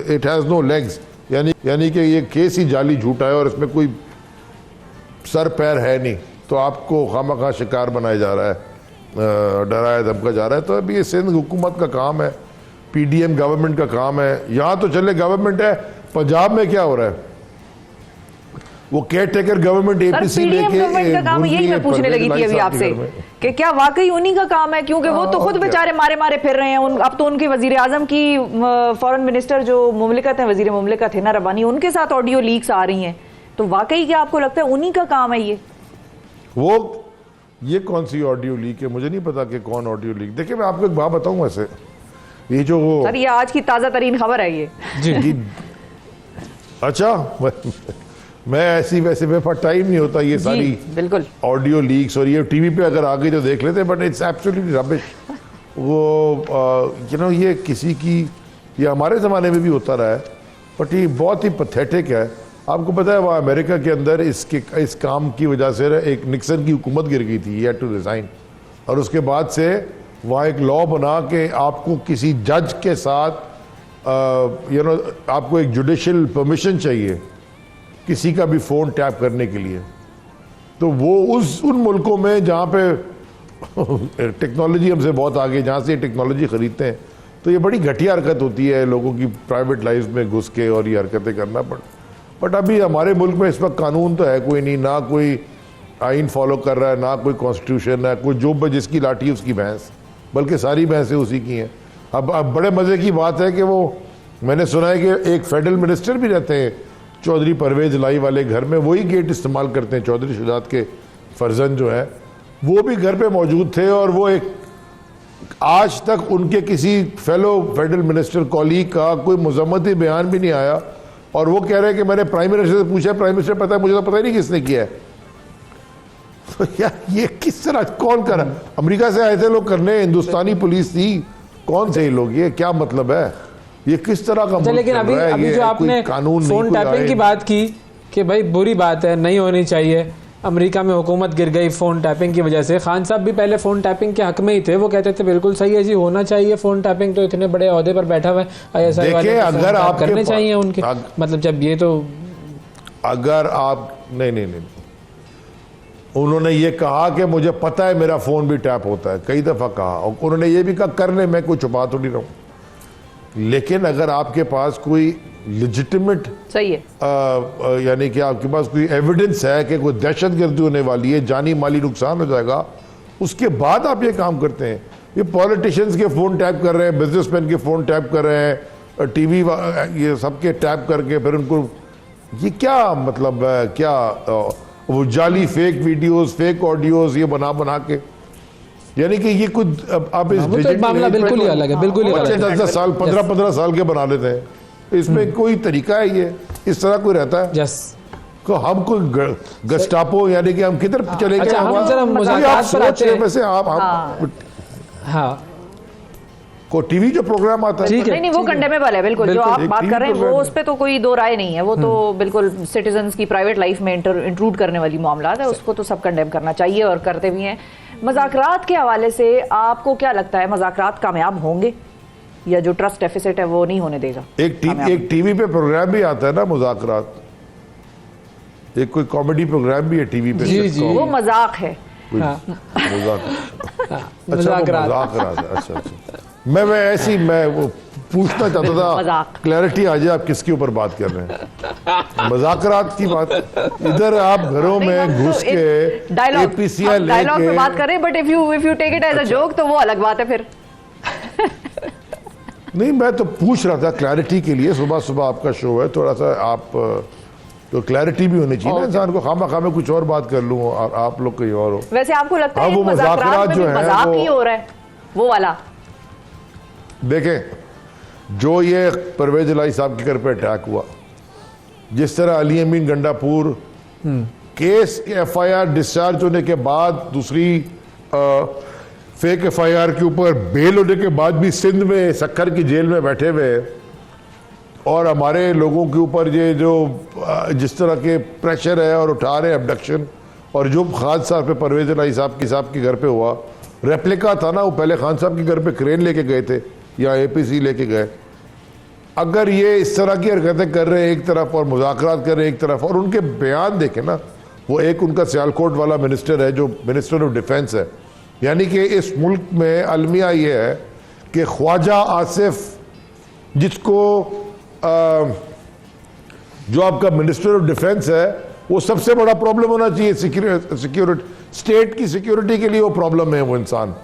S9: इट हैज़ नो लेग्स, यानी कि ये केस ही जाली झूठा है और इसमें कोई सर पैर है नहीं, तो आपको खामखा शिकार बनाया जा रहा है, डराया धमका जा रहा है। तो अभी ये सिंध हुकूमत का काम है, PDM गवर्नमेंट का काम है। यहाँ तो चले गवर्नमेंट है, पंजाब में क्या हो रहा है? वो केयर टेकर गवर्नमेंट APC लेके
S1: गवर्नमेंट का काम है, यही मैं पूछने लगी थी अभी आपसे कि क्या वाकई उन्हीं का काम है? क्योंकि वो तो खुद बेचारे मारे मारे फिर रहे हैं। अब तो उनके वजीर आजम की फॉरेन मिनिस्टर जो मुमलिकत है, वजीर मुमलिकत हिना रब्बानी, उनके साथ ऑडियो लीक्स आ रही हैं। तो वाकई क्या आपको लगता है उन्हीं का काम है ये?
S12: वो ये कौन सी ऑडियो लीक है, मुझे नहीं पता कि कौन ऑडियो लीक। देखिए मैं आपको एक बात बताऊं, वैसे ये जो वो
S1: सर ये आज की ताज़ा तरीन खबर है ये
S12: जी अच्छा मैं ऐसी वैसे मेरे पास टाइम नहीं होता ये सारी
S1: बिल्कुल
S12: ऑडियो लीक्स, और ये टीवी पे अगर आ गई तो देख लेते, बट इट्स एब्सोल्युटली रबिश। वो यू नो ये किसी की, ये हमारे ज़माने में भी होता रहा है, बट ये बहुत ही पथेटिक है। आपको पता है वहाँ अमेरिका के अंदर इस काम की वजह से एक निक्सन की हुकूमत गिर गई थी, ये टू रिज़ाइन, और उसके बाद से वहाँ एक लॉ बना कि आपको किसी जज के साथ यू नो आपको एक जुडिशल परमिशन चाहिए किसी का भी फ़ोन टैप करने के लिए। तो वो उन मुल्कों में जहाँ पे टेक्नोलॉजी हमसे बहुत आगे, जहाँ से ये टेक्नोलॉजी ख़रीदते हैं, तो ये बड़ी घटिया हरकत होती है लोगों की प्राइवेट लाइफ में घुस के और ये हरकतें करना। बट अभी हमारे मुल्क में इस वक्त कानून तो है कोई नहीं, ना कोई आइन फॉलो कर रहा है, ना कोई कॉन्स्टिट्यूशन है, कोई जो जिसकी लाठी उसकी भैंस, बल्कि सारी भैंसें उसी की हैं। अब बड़े मज़े की बात है कि वो मैंने सुना है कि एक फेडरल मिनिस्टर भी रहते हैं चौधरी परवेज लाई वाले घर में, वही गेट इस्तेमाल करते हैं, चौधरी शुजात के फर्जंद जो है वो भी घर पे मौजूद थे, और वो एक आज तक उनके किसी फेलो फेडरल मिनिस्टर कॉलीग का कोई मजम्मती बयान भी नहीं आया, और वो कह रहे हैं कि मैंने प्राइम मिनिस्टर से पूछा, प्राइम मिनिस्टर पता है मुझे तो पता ही नहीं किसने किया है। तो यार ये किस तरह, कौन कर रहा? अमेरिका से आए थे लोग करने, हिंदुस्तानी पुलिस थी, कौन से लोग, ये क्या मतलब है, ये किस तरह का
S2: अच्छा, लेकिन अभी जो आपने फोन टैपिंग की बात की कि भाई बुरी बात है, नहीं होनी चाहिए, अमेरिका में हुकूमत गिर गई फ़ोन टैपिंग की वजह से। खान साहब भी पहले फ़ोन टैपिंग के हक में ही थे, वो कहते थे बिल्कुल सही है जी, होना चाहिए फ़ोन टैपिंग, तो इतने बड़े ओहदे पर बैठा हुआ है ISI वाले,
S12: अगर आप
S2: करने चाहिए उनके, मतलब जब ये तो
S12: अगर आप नहीं उन्होंने ये कहा कि मुझे पता है मेरा फ़ोन भी टैप होता है, कई दफ़ा कहा, और उन्होंने ये भी कहा करने में कोई छुपा तो नहीं रहा हूँ, लेकिन अगर आपके पास कोई लेजिटिमेट
S1: सही है
S12: यानी कि आपके पास कोई एविडेंस है कि कोई दहशतगर्दी होने वाली है, जानी माली नुकसान हो जाएगा, उसके बाद आप ये काम करते हैं। ये पॉलिटिशियंस के फ़ोन टैप कर रहे हैं, बिजनेसमैन के फ़ोन टैप कर रहे हैं, टीवी ये सबके टैप करके फिर उनको, ये क्या मतलब है, क्या वो जाली फेक वीडियोस, फेक ऑडियोज ये बना के, यानी कि ये कुछ अब इस
S2: मामला बिल्कुल ही अलग है, बिल्कुल ही अलग है।
S12: 10 साल 15 साल के बना लेते हैं, इसमें कोई तरीका है ये, इस तरह कोई रहता है?
S2: यस,
S12: तो हम कोई गस्टापो यानी कि हम किधर चले गए? वैसे आप
S2: हाँ
S12: को टीवी जो प्रोग्राम आता है,
S1: नहीं वो कंडेमेबल है, बिल्कुल जो आप बात कर रहे हैं वो उस पर तो कोई दो राय नहीं है, वो तो बिल्कुल सिटीजन्स की प्राइवेट लाइफ में इंट्रूड करने वाली मामला है, उसको तो सब कंडेम करना चाहिए और करते भी हैं। मज़ाकरात के हवाले से आपको क्या लगता है, मज़ाकरात कामयाब होंगे या जो ट्रस्ट डेफिसिट है वो नहीं होने देगा?
S12: एक टीवी पे प्रोग्राम भी आता है ना मुज़ाकरात, एक कोई कॉमेडी प्रोग्राम भी है टीवी पे,
S1: वो मजाक है,
S12: मज़ाकरात। अच्छा, मैं ऐसी मैं वो पूछना चाहता था, क्लैरिटी आ जाए आप किसके ऊपर बात कर रहे हैं, मज़ाकरात की बात। इधर आप घरों में घुस के
S1: डायलॉग पे बात कर रहे हैं, but if you take it as a joke तो वो अलग बात है फिर।
S12: नहीं मैं तो पूछ रहा था क्लैरिटी के लिए, सुबह आपका शो है, थोड़ा सा आप तो क्लैरिटी भी होनी चाहिए ना इंसान को, खामा में कुछ और बात कर लूँ और आप लोग कहीं और हो।
S1: वैसे आपको लगता है
S12: वो मज़ाकरात जो है
S1: मजाक ही हो रहा है वो वाला?
S12: देखें जो ये परवेज इलाही साहब के घर पे अटैक हुआ, जिस तरह अली अमीन गंडापुर केस FIR डिस्चार्ज होने के बाद दूसरी फेक FIR के ऊपर बेल होने के बाद भी सिंध में सक्खर की जेल में बैठे हुए, और हमारे लोगों के ऊपर ये जो जिस तरह के प्रेशर है और उठा रहे अबडक्शन, और जो खान साहब पे परवेज इलाही साहब के घर पे हुआ रेप्लिका था ना, वो पहले खान साहब के घर पे क्रेन लेके गए थे या APC लेके गए। अगर ये इस तरह की हरकतें कर रहे हैं एक तरफ और मुज़ाकरात कर रहे हैं एक तरफ, और उनके बयान देखें ना, वो एक उनका सियालकोट वाला मिनिस्टर है जो मिनिस्टर ऑफ डिफेंस है, यानी कि इस मुल्क में अलमिया ये है कि ख्वाजा आसिफ जिसको जो आपका मिनिस्टर ऑफ डिफेंस है वो सबसे बड़ा प्रॉब्लम होना चाहिए सिक्योरिटी, स्टेट की सिक्योरिटी के लिए वो प्रॉब्लम है, वो इंसान,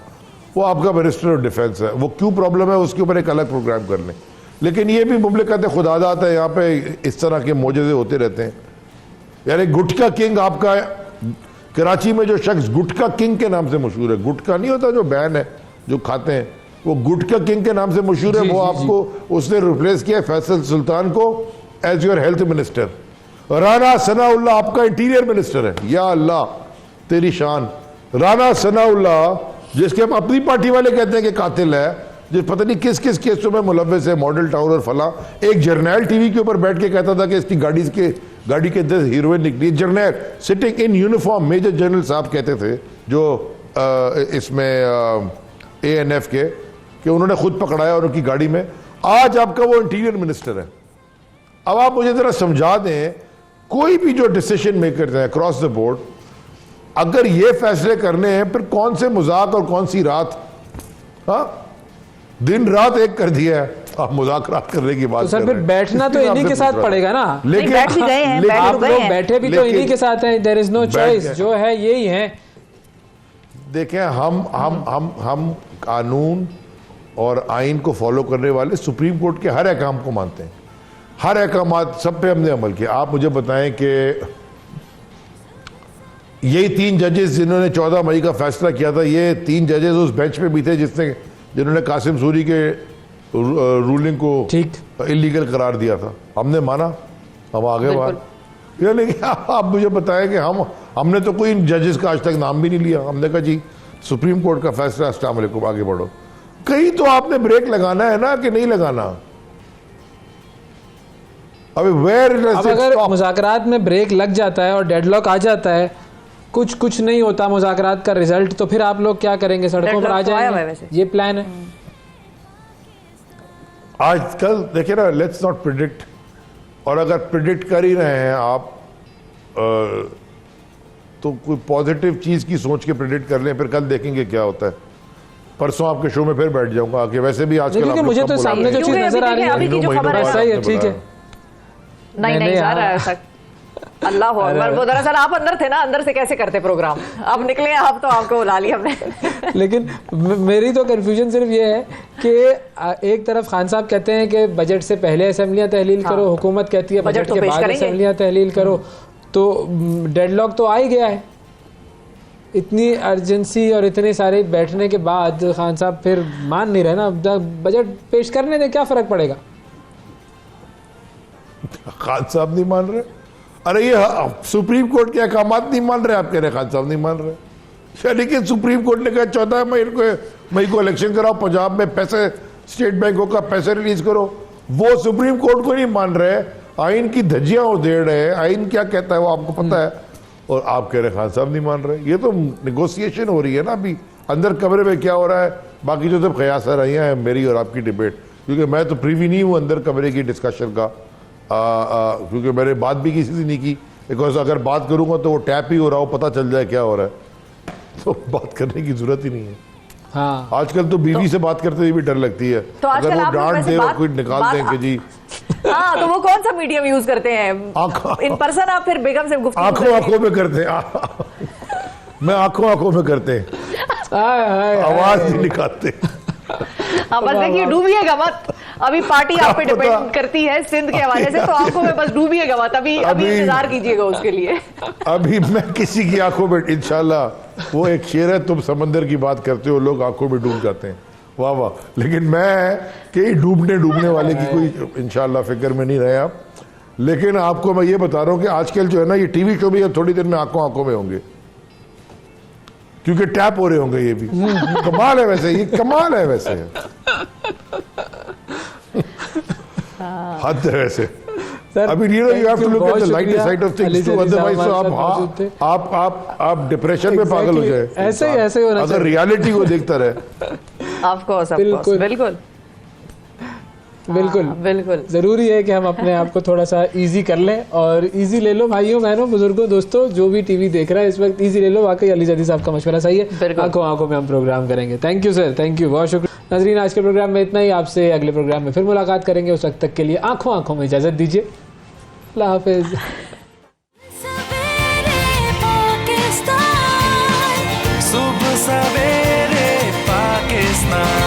S12: वो आपका मिनिस्टर ऑफ डिफेंस है, वो क्यों प्रॉब्लम है उसके ऊपर एक अलग प्रोग्राम कर लें। लेकिन ये भी मुमलिकत खुदादात है, यहाँ पे इस तरह के मोजज़े होते रहते हैं। यानी गुटका किंग आपका कराची में जो शख्स गुटका किंग के नाम से मशहूर है, गुटका नहीं होता जो बैन है जो खाते हैं, वो गुटका किंग के नाम से मशहूर है, वो आपको उसने रिप्लेस किया फैसल सुल्तान को as your health minister. Rana Sanaullah आपका इंटीरियर मिनिस्टर है। या अल्लाह तेरी शान। राना सनाउल्लाह जिसके हम अपनी पार्टी वाले कहते हैं कि कातिल है, जो पता नहीं किस किस केसों में मुलव्वस है, मॉडल टाउन और फला, एक जर्नैल टीवी के ऊपर बैठ के कहता था कि इसकी गाड़ी के 10 हीरोइन निकली। General sitting in uniform, major general साहब कहते थे जो इसमें ANF के, कि उन्होंने खुद पकड़ाया और उनकी गाड़ी में। आज आपका वो इंटीरियर मिनिस्टर है। अब आप मुझे जरा समझा दें, कोई भी जो डिसीजन मेकर है अक्रॉस द बोर्ड, अगर ये फैसले करने हैं फिर कौन से मजाक और कौन सी रात, हाँ दिन रात एक कर दिया है, आप मुज़ाकरात करने की बात
S2: तो सर फिर बैठना तो इन्हीं के साथ पड़ेगा ना,
S1: लेकिन बैठ भी गए हैं,
S2: आप लोग बैठे भी तो इन्हीं के साथ हैं, देयर इज नो चॉइस, जो है यही है।
S12: देखें हम कानून और आइन को फॉलो करने वाले सुप्रीम कोर्ट के हर अहकाम को मानते हैं, हर अहकाम सब पे हमने अमल किया। आप मुझे बताएं कि यही 3 जजेस जिन्होंने 14 मई का फैसला किया था, ये 3 जजेस उस बेंच पे भी थे जिन्होंने कासिम सूरी के रूलिंग को ठीक इलीगल करार दिया था। हमने माना, हम आगे बात। लेकिन आप मुझे बताएं कि हमने तो कोई जजेस का आज तक नाम भी नहीं लिया। हमने कहा जी सुप्रीम कोर्ट का फैसला, अस्सलाम वालेकुम, आगे बढ़ो। कहीं तो आपने ब्रेक लगाना है ना, कि नहीं लगाना? अबे
S2: अब अगर मुज़ाकरात में ब्रेक लग जाता है और डेडलॉक आ जाता है, कुछ नहीं होता मुज़ाकरात का रिजल्ट, तो फिर आप लोग क्या करेंगे? सड़कों पर आ जाएंगे? ये प्लान है
S12: आजकल। देखिए ना, लेट्स नॉट प्रिडिक्ट, और अगर प्रिडिक्ट कर ही रहे हैं आप तो कोई पॉजिटिव चीज की सोच के प्रिडिक्ट कर लें, फिर कल देखेंगे क्या होता है। परसों आपके शो में फिर बैठ जाऊंगा आके, वैसे भी आजकल
S2: मुझे तो सामने जो चीज नजर आ रही है सही है, ठीक है।
S1: नहीं सर, अल्लाह अकबर, वो दरअसल आप अंदर थे ना, अंदर से कैसे करते प्रोग्राम, अब निकले आप तो आपको बुला लिया हमने।
S2: लेकिन मेरी तो कंफ्यूजन सिर्फ ये है कि एक तरफ खान साहब कहते हैं कि बजट से पहले असेंबलियां तहलील करो, हुकूमत कहती है बजट के बाद असेंबलियां तहलील करो, तो डेडलॉक तो आ ही गया है। इतनी अर्जेंसी और इतने सारे बैठने के बाद खान साहब फिर मान नहीं रहे ना, बजट पेश करने में क्या फर्क पड़ेगा?
S12: खान साहब नहीं मान रहे, अरे ये सुप्रीम कोर्ट के अहकामात नहीं मान रहे, आप कह रहे खान साहब नहीं मान रहे। लेकिन सुप्रीम कोर्ट ने कहा 14 मई को इलेक्शन कराओ, पंजाब में पैसे, स्टेट बैंकों का पैसे रिलीज करो, वो सुप्रीम कोर्ट को नहीं मान रहे, आइन की धज्जियां उधेड़ रहे हैं। आइन क्या कहता है वो आपको पता है, और आप कह रहे खान साहब नहीं मान रहे। ये तो नेगोशिएशन हो रही है ना अभी अंदर कमरे में, क्या हो रहा है। बाकी जो सब क़यास रही हैं मेरी और आपकी डिबेट, क्योंकि मैं तो प्रीवी नहीं हूँ अंदर कमरे की डिस्कशन का, क्योंकि मैंने बात भी किसी से नहीं की, बिकॉज अगर बात करूंगा तो वो टैप ही हो रहा हो, पता चल जाए क्या हो रहा है, तो बात करने की जरूरत ही नहीं है।
S2: हाँ।
S12: आजकल तो बीवी से बात करते हुए भी डर लगती है,
S1: तो
S12: अगर वो डांट दे और कोई निकाल दें कि जी।
S1: हाँ, तो वो कौन सा मीडियम यूज करते हैं? इन पर्सन आप फिर बेगम से गुफ्तगू
S12: आंखों में करते हैं। मैं आंखों में करते हैं, आवाज नहीं निकालते।
S1: हाँ, बस देखिए डूबिएगा मत, अभी पार्टी आप पे डिपेंड करती है सिंध के हवाले से, तो आंखों में बस डूबिएगा मत, अभी इंतजार कीजिएगा उसके लिए। अभी
S12: मैं किसी की आंखों में, इंशाल्लाह, वो एक शेर है, तुम समंदर की बात करते हो, लोग आंखों में डूब जाते हैं, वाह वाह, लेकिन मैं कहीं डूबने वाले की कोई इंशाल्लाह फिक्र में नहीं रहे आप। लेकिन आपको मैं ये बता रहा हूँ कि आजकल जो है ना, ये टीवी शो भी अब थोड़ी देर में आंखों में होंगे, क्योंकि टैप हो रहे होंगे ये भी। कमाल है वैसे, ये कमाल है वैसे, हद है वैसे। अभी you have to look at the light side of things too, otherwise तो आप डिप्रेशन में पागल हो जाए।
S2: ऐसे ही होना
S12: अगर रियलिटी को देखता रहे।
S1: ऑफ कोर्स बिल्कुल
S2: बिल्कुल जरूरी है कि हम अपने आप को थोड़ा सा इजी कर लें, और इजी ले लो भाइयों बहनों बुजुर्गों दोस्तों, जो भी टीवी देख रहा है इस वक्त इजी ले लो। वाकई अली जदी साहब का मशवरा सही है, आंखों में हम प्रोग्राम करेंगे। Thank you sir, thank you, बहुत शुक्रिया। नाज़रीन, आज के प्रोग्राम में इतना ही, आपसे अगले प्रोग्राम में फिर मुलाकात करेंगे, उस वक्त तक के लिए आंखों में इजाजत दीजिए, अल्लाह हाफिज।
S10: सुबह सवेरे पाकिस्तान।